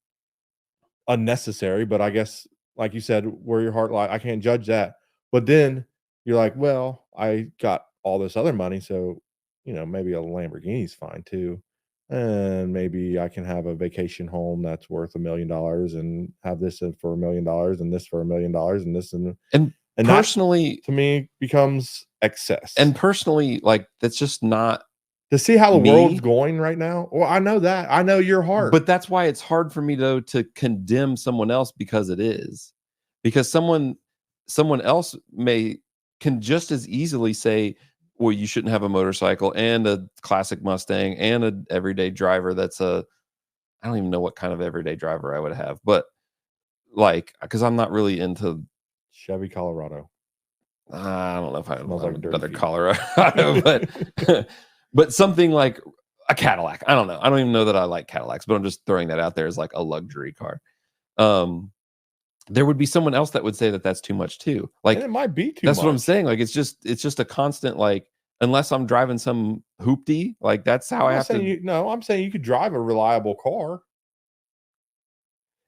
unnecessary, but I guess, like you said, where your heart lies, I can't judge that. But then you're like, well, I got all this other money, so, maybe a Lamborghini's fine too. And maybe I can have a vacation home that's worth $1 million and have this for $1 million and this for $1 million and this and And personally, that, to me, becomes excess. And personally, like, that's just not to see how the me. world's going right now. Well, I know that. I know your heart. But that's why it's hard for me to condemn someone else, because it is. Because someone else can just as easily say, well, you shouldn't have a motorcycle and a classic Mustang and an everyday driver that's I don't even know what kind of everyday driver I would have, but like, because I'm not really into Chevy Colorado. I don't know if I Smells want like another dirty feet. Colorado, but something like a Cadillac. I don't know. I don't even know that I like Cadillacs, but I'm just throwing that out there as like a luxury car. There would be someone else that would say that that's too much too. Like, and it might be too that's much. what I'm saying. Like, it's just a constant, like, unless I'm driving some hoopty, like that's how I have to. I'm saying you could drive a reliable car.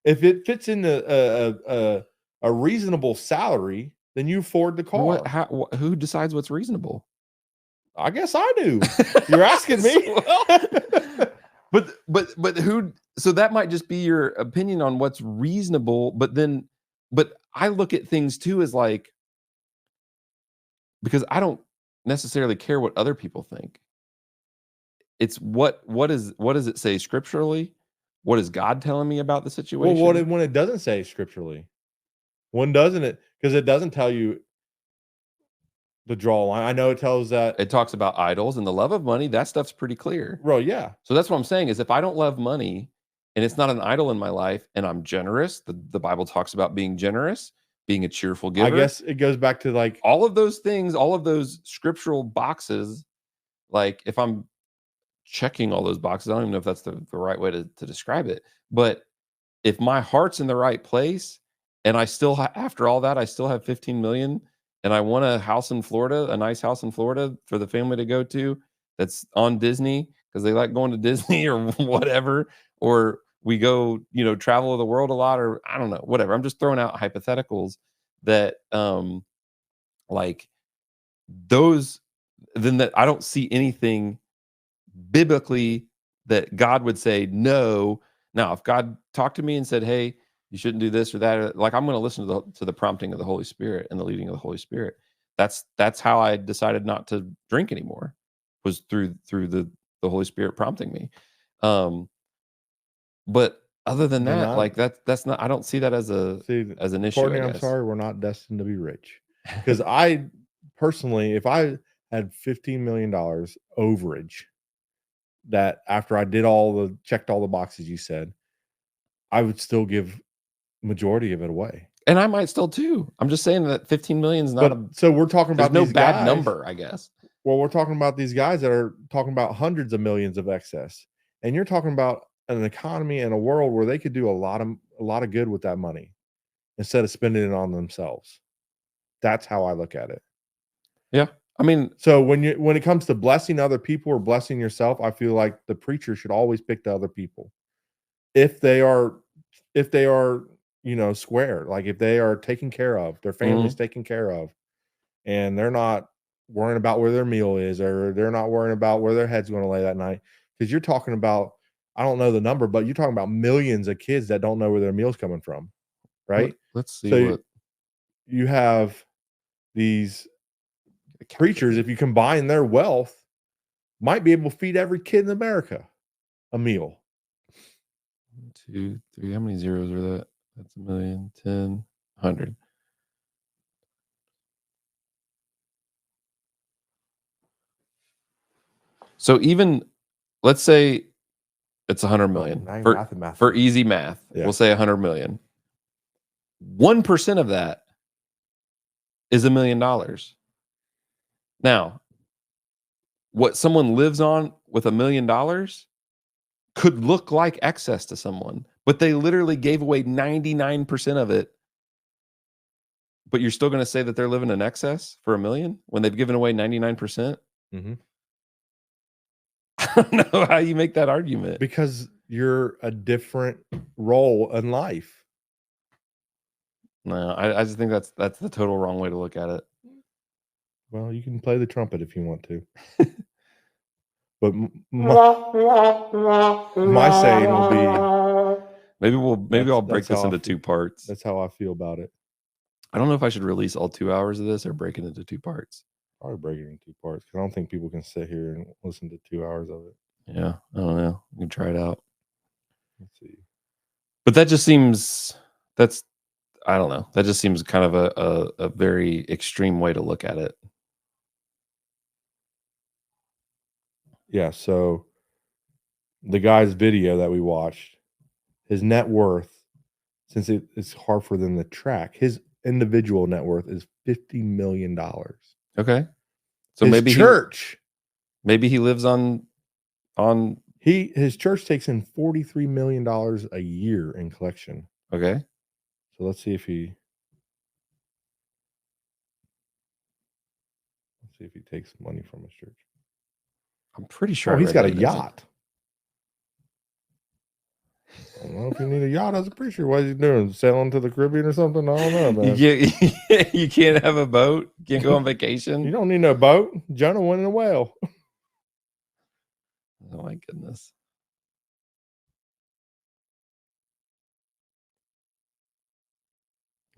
If it fits in a reasonable salary, then you afford the car. Who decides what's reasonable? I guess I do. You're asking me. But who? So that might just be your opinion on what's reasonable. But I look at things too as like, because I don't necessarily care what other people think. It's what does it say scripturally? What is God telling me about the situation? Well, when it doesn't say scripturally, when doesn't it? Because it doesn't tell you the draw line. I know it tells that it talks about idols and the love of money. That stuff's pretty clear. Bro, yeah. So that's what I'm saying is, if I don't love money and it's not an idol in my life and I'm generous, the Bible talks about being generous, being a cheerful giver. I guess it goes back to like all of those things, all of those scriptural boxes. Like, if I'm checking all those boxes, I don't even know if that's the right way to describe it. But if my heart's in the right place and I still, after all that, I still have 15 million and I want a house in Florida, a nice house in Florida for the family to go to that's on Disney because they like going to Disney or whatever, or we go, travel the world a lot, or I don't know, whatever. I'm just throwing out hypotheticals that, like those, then that I don't see anything biblically that God would say no. Now, if God talked to me and said, hey, you shouldn't do this or that, like, I'm going to listen to the prompting of the Holy Spirit and the leading of the Holy Spirit. That's how I decided not to drink anymore, was through the Holy Spirit prompting me. But other than that, like that's not, I don't see that as an issue. Courtney, I'm sorry, we're not destined to be rich. Because I personally, if I had $15 million overage, that after I did checked all the boxes you said, I would still give majority of it away. And I might still too. I'm just saying that 15 million is not so we're talking about no bad number, I guess. Well, we're talking about these guys that are talking about hundreds of millions of excess. And you're talking about an economy and a world where they could do a lot of good with that money instead of spending it on themselves. That's how I look at it. Yeah. I mean, so when it comes to blessing other people or blessing yourself, I feel like the preacher should always pick the other people. If they are, square, like if they are taken care of, their family's taken care of, and they're not worrying about where their meal is, or they're not worrying about where their head's going to lay that night. Because you're talking about, I don't know the number, but you're talking about millions of kids that don't know where their meal's coming from, right? Let's see. So you have these preachers, if you combine their wealth, might be able to feed every kid in America a meal. 1, 2, 3. How many zeros are that? That's 1 million, 10, 100. So even, let's say it's 100 million for easy math. Yeah. We'll say 100 million. 1% of that is $1 million. Now, what someone lives on with $1 million could look like excess to someone, but they literally gave away 99% of it. But you're still going to say that they're living in excess for $1 million when they've given away 99%? Mm-hmm. I don't know how you make that argument. Because you're a different role in life. No, I just think that's the total wrong way to look at it. Well, you can play the trumpet if you want to. But my saying will be, maybe I'll break this into 2 parts. That's how I feel about it. I don't know if I should release all 2 hours of this or break it into 2 parts. Probably break it in 2 parts because I don't think people can sit here and listen to 2 hours of it. Yeah, I don't know. We can try it out. Let's see. But that just seems I don't know. That just seems kind of a very extreme way to look at it. Yeah, so the guy's video that we watched, his net worth, since it's hard for them to track, his individual net worth is $50 million. Okay. So His maybe church, maybe he lives on his church takes in $43 million a year in collection. okay. So let's see if he takes money from his church. I'm pretty sure. Oh, he's got a that he doesn't. yacht. I don't know if you need a yacht as a preacher. What is he doing? Sailing to the Caribbean or something? I don't know, man. You can't have a boat. You can't go on vacation. You don't need no boat. Jonah went in a whale. Oh my goodness.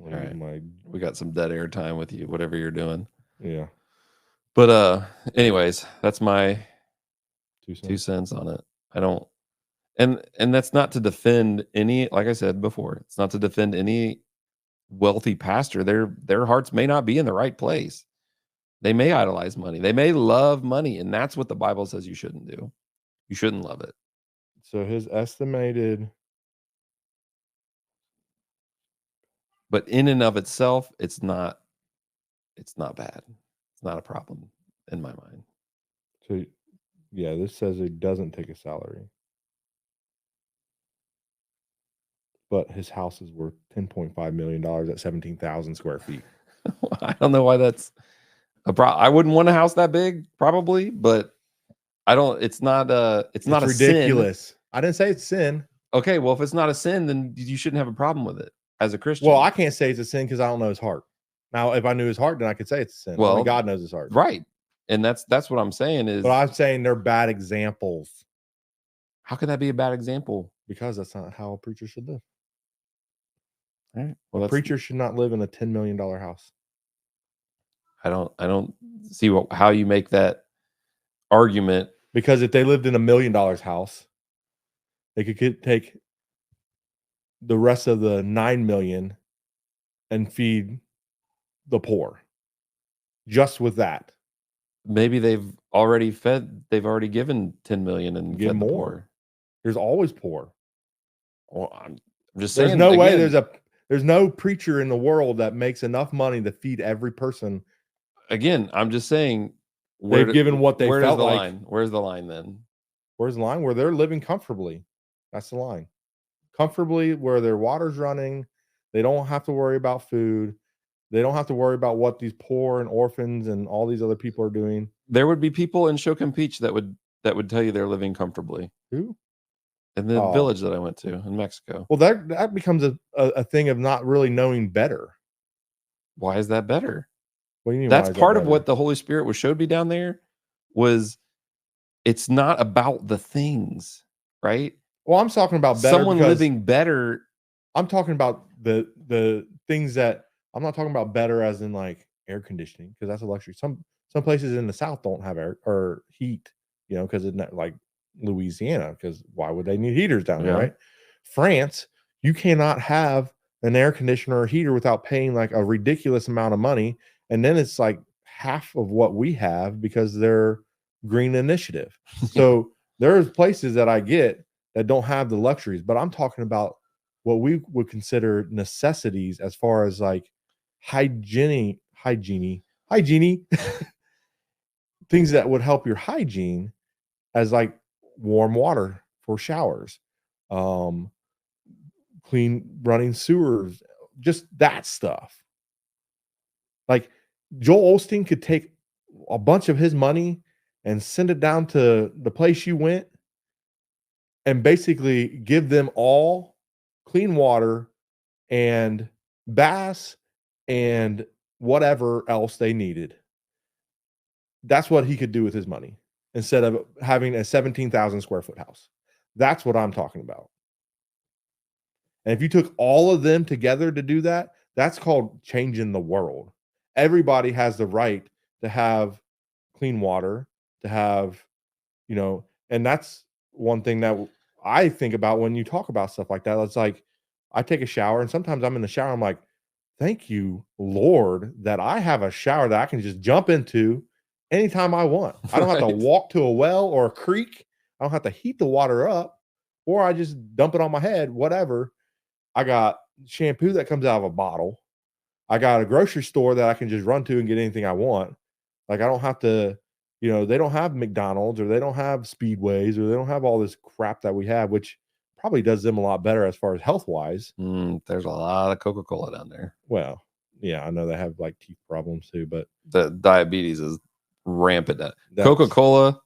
All right. We got some dead air time with you, whatever you're doing. Yeah. But anyways, that's my 2 cents. 2 cents on it. I don't and that's not to defend any, like I said before, it's not to defend any wealthy pastor. Their hearts may not be in the right place. They may idolize money. They may love money, and that's what the Bible says you shouldn't do. You shouldn't love it. So his estimated, but in and of itself, it's not bad. It's not a problem in my mind. So yeah, this says it doesn't take a salary. But his house is worth $10.5 million at 17,000 square feet. I don't know why that's a problem. I wouldn't want a house that big, probably, but it's not ridiculous. Sin. I didn't say it's sin. Okay, well, if it's not a sin, then you shouldn't have a problem with it as a Christian. Well, I can't say it's a sin because I don't know his heart. Now, if I knew his heart, then I could say it's a sin. Well, only God knows his heart. Right. And that's what I'm saying is. But I'm saying they're bad examples. How can that be a bad example? Because that's not how a preacher should live. All right. Well, a preacher should not live in a $10 million house. I don't see how you make that argument. Because if they lived in $1 million house, they could take the rest of the 9 million and feed the poor. Just with that. Maybe they've already given 10 million and get fed more. The poor. There's always poor. Well, I'm just saying. There's no way there's no preacher in the world that makes enough money to feed every person. Again, I'm just saying they've given what they felt like. Line? Where's the line then? Where's the line? Where they're living comfortably. That's the line. Comfortably, where their water's running. They don't have to worry about food. They don't have to worry about what these poor and orphans and all these other people are doing. There would be people in Chocampeach that would tell you they're living comfortably. Who? In the village that I went to in Mexico. Well, that becomes a thing of not really knowing better. Why is that better? What do you mean? That's part of what the Holy Spirit was showed me down there. Was it's not about the things, right? Well, I'm talking about better. Someone living better. I'm talking about the things that I'm not talking about better as in like air conditioning, because that's a luxury. Some places in the South don't have air or heat, because it's not like Louisiana, because why would they need heaters down there, right? France, you cannot have an air conditioner or heater without paying like a ridiculous amount of money, and then it's like half of what we have because they're green initiative. So there's places that I get that don't have the luxuries, but I'm talking about what we would consider necessities as far as like hygiene things that would help your hygiene, as like warm water for showers, clean running sewers, just that stuff. Like Joel Osteen could take a bunch of his money and send it down to the place you went and basically give them all clean water and baths and whatever else they needed. That's what he could do with his money instead of having a 17,000 square foot house. That's what I'm talking about. And if you took all of them together to do that, That's called changing the world. Everybody has the right to have clean water, to have, and that's one thing that I think about when you talk about stuff like that. It's like I take a shower, and sometimes I'm in the shower, I'm like, thank you, Lord, that I have a shower that I can just jump into anytime I want. I don't have to Right. walk to a well or a creek. I don't have to heat the water up, or I just dump it on my head, whatever. I got shampoo that comes out of a bottle. I got a grocery store that I can just run to and get anything I want. Like, I don't have to, they don't have McDonald's, or they don't have Speedways, or they don't have all this crap that we have, which probably does them a lot better as far as health wise. There's a lot of Coca-Cola down there. Well, yeah, I know they have like teeth problems too, but The diabetes is rampant. Coca-Cola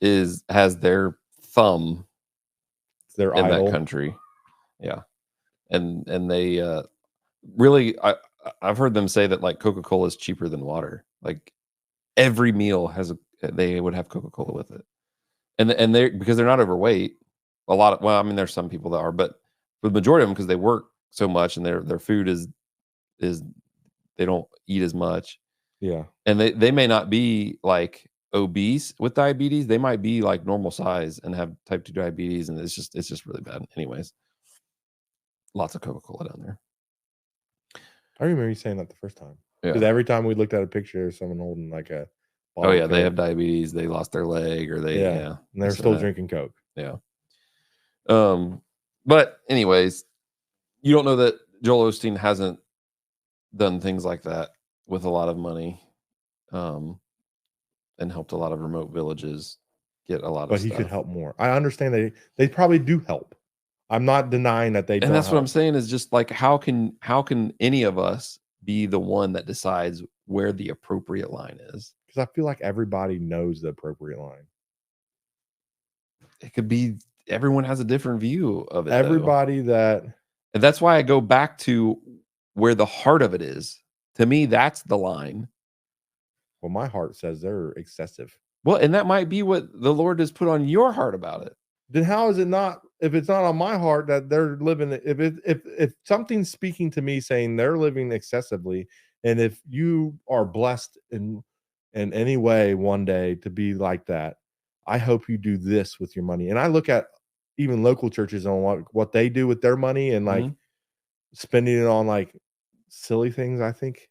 has their thumb their in idol. that country. Yeah. And they really, I've heard them say that like Coca-Cola is cheaper than water. Like every meal they would have Coca-Cola with it. And they, because they're not overweight, there's some people that are, but for the majority of them, because they work so much and their food is they don't eat as much. Yeah. And they may not be like obese with diabetes. They might be like normal size and have type 2 diabetes, and it's just really bad. Anyways, lots of Coca-Cola down there. I remember you saying that the first time. Yeah. Because every time we looked at a picture of someone holding like a bottle of Coke, they have diabetes, they lost their leg, or and they're still drinking Coke. Yeah. But anyways, you don't know that Joel Osteen hasn't done things like that with a lot of money, and helped a lot of remote villages get a lot of stuff. But he could help more. I understand they probably do help. I'm not denying that they don't. And that's what I'm saying is just like, how can any of us be the one that decides where the appropriate line is? Because I feel like everybody knows the appropriate line. It could be everyone has a different view of it. Everybody and that's why I go back to where the heart of it is. To me, that's the line. Well, my heart says they're excessive. Well, and that might be what the Lord has put on your heart about it. Then how is it not, if it's not on my heart that they're living, if something's speaking to me saying they're living excessively, and if you are blessed in any way one day to be like that, I hope you do this with your money. And I look at even local churches on what they do with their money, and like spending it on like silly things. I think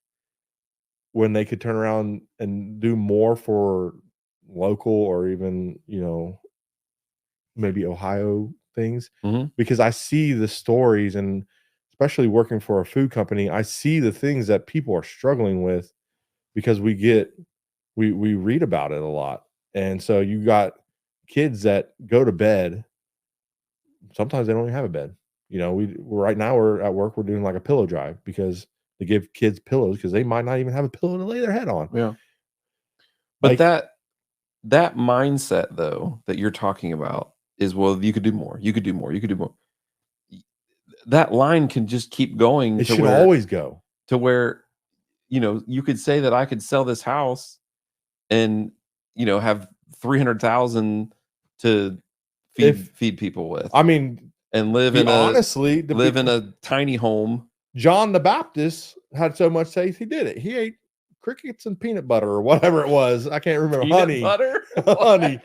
when they could turn around and do more for local, or even, maybe Ohio things, because I see the stories, and especially working for a food company, I see the things that people are struggling with, because we read about it a lot. And so you got kids that go to bed. Sometimes they don't even have a bed. Right now we're at work, we're doing like a pillow drive, because they give kids pillows because they might not even have a pillow to lay their head on. Yeah. But like, that mindset though that you're talking about is, well, you could do more. You could do more. You could do more. That line can just keep going. It should always go to where, you could say that I could sell this house and, have 300,000 to feed people with. I mean, and live in a tiny home. John the Baptist had so much faith, he did it. He ate crickets and peanut butter, or whatever it was. I can't remember. Peanut butter? Honey.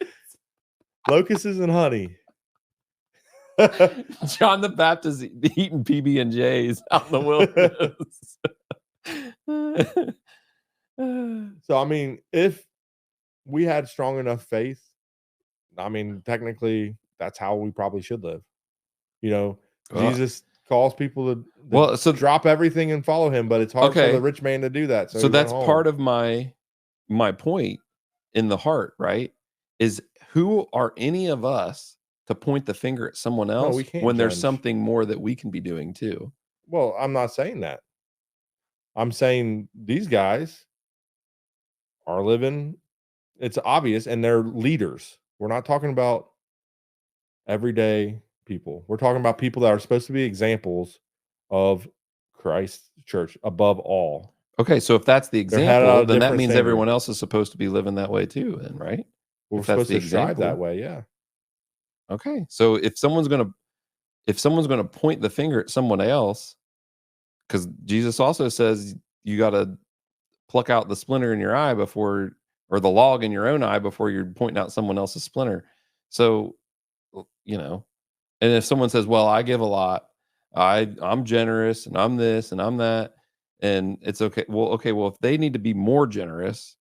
Locusts and honey. John the Baptist eating PB&Js out in the wilderness. So, I mean, if we had strong enough faith, I mean, technically, that's how we probably should live. Jesus calls people to drop everything and follow him, but it's hard for the rich man to do that. So that's part of my point in the heart, right? Is who are any of us to point the finger at someone else when there's something more that we can be doing too? Well, I'm not saying that. I'm saying these guys are living, it's obvious, and they're leaders. We're not talking about everyday people. We're talking about people that are supposed to be examples of Christ's church above all. Okay, so if that's the example, then that means everyone else is supposed to be living that way too, then, right? We're supposed to strive that way, yeah. Okay, so if someone's gonna point the finger at someone else, because Jesus also says you got to pluck out the splinter in your eye before, or the log in your own eye before you're pointing out someone else's splinter. So, and if someone says, well, I give a lot, I'm generous and I'm this and I'm that, and it's okay. Well, if they need to be more generous,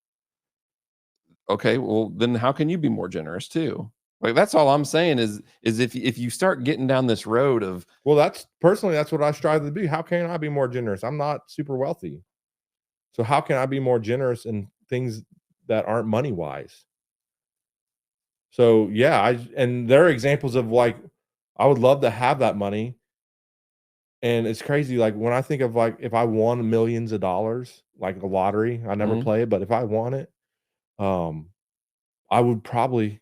okay, well, then how can you be more generous too? Like, that's all I'm saying is if you start getting down this road of, Well, that's what I strive to be. How can I be more generous? I'm not super wealthy. So how can I be more generous in things that aren't money wise? So yeah, and there are examples of like I would love to have that money. And it's crazy. Like when I think of like if I won millions of dollars, like a lottery, I never Mhm. play it, but if I won it, I would probably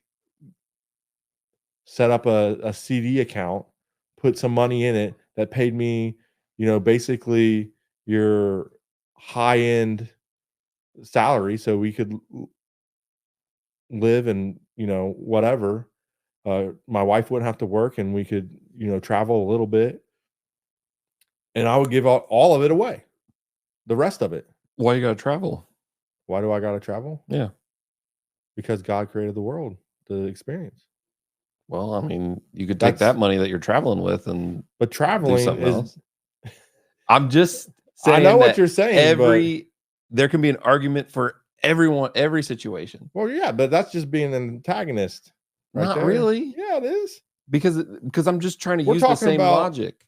set up a CD account, put some money in it that paid me, basically your high end salary so we could live and, whatever. My wife wouldn't have to work and we could, travel a little bit. And I would give all of it away, the rest of it. why you got to travel? Why do I got to travel? Yeah. Because God created the world to experience. Well, I mean, you could take that money that you're traveling with and But do traveling something is else. I'm just I know saying what that you're saying, but there can be an argument for everyone, every situation. well, yeah, but that's just being an antagonist right Not there. really, Yeah, it is. because I'm just trying to We're use the talking same about logic.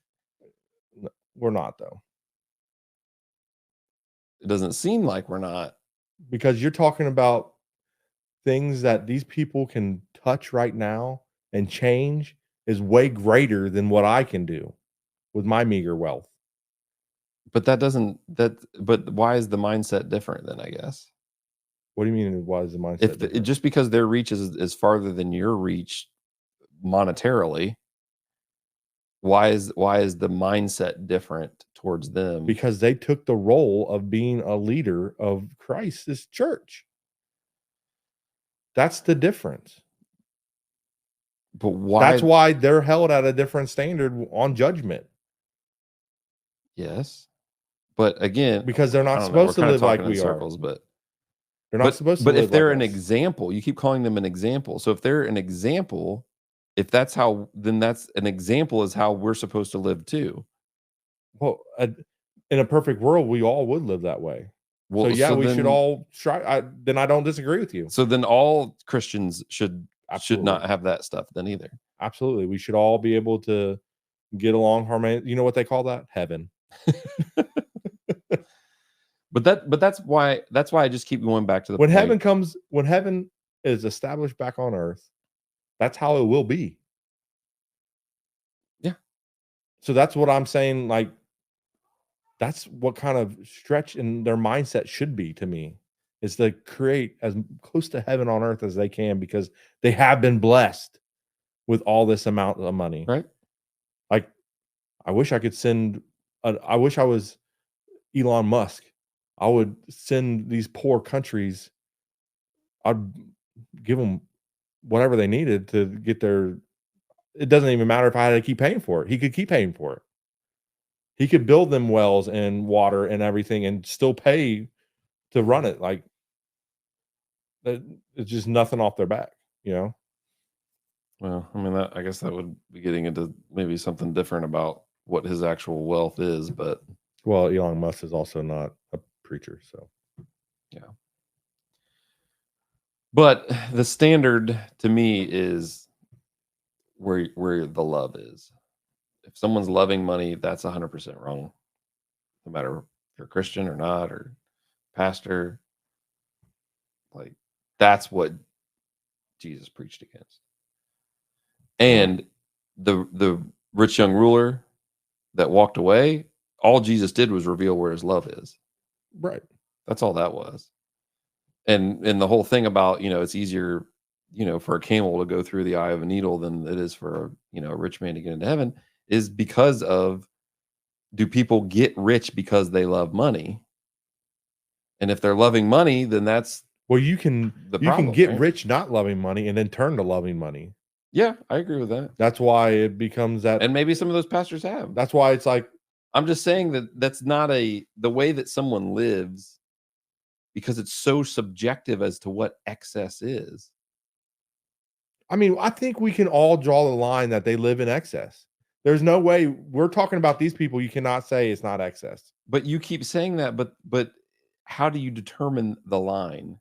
we're not though. It doesn't seem like we're not. Because you're talking about things that these people can touch right now and change is way greater than what I can do with my meager wealth. But but why is the mindset different then, I guess? What do you mean why is the mindset If different? just because their reach is farther than your reach monetarily, why is the mindset different towards them? Because they took the role of being a leader of Christ's church. That's the difference. But why? That's why they're held at a different standard on judgment. Yes. But again, Because they're I not don't know, we're supposed to kind of live like talking in we are. circles, but They're not supposed to but live if they're like an us. example, you keep calling them an example. So if they're an example, if that's how, then that's an example is how we're supposed to live too. Well, in a perfect world, we all would live that way. Well, So yeah, we should then all try. Then I don't disagree with you. so then all Christians should Absolutely. not have that stuff then either. Absolutely, we should all be able to get along harmony. You know what they call that? Heaven. But that's why I just keep going back to the When point. when heaven is established back on earth, that's how it will be. Yeah. So that's what I'm saying. Like, that's what kind of stretch in their mindset should be to me, is to create as close to heaven on earth as they can because they have been blessed with all this amount of money. Right. Like, I wish I could I wish I was Elon Musk. I would send these poor countries, I'd give them whatever they needed to get their. It doesn't even matter if I had to keep paying for it. He could keep paying for it. He could build them wells and water and everything and still pay to run it. Like, it's just nothing off their back, Well, I mean, I guess that would be getting into maybe something different about what his actual wealth is, but Well, Elon Musk is also not a preacher, so yeah. But the standard to me is where the love is. If someone's loving money, that's 100% wrong. No matter if you're a Christian or not, or pastor, like that's what Jesus preached against. And the rich young ruler that walked away, all Jesus did was reveal where his love is. right. That's all that was. And the whole thing about, it's easier, for a camel to go through the eye of a needle than it is for a rich man to get into heaven is because of, do people get rich because they love money? And if they're loving money, then that's Well, you can problem, get right? rich not loving money and then turn to loving money. Yeah, I agree with that. That's why it becomes that. And maybe some of those pastors have. That's why it's like I'm just saying that that's not the way that someone lives, because it's so subjective as to what excess is. I mean, I think we can all draw the line that they live in excess. There's no way we're talking about these people. You cannot say it's not excess. But you keep saying that, but how do you determine the line?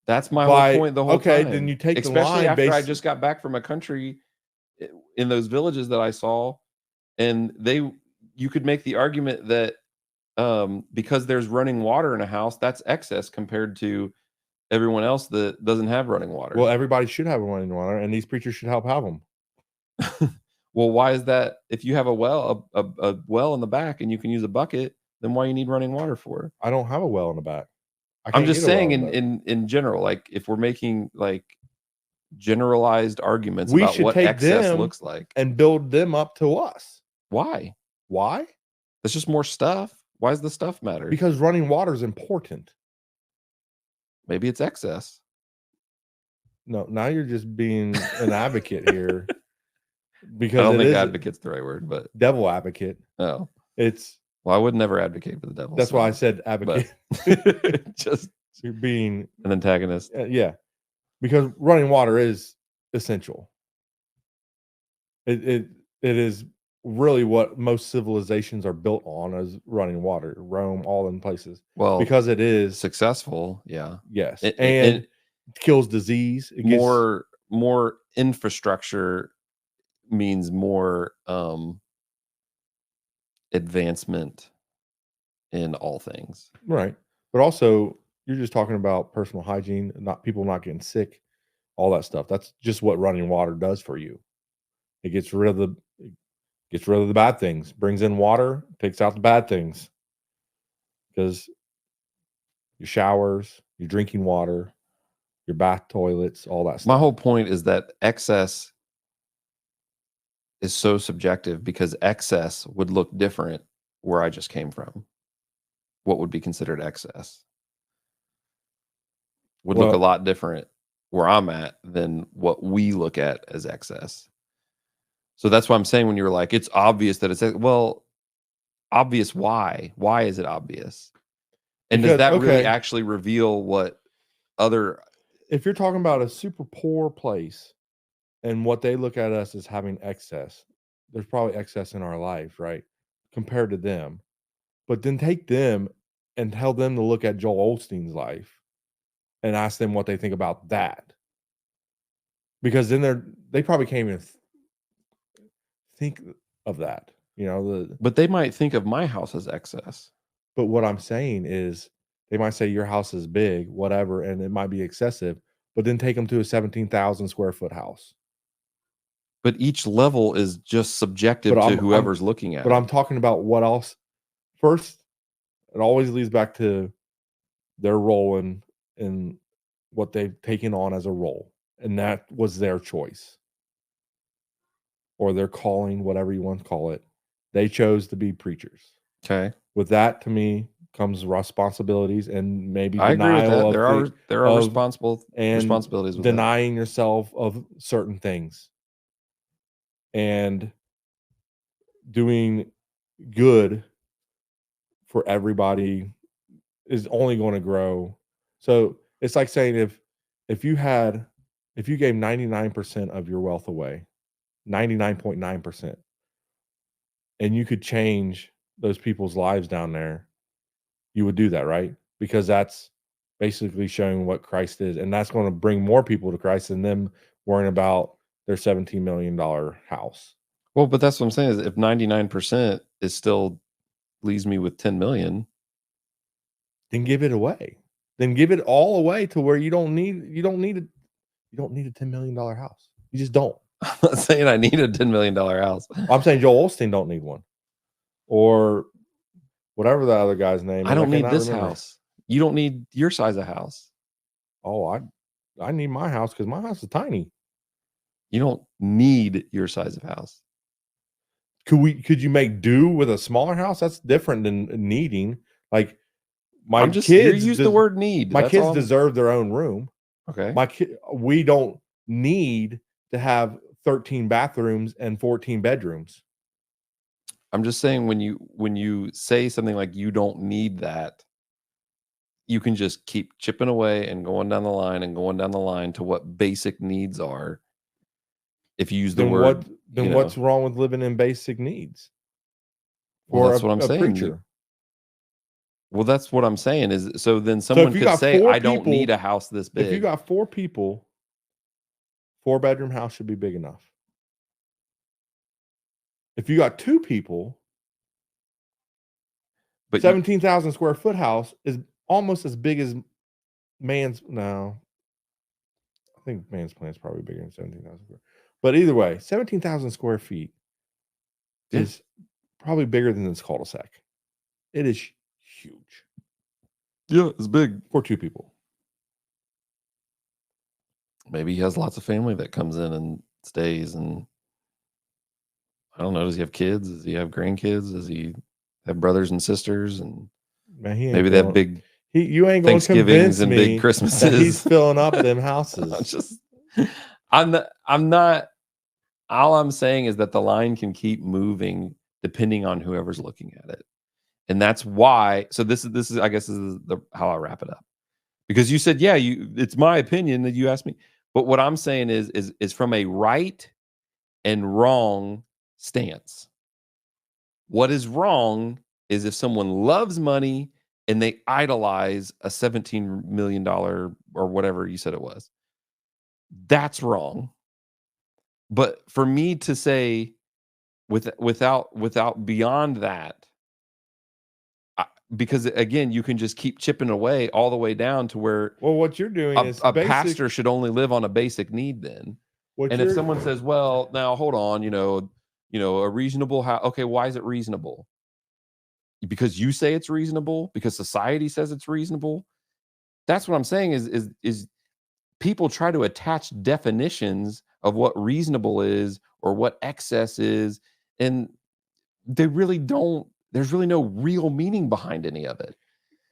That's my whole point the whole time. Then you take the especially line after I based. just got back from a country in those villages that I saw, and you could make the argument that because there's running water in a house, that's excess compared to everyone else that doesn't have running water. Well, everybody should have running water, and these preachers should help have them. Well, why is that? If you have a well, a well in the back, and you can use a bucket, then why you need running water for? I don't have a well in the back. I'm just saying in general, like if we're making like generalized arguments we about should what take excess them looks like and build them up to us. Why? Why? That's just more stuff. Why does the stuff matter? Because running water is important. Maybe it's excess. No, now you're just being an advocate here. Because I don't think advocate's the right word, but devil advocate. Oh, it's well, I would never advocate for the devil. That's why I said advocate. Just you're being an antagonist. Yeah, because running water is essential. It is really what most civilizations are built on, as running water. Rome, all in places. Well, because it is successful. Yeah. Yes, and it kills disease. It more infrastructure means more advancement in all things, right? But also, you're just talking about personal hygiene, not people not getting sick, all that stuff. That's just what running water does for you. It gets rid of the bad things, brings in water, takes out the bad things. Because your showers, your drinking water, your bath toilets, all that stuff. My whole point is that excess is so subjective, because excess would look different where I just came from. What would be considered excess would look a lot different where I'm at than what we look at as excess. So that's why I'm saying, when you're like, it's obvious that it's, well, obvious why? Why is it obvious? And does that really actually reveal what other... If you're talking about a super poor place and what they look at us as having excess, there's probably excess in our life, right? Compared to them. But then take them and tell them to look at Joel Osteen's life and ask them what they think about that. Because then they probably can't even think of that, But they might think of my house as excess. But what I'm saying is, they might say your house is big, whatever, and it might be excessive, but then take them to a 17,000 square foot house. But each level is just subjective to whoever's looking at it. But I'm talking about what else. First, it always leads back to their role in what they've taken on as a role. And that was their choice. Or their calling, whatever you want to call it. They chose to be preachers. Okay. With that, to me, comes responsibilities and maybe I agree with that. There are responsibilities with denying yourself of certain things and doing good for everybody is only going to grow. So it's like saying if you gave 99% of your wealth away, 99.9%, and you could change those people's lives down there, you would do that, right? Because that's basically showing what Christ is. And that's going to bring more people to Christ than them worrying about their $17 million house. Well, but that's what I'm saying, is if 99% is still leaves me with 10 million, then give it away. Then give it all away to where you don't need a $10 million house. You just don't. I'm not saying I need a $10 million house. I'm saying Joel Osteen don't need one. Or whatever the other guy's name is. I don't need this house. You don't need your size of house. Oh, I need my house because my house is tiny. You don't need your size of house. Could you make do with a smaller house? That's different than needing. Like kids use the word need. My kids deserve their own room. Okay. We don't need to have 13 bathrooms and 14 bedrooms. I'm just saying when you say something like you don't need that, you can just keep chipping away and going down the line and going down the line to what basic needs are. If you use the word, Then what's wrong with living in basic needs? Well, that's what I'm a saying. preacher. Well, that's what I'm saying is so then someone could say, I don't need a house this big. If you got 4 people, 4-bedroom house should be big enough. If you got 2 people, but 17,000 square foot house is almost as big as man's. No, I think man's plan is probably bigger than 17,000 square. But either way, 17,000 square feet is probably bigger than this cul-de-sac. It is huge. Yeah, it's big for 2 people. Maybe he has lots of family that comes in and stays, and I don't know. Does he have kids? Does he have grandkids? Does he have brothers and sisters? And man, maybe they have big you ain't gonna Thanksgivings convince and me big Christmases. That he's filling up them houses. I'm not. All I'm saying is that the line can keep moving depending on whoever's looking at it, and that's why. So this is I guess this is how I wrap it up, because you said it's my opinion that you asked me, but what I'm saying is from a right and wrong stance. What is wrong is if someone loves money and they idolize a $17 million or whatever you said it was. That's wrong. But for me to say without beyond that, because again, you can just keep chipping away all the way down to where what you're doing is a pastor should only live on a basic need then. And if someone says, well, now hold on, a reasonable house. Okay, why is it reasonable? Because you say it's reasonable? Because society says it's reasonable? That's what I'm saying is people try to attach definitions of what reasonable is or what excess is, and they really don't. There's really no real meaning behind any of it.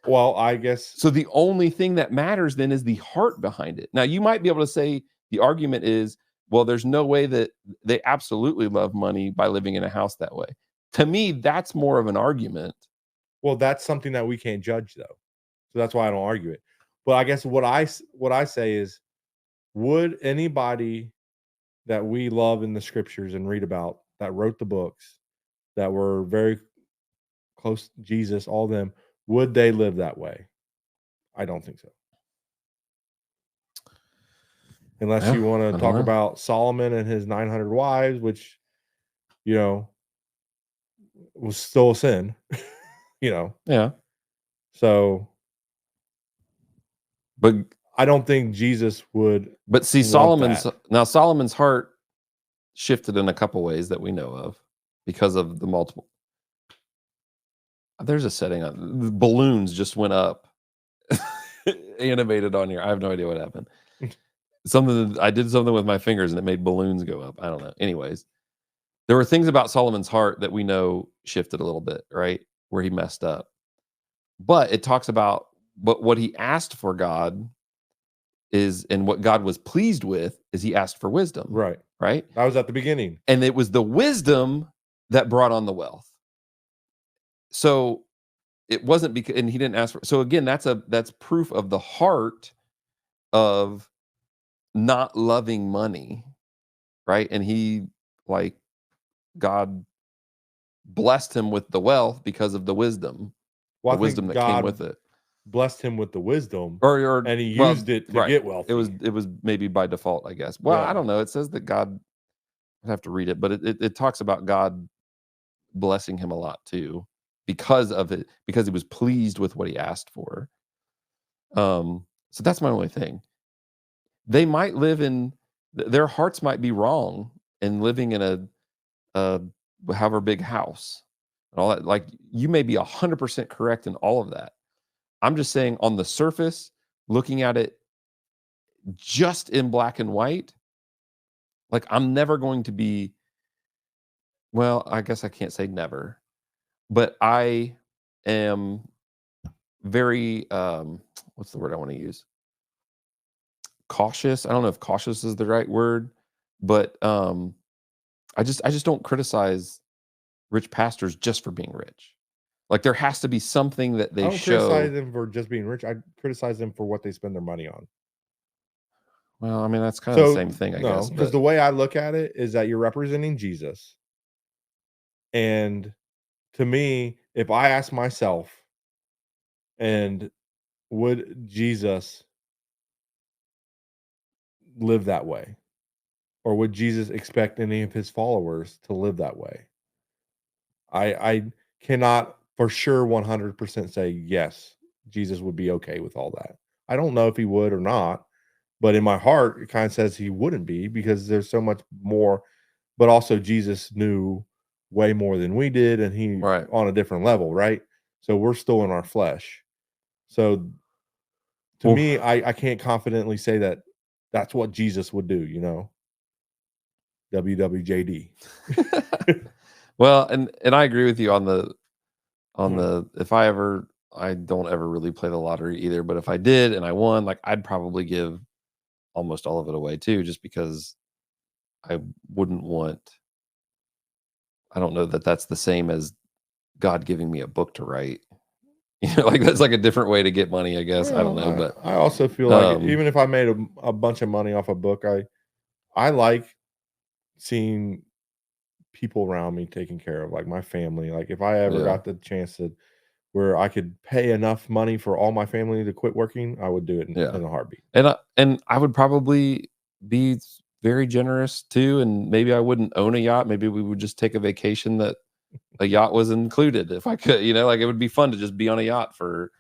Well, I guess so. The only thing that matters then is the heart behind it. Now, you might be able to say the argument is, well, there's no way that they absolutely love money by living in a house that way. To me, that's more of an argument. Well, that's something that we can't judge, though. So that's why I don't argue it. But I guess what I say is, would anybody that we love in the scriptures and read about, that wrote the books, that were very close to Jesus, all of them, would they live that way? I don't think so. Unless you want to talk about Solomon and his 900 wives, which, was still a sin, Yeah. So, but I don't think Jesus would. But see, Solomon's heart shifted in a couple ways that we know of because of the multiple. There's a setting on the balloons just went up, animated on here. I have no idea what happened. I did something with my fingers and it made balloons go up. I don't know. Anyways, there were things about Solomon's heart that we know shifted a little bit, right? Where he messed up. But it talks about what he asked for God is, and what God was pleased with is he asked for wisdom. Right. Right. That was at the beginning. And it was the wisdom that brought on the wealth. So it wasn't because, and he didn't ask for, so again, that's proof of the heart of not loving money. Right. And he, like, God blessed him with the wealth because of the wisdom, the wisdom that came with it. Blessed him with the wisdom, and he well, used it to get wealthy. It was maybe by default, I guess. Well, I don't know. It says that God, I have to read it, but it talks about God blessing him a lot too because of it, because he was pleased with what he asked for. So that's my only thing. They might live in, their hearts might be wrong in living in a however big house and all that. Like, you may be 100% correct in all of that. I'm just saying, on the surface, looking at it just in black and white, like, I'm never going to be, well, I guess I can't say never, but I am very, what's the word I want to use? Cautious. I don't know if cautious is the right word, but I just don't criticize rich pastors just for being rich. Like there has to be something that I they don't criticize show. them for just being rich. I criticize them for what they spend their money on. Well, I mean, that's kind of the So same thing, I no, guess. because But the way I look at it is that you're representing Jesus. And to me, if I ask myself, and would Jesus live that way? Or would Jesus expect any of his followers to live that way? I cannot for sure 100% say yes, Jesus would be okay with all that. I don't know if he would or not, but in my heart, it kind of says he wouldn't be because there's so much more. But also, Jesus knew way more than we did, and he right. on a different level, right? So we're still in our flesh. So to Well, me, I can't confidently say that that's what Jesus would do, you know? WWJD. well, and I agree with you on the if I don't ever really play the lottery either, but if I did and I won, like I'd probably give almost all of it away too, just because I wouldn't want. I don't know that that's the same as God giving me a book to write. Like that's like a different way to get money, I guess. I don't know, Well, but I also feel like even if I made a bunch of money off a book, I like seeing people around me taken care of, like my family. Like if I ever yeah, got the chance to where I could pay enough money for all my family to quit working, I would do it yeah. in a heartbeat. And I would probably be very generous too, and maybe I wouldn't own a yacht. Maybe we would just take a vacation that a yacht was included if I could, like it would be fun to just be on a yacht for,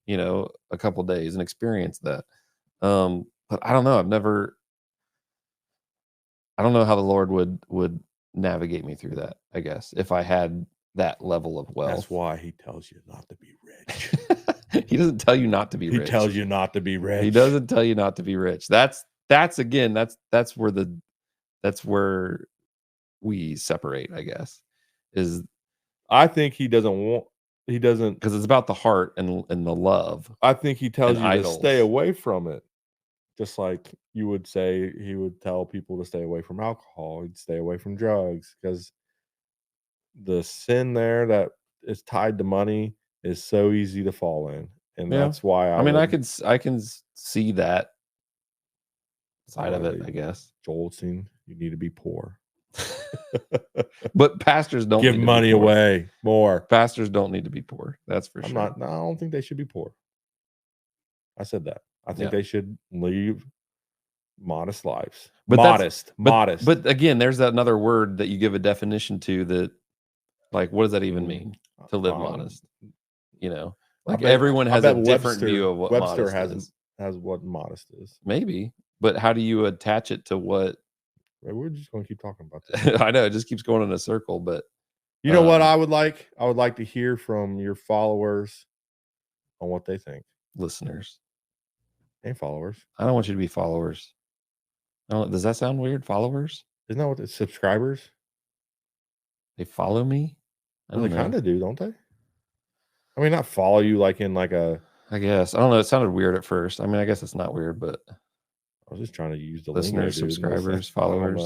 a couple days and experience that. But I don't know. I don't know how the Lord would navigate me through that, I guess, if I had that level of That's wealth. why he tells you not to be rich. He doesn't tell you not to be He rich. tells you not to be rich. He doesn't tell you not to be rich. That's again, that's where we separate, I guess. Is I think he doesn't because it's about the heart and the love I think he and tells you to stay idols. away from it. Just like you would say he would tell people to stay away from alcohol, he'd stay away from drugs because the sin there that is tied to money is so easy to fall in. And Yeah. that's why I mean, I can see that side of it, like I guess. Joel Osteen, you need to be poor. But pastors don't Give need to be money poor. away more. Pastors don't need to be poor. That's for sure. I don't think they should be poor. I said that. I think Yeah. they should live modest lives. But Modest. but again, there's another word that you give a definition to that, like, what does that even mean to live modest? Like everyone has a different view of what Webster modest is. has what modest is. Maybe, but how do you attach it to what? We're just going to keep talking about this. I know it just keeps going in a circle, but You know what I would like? I would like to hear from your followers on what they think. listeners And followers. I don't want you to be followers. Does that sound weird? Followers? Isn't that what it's subscribers? They follow me? I Well, don't they know. kind of do, don't they? I mean, not follow you like in like a. I guess. I don't know. It sounded weird at first. I mean, I guess it's not weird, but I was just trying to use the lingo, listeners, dude. subscribers, followers.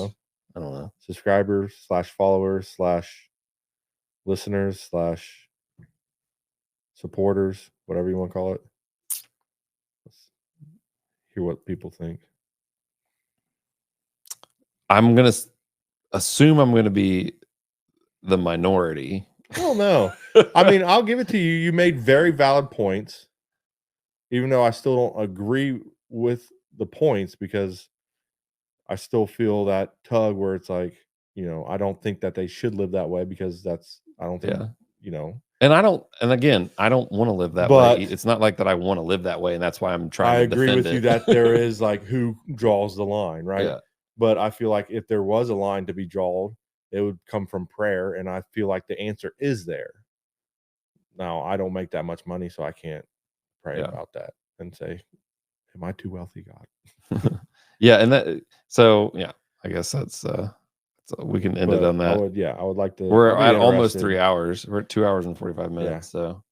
I don't know. Subscribers / followers / listeners / supporters, whatever you want to call it. Let's hear what people think. I'm going to assume I'm going to be the minority. I don't know. I mean, I'll give it to you. You made very valid points, even though I still don't agree with the points because I still feel that tug where it's like, I don't think that they should live that way because I don't think, Yeah. And again, I don't want to live that way. But It's not like that I want to live that way. And that's why I'm trying I to agree defend with you it. that there is like who draws the line, right? Yeah. But I feel like if there was a line to be drawn, it would come from prayer. And I feel like the answer is there. Now, I don't make that much money, so I can't pray about that and say, am I too wealthy, God? Yeah. And so, yeah, I guess that's, so we can end it on that. I would like to. We're at almost 3 hours. We're at 2 hours and 45 minutes. Yeah. So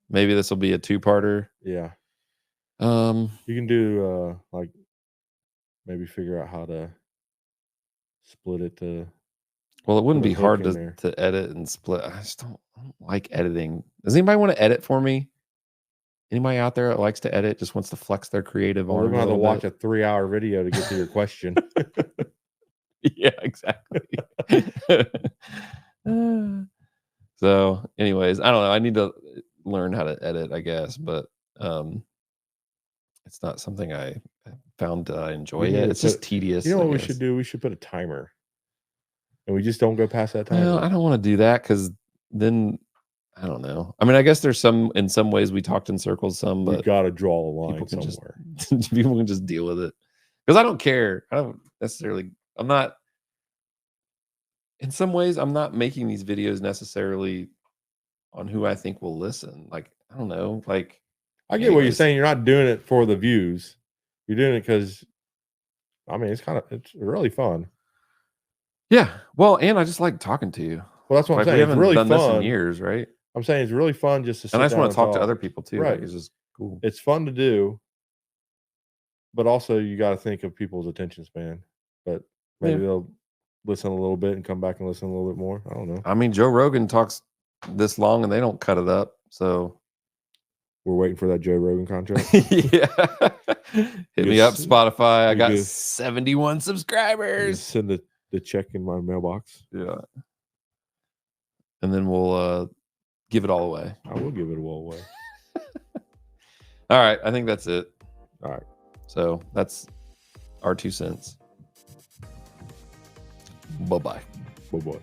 maybe this will be a 2-parter. Yeah. You can do like maybe figure out how to split it to Well, it wouldn't Put a be hook hard in to there. edit and split. I just don't like editing. Does anybody want to edit for me? Anybody out there that likes to edit, just wants to flex their creative Well, they're arm a gonna have to little watch bit? a 3-hour video to get to your question. Yeah, exactly. So, anyways, I don't know. I need to learn how to edit, I guess, but it's not something I found I enjoy We need yet. to It's just put. tedious, You know I what we guess. should do? We should put a timer, and we just don't go past that Well, I timer. don't want to do that because then I don't know. I mean, I guess there's in some ways we talked in circles some, We but got to draw a people line can just somewhere. people can just deal with it. Because I don't care. I don't necessarily. I'm not. In some ways, I'm not making these videos necessarily on who I think will listen. Like, I don't know. Like, I get what you're anyways. saying. You're not doing it for the views. You're doing it because, I mean, it's really fun. Yeah. Well, and I just like talking to you. Well, that's what I'm Like, we saying. It's haven't really done this in fun. years, right? I'm saying it's really fun just to And I sit just down want and to talk to talk. other people too. Right. Like, it's just cool. It's fun to do, but also you got to think of people's attention span. But maybe they'll listen a little bit and come back and listen a little bit more. I don't know. I mean, Joe Rogan talks this long and they don't cut it up. So We're waiting for that Joe Rogan contract. yeah. Hit me up, Spotify. I got you 71 subscribers. Just send the check in my mailbox. Yeah. And then we'll give it all away. I will give it all away. All right. I think that's it. All right. So that's our 2 cents. Bye-bye. Bye-bye.